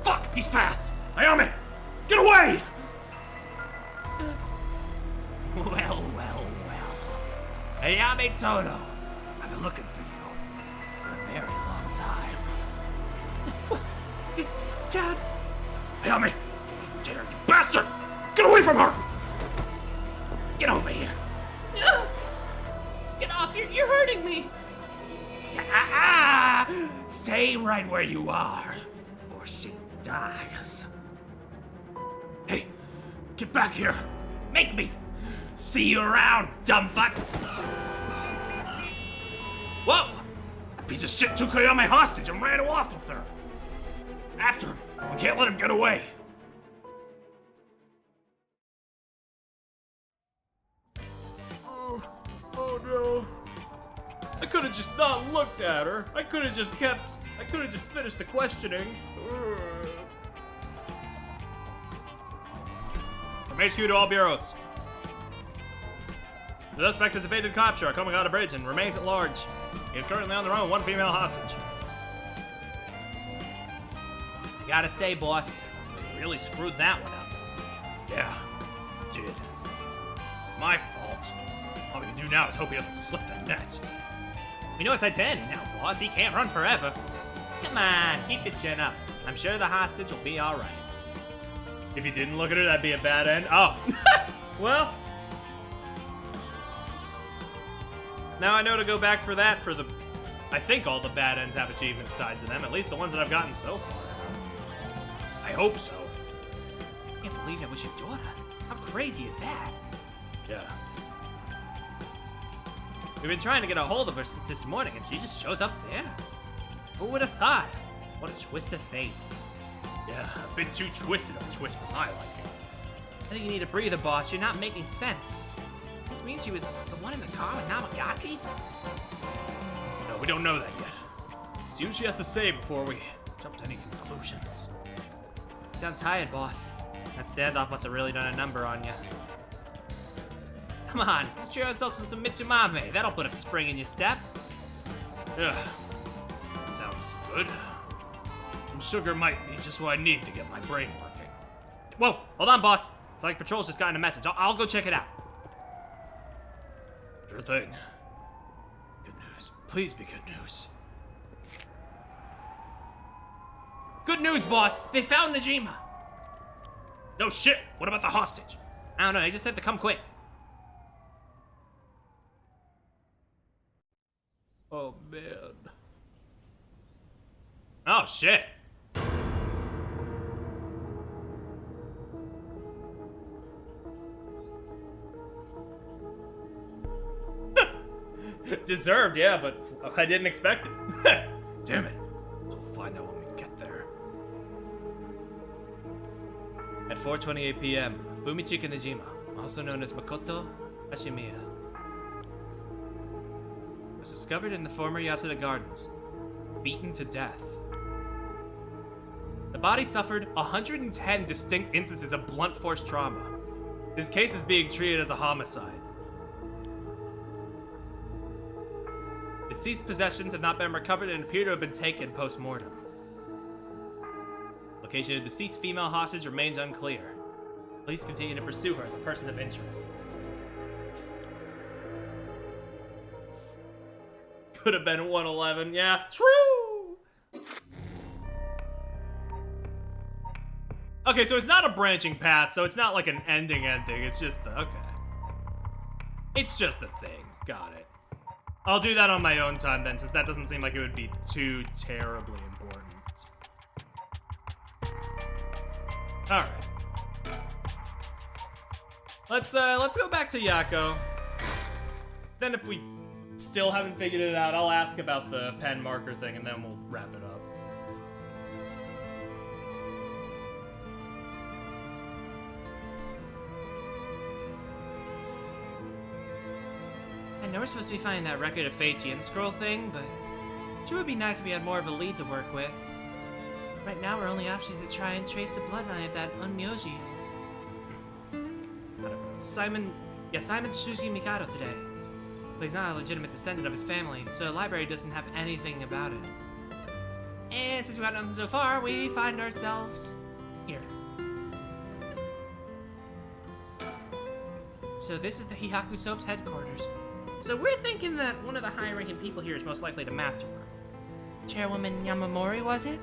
Fuck, he's fast! Ayame! Get away! Well. Ayame Todo, I've been looking for you for a very long time. Dad? Ayame! You dare, you bastard! Get away from her! Get over here! Get off, you're hurting me! Stay right where you are, or she dies. Hey, get back here! Make me! See you around, dumb fucks! Whoa! That piece of shit took Ayame hostage and ran off with her. After him. We can't let him get away. Oh no. I could have just not looked at her. I could have just finished the questioning. From HQ to all bureaus. The suspect has evaded capture coming out of bridge and remains at large. He is currently on the run with one female hostage. I gotta say, boss, You really screwed that one up. Yeah, you did. My fault. All we can do now is hope he doesn't slip the net. we know it's Titanic now, boss. He can't run forever. Come on, keep the chin up. I'm sure the hostage will be alright. If you didn't look at her, that'd be a bad end. Oh, well. Now I know to go back for that for the... I think all the bad ends have achievements tied to them, at least the ones that I've gotten so far. I hope so. I can't believe that was your daughter. How crazy is that? Yeah. We've been trying to get a hold of her since this morning, and she just shows up there. Who would have thought? What a twist of fate. Yeah, I've been too twisted of a twist for my liking. I think you need a breather, boss. You're not making sense. This means she was the one in the car with Namagaki? No, we don't know that yet. See what she has to say before we jump to any conclusions. You sound tired, boss. That standoff must have really done a number on you. Come on, get your yourself some Mitsumame. That'll put a spring in your step. Yeah, sounds good. Some sugar might be just what I need to get my brain working. Whoa, hold on, boss. It's like Patrol's just gotten a message. I'll go check it out. Sure thing. Good news. Please be good news. Good news, boss. They found Najima. No shit. What about the hostage? I don't know, they just said to come quick. Oh, man. Oh, shit. Deserved, yeah, but I didn't expect it. Damn it. We'll find out when we get there. At 4:28 p.m., Fumichika Najima, also known as Makoto Hashimiya, was discovered in the former Yasuda Gardens, beaten to death. The body suffered 110 distinct instances of blunt force trauma. His case is being treated as a homicide. Deceased possessions have not been recovered and appear to have been taken post-mortem. Location of deceased female hostage remains unclear. Police continue to pursue her as a person of interest. Could have been 111, yeah, true! Okay, so it's not a branching path, so it's not like an ending, it's just the, okay. It's just a thing, got it. I'll do that on my own time then, since that doesn't seem like it would be too terribly important. Alright. Let's go back to Yako. Then if we still haven't figured it out, I'll ask about the pen marker thing and then we'll wrap it up. I know we're supposed to be finding that record of Feichi and scroll thing, but it sure would be nice if we had more of a lead to work with. Right now, our only option is to try and trace the bloodline of that Unmyoji. I don't know. Simon Shuji Mikado today. But he's not a legitimate descendant of his family, so the library doesn't have anything about it. And since we got nothing so far, we find ourselves here. So this is the Hihaku Soap's headquarters. So we're thinking that one of the high-ranking people here is most likely the mastermind. Chairwoman Yamamori, was it?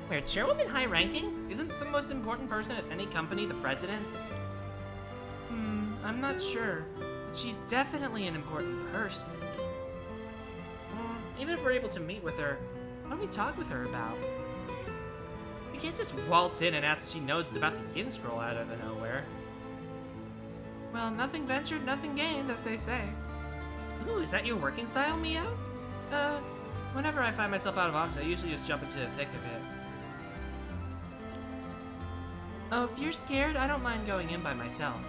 Wait, chairwoman high-ranking? Isn't the most important person at any company the president? I'm not sure. But she's definitely an important person. Even if we're able to meet with her, what do we talk with her about? We can't just waltz in and ask if she knows about the Yin Scroll out of nowhere. Well, nothing ventured, nothing gained, as they say. Ooh, is that your working style, Mio? Whenever I find myself out of options, I usually just jump into the thick of it. Oh, if you're scared, I don't mind going in by myself.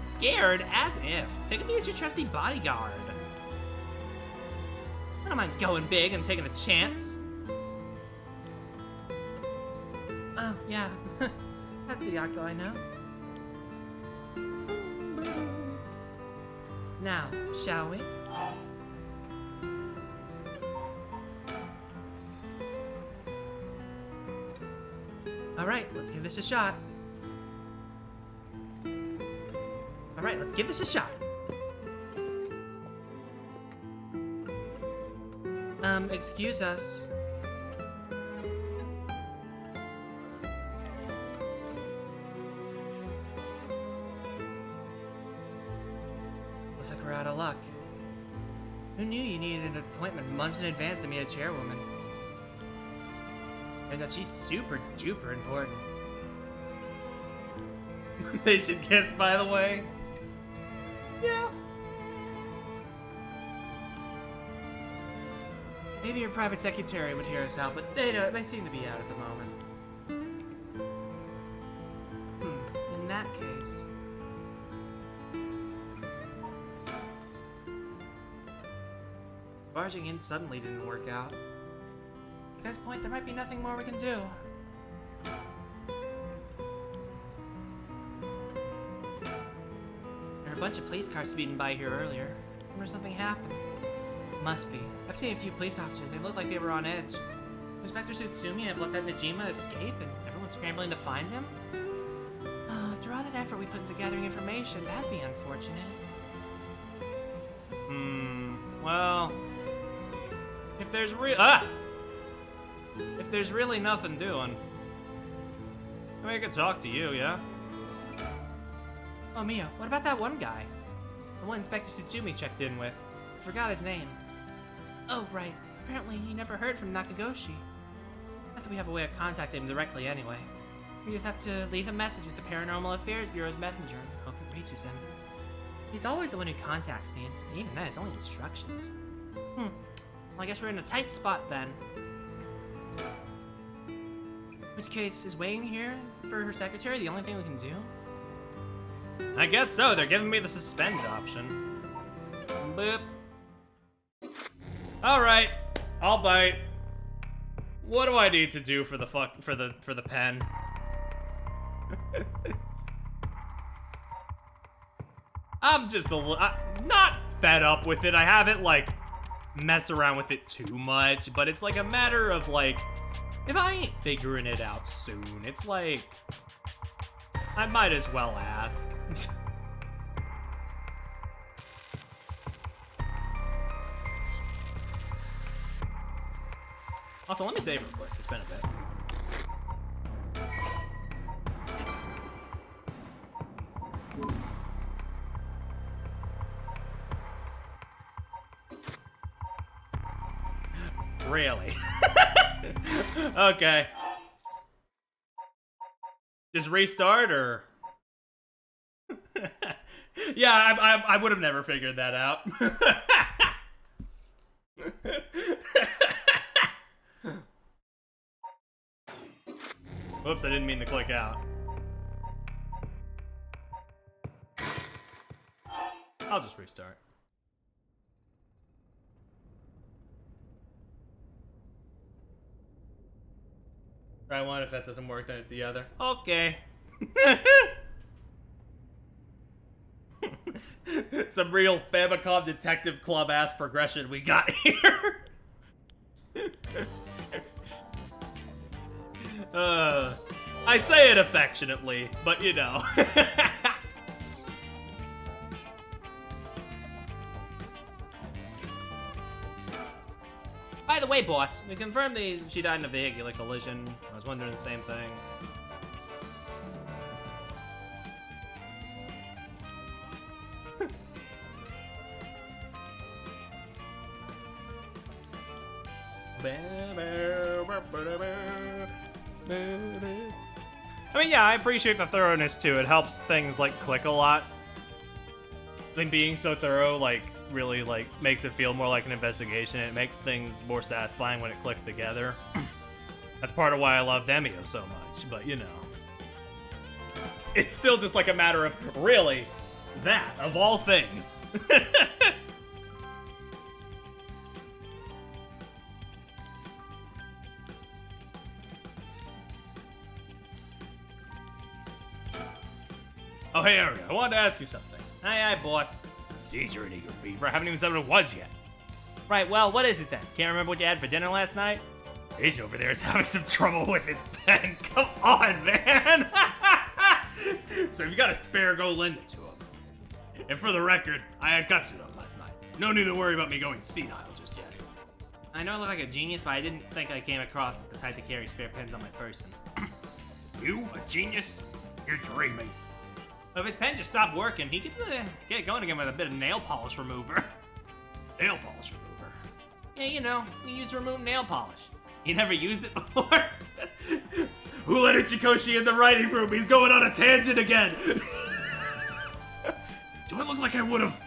Scared? As if. Think of me as your trusty bodyguard. I don't mind going big and taking a chance. Oh, yeah. That's the Yako I know. Now, shall we? Alright, let's give this a shot. Alright, let's give this a shot. Excuse us. Looks like we're out of luck. Who knew you needed an appointment months in advance to meet a chairwoman? And that she's super duper important. They should kiss, by the way. Yeah. Maybe your private secretary would hear us out, but they seem to be out at the moment. In that case... barging in suddenly didn't work out. At this point, there might be nothing more we can do. There were a bunch of police cars speeding by here earlier. I wonder if something happened. Must be. I've seen a few police officers. They look like they were on edge. Inspector Tsutsumi have let that Najima escape, and everyone's someone scrambling to find him? After all that effort we put into gathering information, that'd be unfortunate. Well, if there's really nothing doing, I mean, I could talk to you, yeah? Oh, Mia, what about that one guy? The one Inspector Tsutsumi checked in with. I forgot his name. Oh, right. Apparently, he never heard from Nakagoshi. Not that we have a way of contacting him directly anyway. We just have to leave a message with the Paranormal Affairs Bureau's messenger and hope it reaches him. He's always the one who contacts me, and even then, it's only instructions. Well, I guess we're in a tight spot then. In which case, is waiting here for her secretary the only thing we can do? I guess so. They're giving me the suspend option. Boop. All right, I'll bite. What do I need to do for the pen? I'm just not fed up with it. I haven't like messed around with it too much, but it's like a matter of like, if I ain't figuring it out soon, it's like I might as well ask. Also, let me save real quick. It's been a bit. Really? Okay. Just restart, or? Yeah, I would have never figured that out. Oops, I didn't mean to click out. I'll just restart. Try one. If that doesn't work, then it's the other. Okay. Some real Famicom Detective Club ass progression we got here. I say it affectionately, but you know. By the way, boss, we confirmed she died in a vehicular collision. I was wondering the same thing. I mean, yeah, I appreciate the thoroughness too. It helps things like click a lot. I mean, being so thorough, like, really, like, makes it feel more like an investigation. It makes things more satisfying when it clicks together. That's part of why I love Demio so much, but you know. It's still just like a matter of, really, that, of all things. Oh, hey, Aria, I wanted to ask you something. Aye, aye, boss. Jeez, you're an eager beaver. I haven't even said what it was yet. Right, well, what is it then? Can't remember what you had for dinner last night? Asia over there is having some trouble with his pen. Come on, man. So if you got a spare, go lend it to him. And for the record, I had Katsudon last night. No need to worry about me going senile just yet. I know I look like a genius, but I didn't think I came across as the type to carry spare pens on my person. You, a genius? You're dreaming. If his pen just stopped working, he could get going again with a bit of nail polish remover. Nail polish remover? Yeah, you know, we use to remove nail polish. You never used it before? Who let Ichikoshi in the writing room? He's going on a tangent again. Do I look like I would've?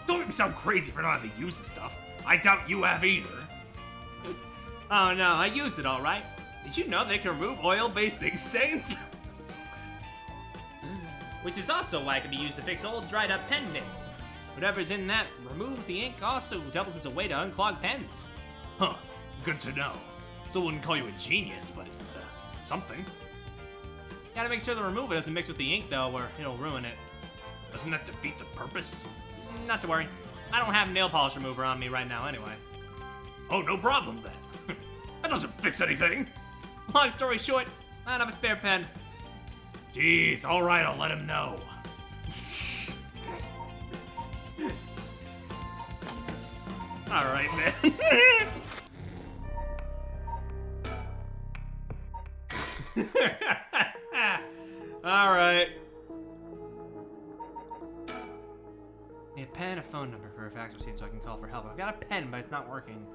Don't make me sound crazy for not having used this stuff. I doubt you have either. Oh no, I used it all right. Did you know they can remove oil-based ink stains? Which is also why it can be used to fix old dried up pen nibs. Whatever's in that removes the ink also doubles as a way to unclog pens. Huh, good to know. So I wouldn't call you a genius, but it's, something. Gotta make sure the remover doesn't mix with the ink though, or it'll ruin it. Doesn't that defeat the purpose? Not to worry. I don't have nail polish remover on me right now anyway. Oh, no problem then. That doesn't fix anything. Long story short, I don't have a spare pen. Jeez, alright, I'll let him know. Alright, man. Alright. Need a pen, a phone number for a fax machine so I can call for help. I've got a pen, but it's not working.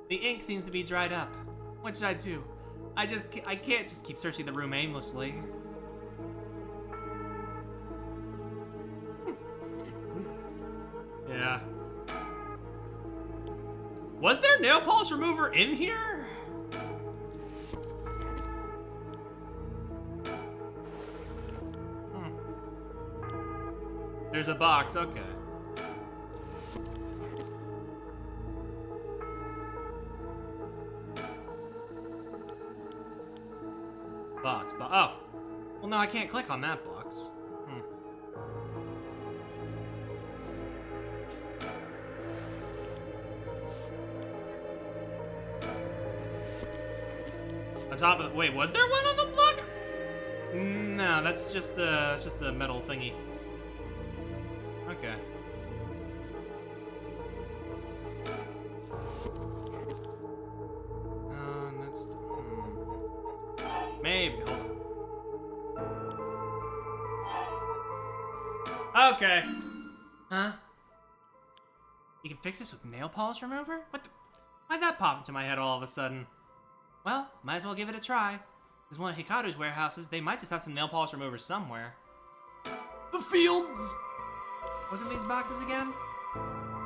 The ink seems to be dried up. What should I do? I can't just keep searching the room aimlessly. Yeah. Was there nail polish remover in here? There's a box, okay. Oh. Well, no, I can't click on that box. On top of the, wait, was there one on the block? No, that's just the metal thingy. Okay. That's Maybe, hold on. Okay. Huh? You can fix this with nail polish remover? Why'd that pop into my head all of a sudden? Well, might as well give it a try. There's one of Hikaru's warehouses. They might just have some nail polish remover somewhere. The fields! What's in these boxes again?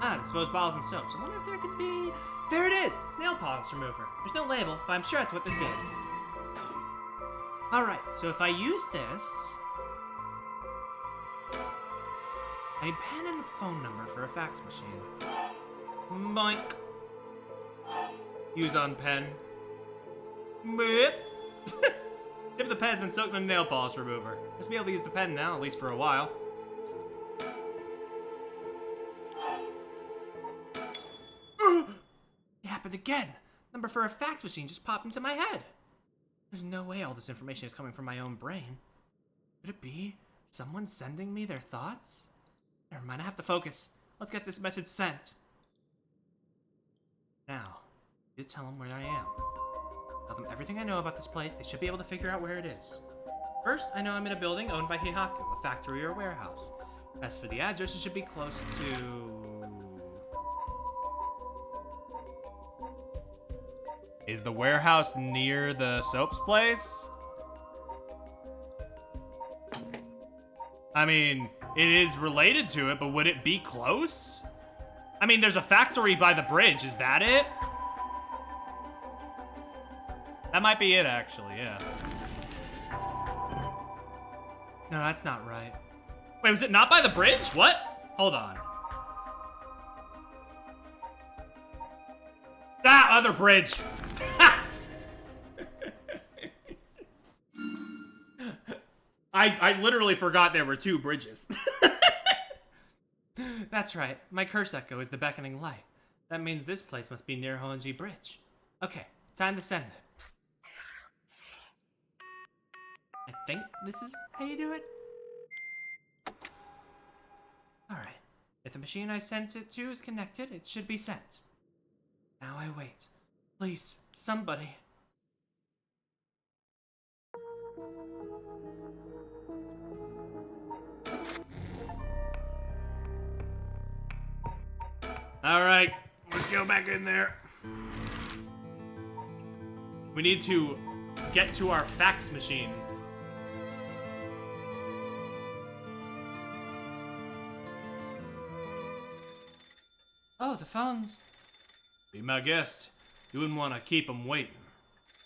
Ah, disposed bottles and soaps. I wonder if there could be... There it is! Nail polish remover. There's no label, but I'm sure that's what this is. Alright, so if I use this... I need pen and a phone number for a fax machine. Boink. Use on pen. Boop. If the pen's been soaked in nail polish remover. Just be able to use the pen now, at least for a while. It happened again. Number for a fax machine just popped into my head. There's no way all this information is coming from my own brain. Could it be someone sending me their thoughts? Never mind, I have to focus. Let's get this message sent. Now, you tell them where I am. Tell them everything I know about this place. They should be able to figure out where it is. First, I know I'm in a building owned by Hihaku, a factory or warehouse. As for the address, it should be close to... Is the warehouse near the soaps place? I mean, it is related to it, but would it be close? I mean, there's a factory by the bridge. Is that it? That might be it, actually, yeah. No, that's not right. Wait, was it not by the bridge? What? Hold on. That other bridge. I literally forgot there were two bridges. That's right. My curse echo is the beckoning light. That means this place must be near Honjo Bridge. Okay, time to send it. I think this is how you do it. Alright. If the machine I sent it to is connected, it should be sent. Now I wait. Please, somebody. All right, let's go back in there. We need to get to our fax machine. Oh, the phones. Be my guest. You wouldn't want to keep them waiting.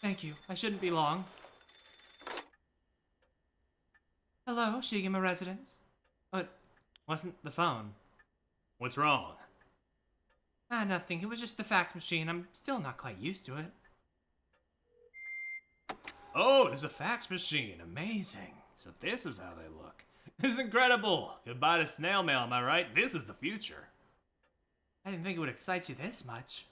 Thank you. I shouldn't be long. Hello, Shigema residence. But wasn't the phone. What's wrong? Ah, nothing. It was just the fax machine. I'm still not quite used to it. Oh, there's a fax machine. Amazing. So this is how they look. This is incredible. Goodbye to snail mail, am I right? This is the future. I didn't think it would excite you this much.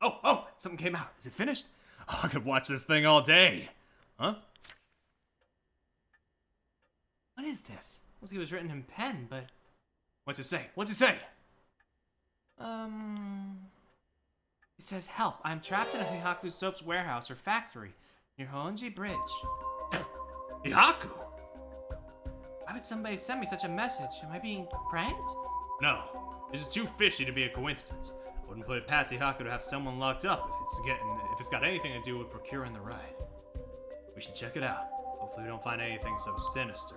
Oh, something came out. Is it finished? Oh, I could watch this thing all day. Huh? What is this? Looks like it was written in pen, but... What's it say? What's it say? It says, help, I'm trapped in a Hihaku Soap's warehouse or factory near Honjo Bridge. Hihaku? Why would somebody send me such a message? Am I being pranked? No, this is too fishy to be a coincidence. I wouldn't put it past Hihaku to have someone locked up if it's got anything to do with procuring the ride. We should check it out. Hopefully we don't find anything so sinister.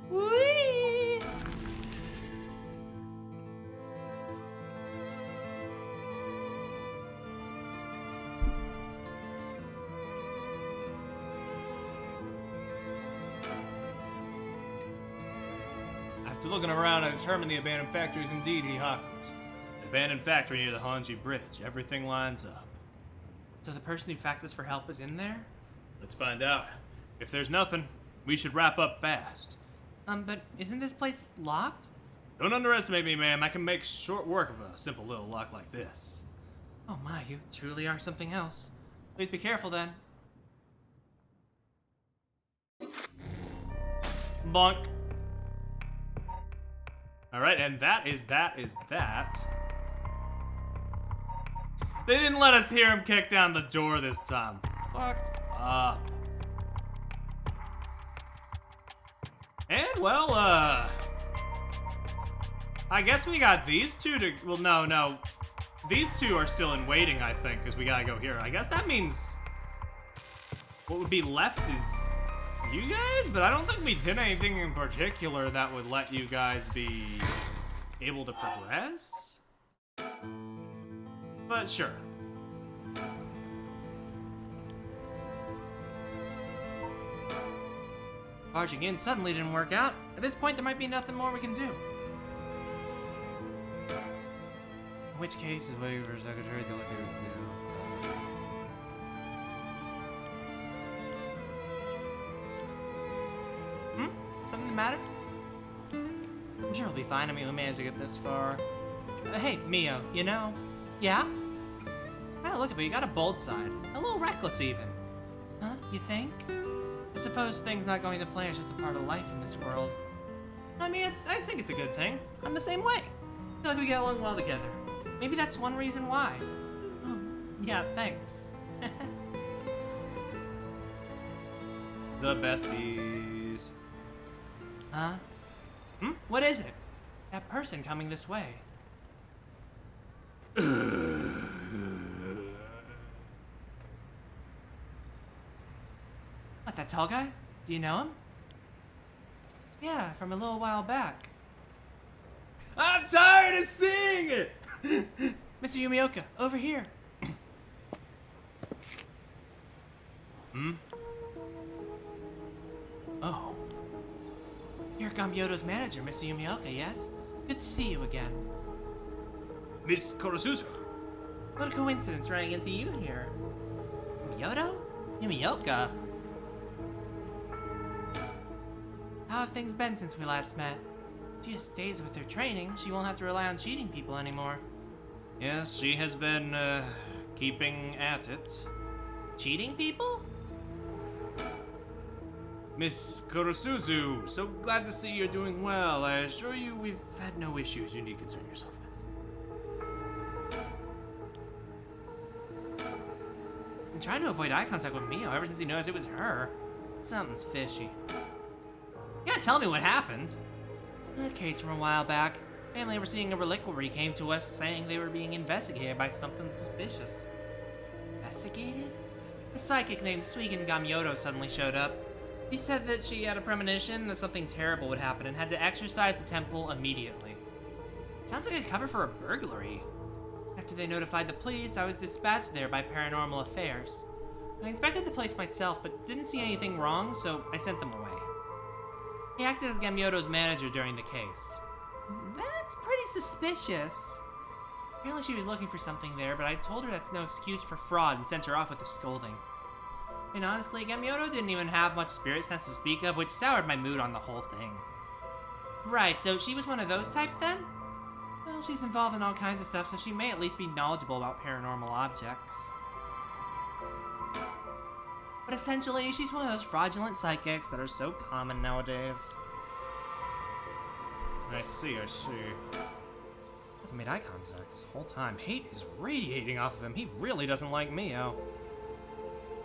Whee! After looking around, I determined the abandoned factory is indeed Hihaku's. An abandoned factory near the Honjo Bridge. Everything lines up. So the person who faxed us for help is in there? Let's find out. If there's nothing, we should wrap up fast. But isn't this place locked? Don't underestimate me, ma'am. I can make short work of a simple little lock like this. Oh my, you truly are something else. Please be careful then. Bonk. Alright, and that is that. They didn't let us hear him kick down the door this time. Fucked up. And, well, I guess we got these two to... Well, no. These two are still in waiting, I think, because we gotta go here. I guess that means... What would be left is you guys? But I don't think we did anything in particular that would let you guys be able to progress. But sure. Barging in suddenly didn't work out. At this point, there might be nothing more we can do. In which case, is waiting for Secretary to do. Something the matter? I'm sure we'll be fine. I mean, we managed to get this far. Hey, Mio, you know? Yeah? Kinda look at me, you got a bold side. A little reckless, even. Huh? You think? I suppose things not going to plan is just a part of life in this world. I mean, I think it's a good thing. I'm the same way. I feel like we get along well together. Maybe that's one reason why. Oh, yeah, thanks. The besties. Huh? What is it? That person coming this way. What, that tall guy? Do you know him? Yeah, from a little while back. I'm tired of seeing it! Mr. Yumioka, over here. Oh. You're Gamyoto's manager, Mr. Yumioka, yes? Good to see you again. Miss Kurosuzu. What a coincidence running into you here. Yumioto? Yumioka? How have things been since we last met? She just stays with her training. She won't have to rely on cheating people anymore. Yes, she has been, keeping at it. Cheating people? Miss Kurosuzu, so glad to see you're doing well. I assure you we've had no issues you need to concern yourself with. I'm trying to avoid eye contact with Mio ever since he knows it was her. Something's fishy. You gotta tell me what happened. A case from a while back. Family overseeing a reliquary came to us saying they were being investigated by something suspicious. Investigated? A psychic named Suigen Gamyoto suddenly showed up. She said that she had a premonition that something terrible would happen and had to exorcise the temple immediately. Sounds like a cover for a burglary. After they notified the police, I was dispatched there by Paranormal Affairs. I inspected the place myself, but didn't see anything wrong, so I sent them away. He acted as Gamyoto's manager during the case. That's pretty suspicious. Apparently she was looking for something there, but I told her that's no excuse for fraud and sent her off with a scolding. And honestly, Gamyoto didn't even have much spirit sense to speak of, which soured my mood on the whole thing. Right, so she was one of those types then? Well, she's involved in all kinds of stuff, so she may at least be knowledgeable about paranormal objects. But essentially, she's one of those fraudulent psychics that are so common nowadays. I see. Hasn't made eye contact this whole time. Hate is radiating off of him. He really doesn't like Mio.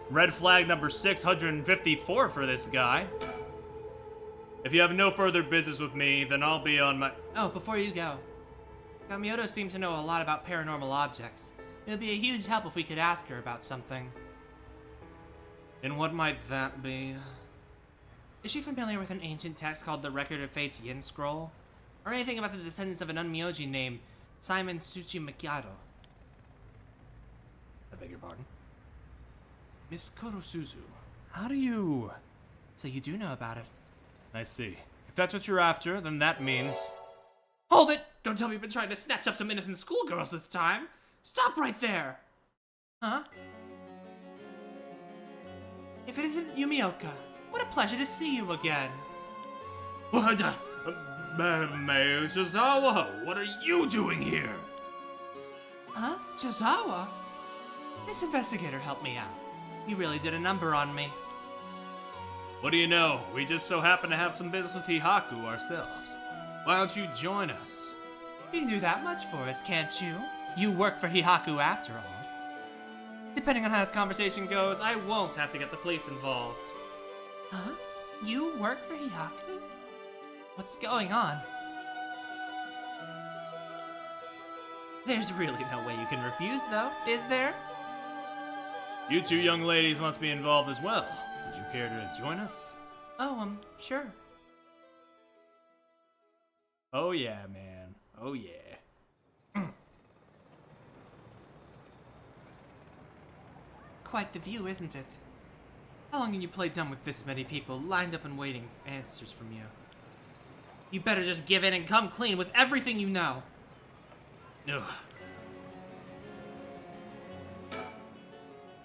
Red flag number 654 for this guy. If you have no further business with me, then I'll be on my... Oh, before you go. Kamioto seems to know a lot about paranormal objects. It would be a huge help if we could ask her about something. And what might that be? Is she familiar with an ancient text called the Record of Fate's Yin Scroll? Or anything about the descendants of an Unmyoji named Simon Tsuchimikado? I beg your pardon? Miss Kurosuzu. How do you... So you do know about it. I see. If that's what you're after, then that means... Hold it! Don't tell me you've been trying to snatch up some innocent schoolgirls this time! Stop right there! Huh? If it isn't Yumioka, what a pleasure to see you again. What? Mizusawa, what are you doing here? Huh? Jazawa? This investigator helped me out. He really did a number on me. What do you know? We just so happen to have some business with Hihaku ourselves. Why don't you join us? You can do that much for us, can't you? You work for Hihaku after all. Depending on how this conversation goes, I won't have to get the police involved. Huh? You work for Hihaku? What's going on? There's really no way you can refuse, though, is there? You two young ladies must be involved as well. Would you care to join us? Oh, sure. Oh yeah, man. Oh yeah. Quite the view, isn't it? How long can you play dumb with this many people lined up and waiting for answers from you? You better just give in and come clean with everything you know. Ugh.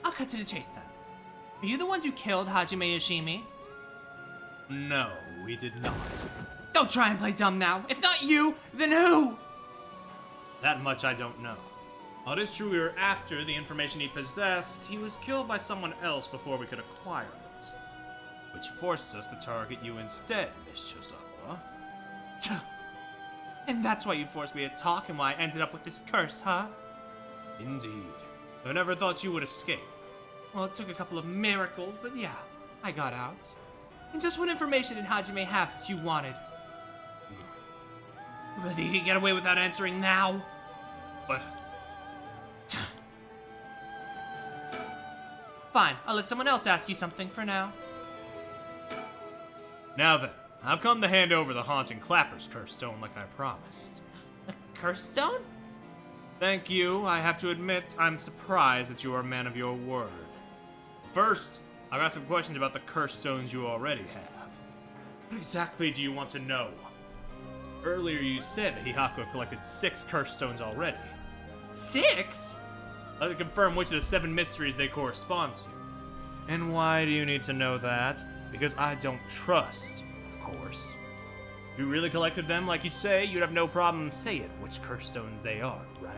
I'll cut to the chase then. Are you the ones who killed Hajime Yoshimi? No, we did not. Don't try and play dumb now. If not you, then who? That much I don't know. While it is true we were after the information he possessed, he was killed by someone else before we could acquire it. Which forced us to target you instead, Miss Chozawa. And that's why you forced me to talk and why I ended up with this curse, huh? Indeed. I never thought you would escape. Well, it took a couple of miracles, but yeah, I got out. And just what information did Hajime have that you wanted? Really, think you can get away without answering now? But Fine, I'll let someone else ask you something for now. now then, I've come to hand over the Haunting Clapper's curse stone like I promised. The curse stone? Thank you. I have to admit, I'm surprised that you are a man of your word. First, I've got some questions about the curse stones you already have. What exactly do you want to know? Earlier you said that Hihaku have collected 6 curse stones already. 6? Let me confirm which of the 7 mysteries they correspond to. And why do you need to know that? Because I don't trust, of course. If you really collected them like you say, you'd have no problem saying which curse stones they are, right?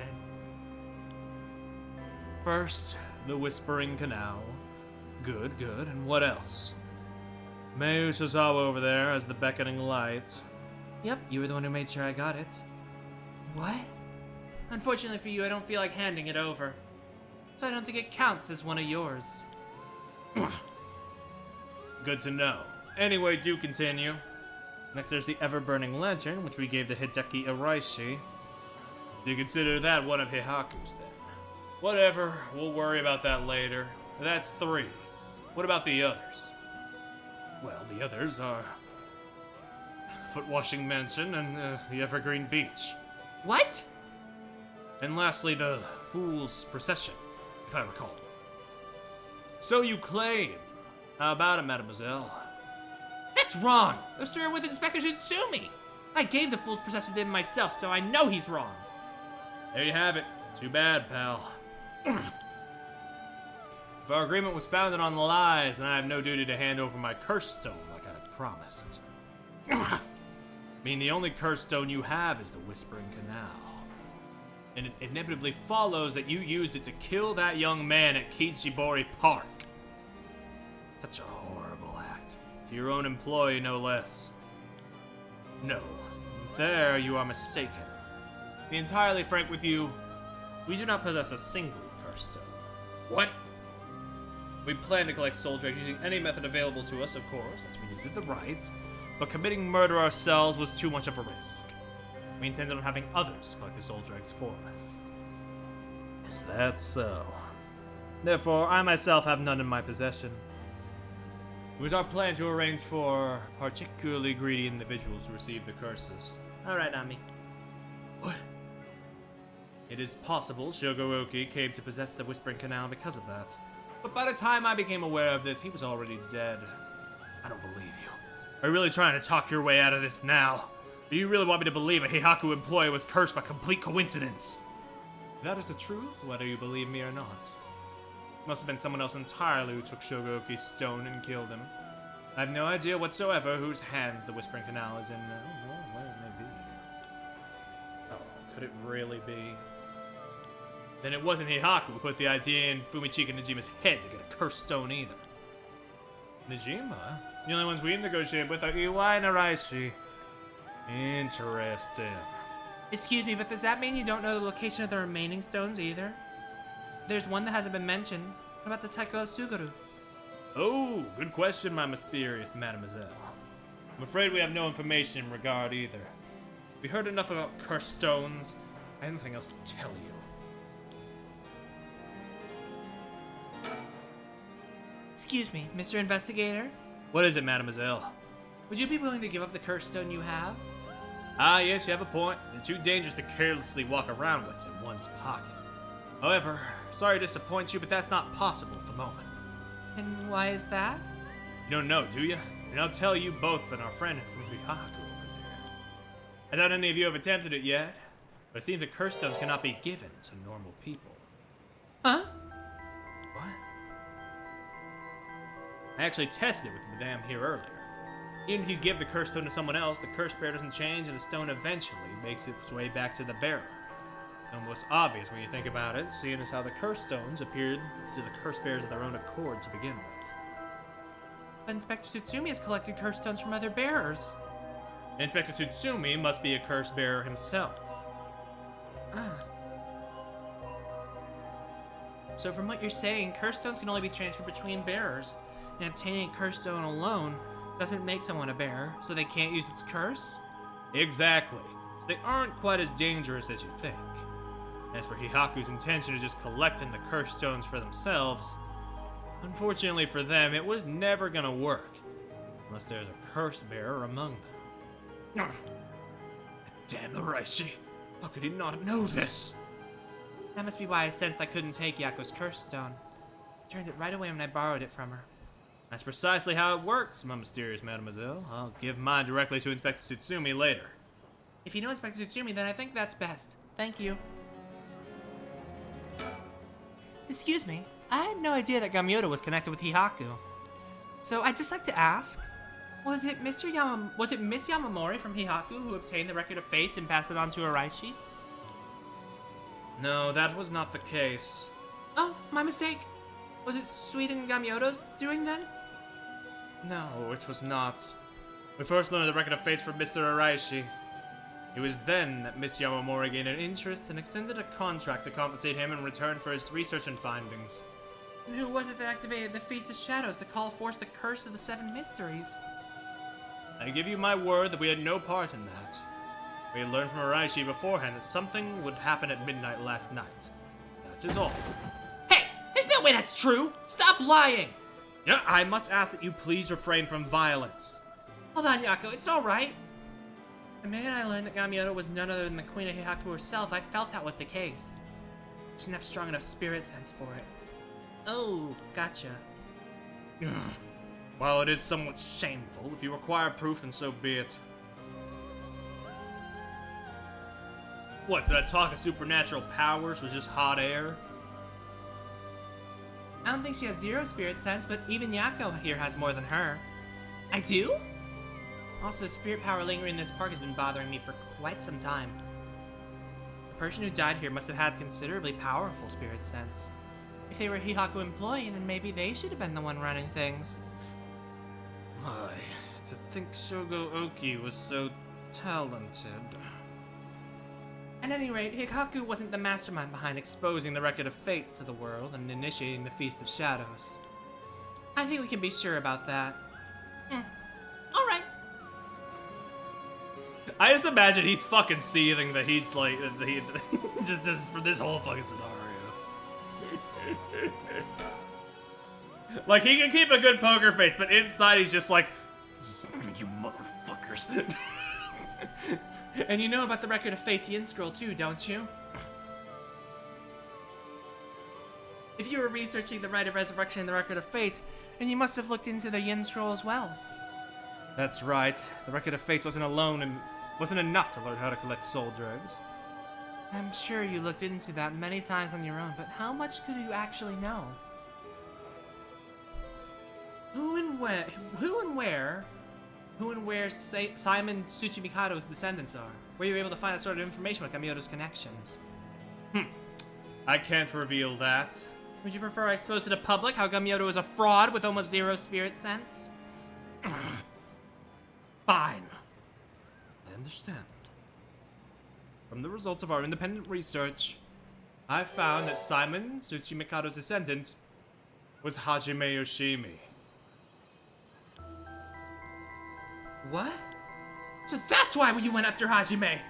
First, the Whispering Canal. Good, good. And what else? Mayu Suzawa over there has the Beckoning Light. Yep, you were the one who made sure I got it. What? Unfortunately for you, I don't feel like handing it over. So I don't think it counts as one of yours. Good to know. Anyway, do continue. Next, there's the Ever-Burning Lantern, which we gave to Hideki Araishi. Do you consider that one of Hihaku's, then? Whatever, we'll worry about that later. That's 3. What about the others? Well, the others are... the Footwashing Mansion and the Evergreen Beach. What? And lastly, the Fool's Procession, if I recall. So you claim. How about it, mademoiselle? That's wrong! Those 3 with inspector should sue me! I gave the fool's procession to him myself, so I know he's wrong. There you have it. Too bad, pal. If our agreement was founded on lies, then I have no duty to hand over my curse stone like I had promised. I mean, the only curse stone you have is the Whispering Canal. And it inevitably follows that you used it to kill that young man at Kichibori Park. Such a horrible act. To your own employee, no less. No. There you are mistaken. To be entirely frank with you, we do not possess a single curse stone. What? We plan to collect soul dregs using any method available to us, of course, as we did the rites, but committing murder ourselves was too much of a risk. We intended on having others collect the soul dregs for us. Is that so? Therefore, I myself have none in my possession. It was our plan to arrange for particularly greedy individuals to receive the curses. Alright, Ami. What? It is possible Shogoroki came to possess the Whispering Canal because of that. But by the time I became aware of this, he was already dead. I don't believe you. Are you really trying to talk your way out of this now? Do you really want me to believe a Heihaku employee was cursed by complete coincidence? If that is the truth, whether you believe me or not. It must have been someone else entirely who took Shogoroki's stone and killed him. I have no idea whatsoever whose hands the Whispering Canal is in now, or where it may be. Oh, could it really be? Then it wasn't Heihaku who put the idea in Fumichika Nijima's head to get a cursed stone either. Nijima? The only ones we've negotiated with are Iwai and Araishi. Interesting. Excuse me, but does that mean you don't know the location of the remaining stones either? There's one that hasn't been mentioned. What about the Taiko of Suguru? Oh, good question, my mysterious mademoiselle. I'm afraid we have no information in regard either. We heard enough about cursed stones. I have nothing else to tell you. Excuse me, Mr. Investigator? What is it, mademoiselle? Would you be willing to give up the cursed stone you have? Ah, yes, you have a point. They're too dangerous to carelessly walk around with in one's pocket. However, sorry to disappoint you, but that's not possible at the moment. And why is that? You don't know, do you? And I'll tell you both and our friend from Heihaku over there. I doubt any of you have attempted it yet, but it seems that curse stones cannot be given to normal people. Huh? What? I actually tested it with Madame here earlier. Even if you give the curse stone to someone else, the curse bearer doesn't change and the stone eventually makes its way back to the bearer. It's almost obvious when you think about it, seeing as how the curse stones appeared to the curse bearers of their own accord to begin with. But Inspector Tsutsumi has collected curse stones from other bearers. Inspector Tsutsumi must be a curse bearer himself. So from what you're saying, curse stones can only be transferred between bearers, and obtaining a curse stone alone doesn't make someone a bearer, so they can't use its curse? Exactly. So they aren't quite as dangerous as you think. As for Heihaku's intention of just collecting the curse stones for themselves, unfortunately for them, it was never gonna work. Unless there's a curse bearer among them. Damn Araishi! How could he not know this? That must be why I sensed I couldn't take Yako's curse stone. I turned it right away when I borrowed it from her. That's precisely how it works, my mysterious mademoiselle. I'll give mine directly to Inspector Tsutsumi later. If you know Inspector Tsutsumi, then I think that's best. Thank you. Excuse me, I had no idea that Gamyoto was connected with Heihaku. So I'd just like to ask, was it Miss Yamamori from Heihaku who obtained the Record of Fates and passed it on to Araishi? No, that was not the case. Oh, my mistake. Was it Suiden Gamyoto's doing then? No, it was not. We first learned the Record of Fates from Mr. Araishi. It was then that Miss Yamamori gained an interest and extended a contract to compensate him in return for his research and findings. And who was it that activated the Feast of Shadows to call forth the Curse of the Seven Mysteries? I give you my word that we had no part in that. We had learned from Araishi beforehand that something would happen at midnight last night. That is all. Hey! There's no way that's true! Stop lying! Yeah, I must ask that you please refrain from violence. Hold on, Yako, it's alright. The minute I learned that Gamyoto was none other than the Queen of Heihaku herself, I felt that was the case. She didn't have strong enough spirit sense for it. Oh, gotcha. While it is somewhat shameful, if you require proof, then so be it. What, did I talk of supernatural powers was just hot air? I don't think she has zero spirit sense, but even Yako here has more than her. I do? Also, spirit power lingering in this park has been bothering me for quite some time. The person who died here must have had considerably powerful spirit sense. If they were a Hihaku employee, then maybe they should have been the one running things. My, to think Shogo Oki was so talented. At any rate, Hihaku wasn't the mastermind behind exposing the Record of Fates to the world and initiating the Feast of Shadows. I think we can be sure about that. Alright. I just imagine he's fucking seething that he's like, just for this whole fucking scenario. Like, he can keep a good poker face, but inside he's just like, you motherfuckers. And you know about the Record of Fates Yin Scroll too, don't you? If you were researching the Rite of Resurrection and the Record of Fates, then you must have looked into the Yin Scroll as well. That's right. The Record of Fates wasn't alone and wasn't enough to learn how to collect soul dregs. I'm sure you looked into that many times on your own, but how much could you actually know? Who and where Simon Tsuchimikado's descendants are? Were you able to find that sort of information with Kamioto's connections? I can't reveal that. Would you prefer I expose to the public how Kamioto is a fraud with almost zero spirit sense? Fine. I understand. From the results of our independent research, I found that Simon Tsuchimikado's descendant was Hajime Yoshimi. What? So that's why you went after Hajime!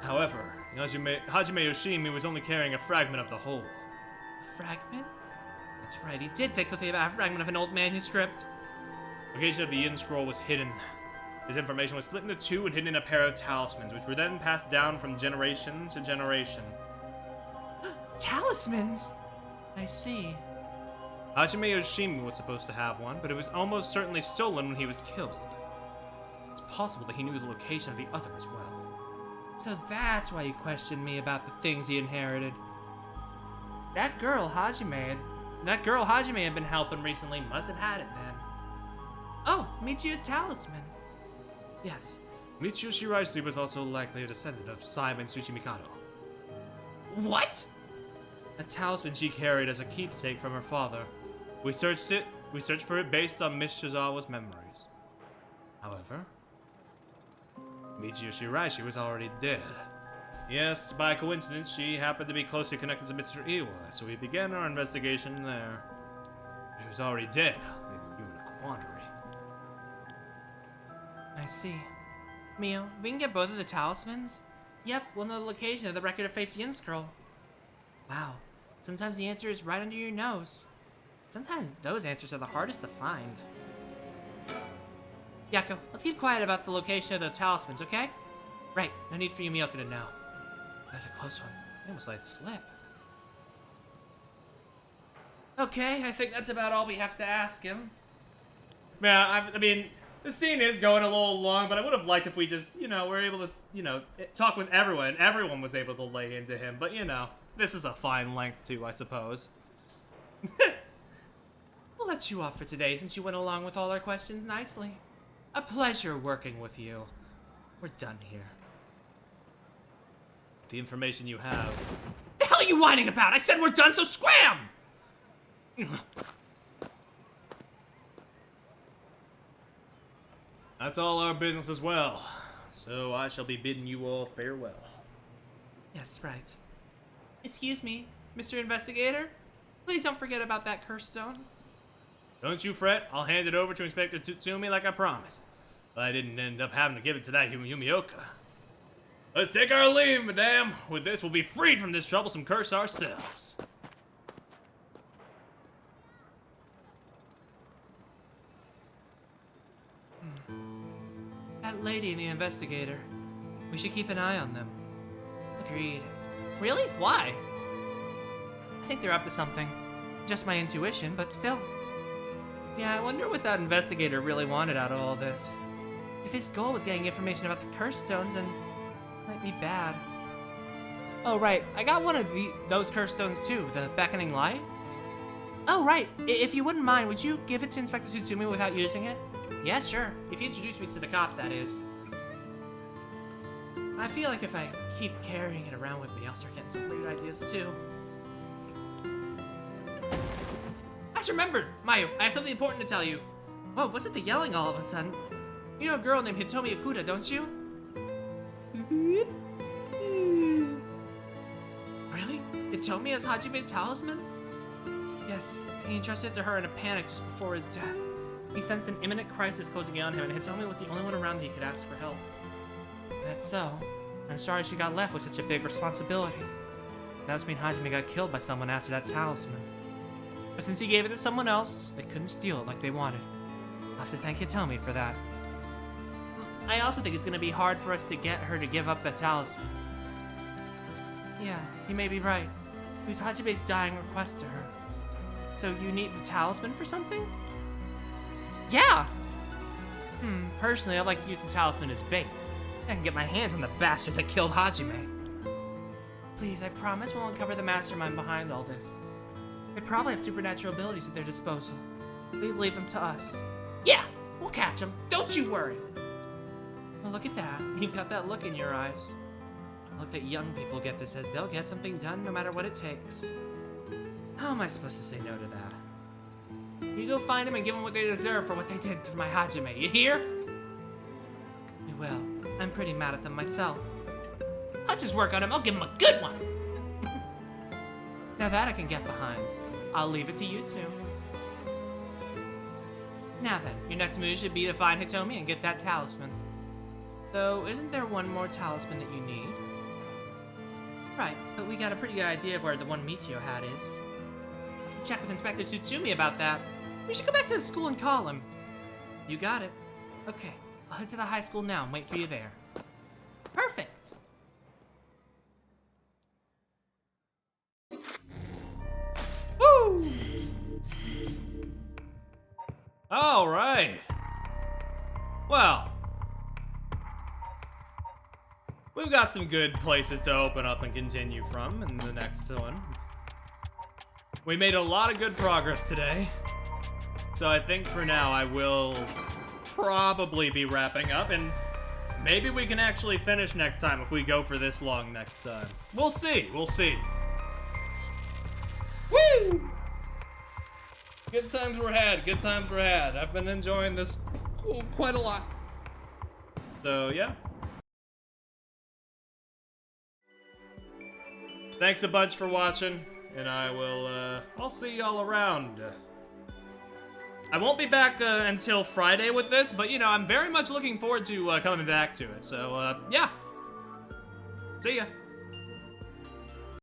However, Hajime Yoshimi was only carrying a fragment of the whole. A fragment? That's right, he did say something about a fragment of an old manuscript. Location of the Yin Scroll was hidden. This information was split into two and hidden in a pair of talismans, which were then passed down from generation to generation. Talismans? I see. Hajime Yoshimi was supposed to have one, but it was almost certainly stolen when he was killed. It's possible that he knew the location of the other as well. So that's why you questioned me about the things he inherited. That girl Hajime had been helping recently must have had it then. Oh, Michiyo's talisman. Yes. Michiyo Shiraishi was also likely a descendant of Simon Tsuchimikado. What? A talisman she carried as a keepsake from her father. We searched for it based on Miss Shizawa's memories. However, Michiyo Shiraishi was already dead. Yes, by coincidence, she happened to be closely connected to Mr. Iwai, so we began our investigation there. But he was already dead, leaving you in a quandary. I see. Mio, we can get both of the talismans? Yep, we'll know the location of the Record of Fate's Yin Scroll. Wow, sometimes the answer is right under your nose. Sometimes those answers are the hardest to find. Yako, let's keep quiet about the location of the talismans, okay? Right, no need for Yumioka to know. That's a close one. I almost let it slip. Okay, I think that's about all we have to ask him. Yeah, I mean, the scene is going a little long, but I would have liked if we just, were able to, talk with everyone. Everyone was able to lay into him, but, this is a fine length too, I suppose. We'll let you off for today since you went along with all our questions nicely. A pleasure working with you. We're done here. The information you have. The hell are you whining about? I said we're done, so scram! That's all our business as well. So I shall be bidding you all farewell. Yes, right. Excuse me, Mr. Investigator? Please don't forget about that curse stone. Don't you fret, I'll hand it over to Inspector Tsutsumi like I promised. But I didn't end up having to give it to that Yumioka. Let's take our leave, madame. With this, we'll be freed from this troublesome curse ourselves. That lady and the investigator. We should keep an eye on them. Agreed. Really? Why? I think they're up to something. Just my intuition, but still. Yeah, I wonder what that investigator really wanted out of all this. If his goal was getting information about the curse stones, then it might be bad. Oh, right. I got one of those curse stones, too. The beckoning light. Oh, right. If you wouldn't mind, would you give it to Inspector Tsutsumi without using it? Yeah, sure. If you introduce me to the cop, that is. I feel like if I keep carrying it around with me, I'll start getting some weird ideas, too. just remembered! Mayu, I have something important to tell you. Whoa, what's with the yelling all of a sudden? You know a girl named Hitomi Okuda, don't you? Really? Hitomi as Hajime's talisman? Yes, he entrusted it to her in a panic just before his death. He sensed an imminent crisis closing in on him, and Hitomi was the only one around that he could ask for help. That's so. I'm sorry she got left with such a big responsibility. That must mean Hajime got killed by someone after that talisman. But since he gave it to someone else, they couldn't steal it like they wanted. I'll have to thank Hitomi for that. I also think it's gonna be hard for us to get her to give up the talisman. Yeah, you may be right. It was Hajime's dying request to her. So you need the talisman for something? Yeah! Personally, I'd like to use the talisman as bait. I can get my hands on the bastard that killed Hajime. Please, I promise we'll uncover the mastermind behind all this. They probably have supernatural abilities at their disposal. Please leave them to us. Yeah! We'll catch them. Don't you worry! Well, look at that. You've got that look in your eyes. Look that young people get this, as they'll get something done no matter what it takes. How am I supposed to say no to that? You go find them and give them what they deserve for what they did to my Hajime, you hear? We will. I'm pretty mad at them myself. I'll just work on him, I'll give him a good one! Now that I can get behind. I'll leave it to you two. Now then, your next move should be to find Hitomi and get that talisman. Though, isn't there one more talisman that you need? Right, but we got a pretty good idea of where the one Michio hat is. I'll have to check with Inspector Tsutsumi about that. We should go back to the school and call him. You got it. Okay, I'll head to the high school now and wait for you there. Perfect! Woo! All right. Well, we've got some good places to open up and continue from in the next one. We made a lot of good progress today. So I think for now I will probably be wrapping up, and maybe we can actually finish next time if we go for this long next time. We'll see, we'll see. Woo! Good times were had, good times were had. I've been enjoying this quite a lot. So, yeah. Thanks a bunch for watching, and I will, I'll see y'all around. I won't be back until Friday with this, but, you know, I'm very much looking forward to coming back to it. So, yeah. See ya.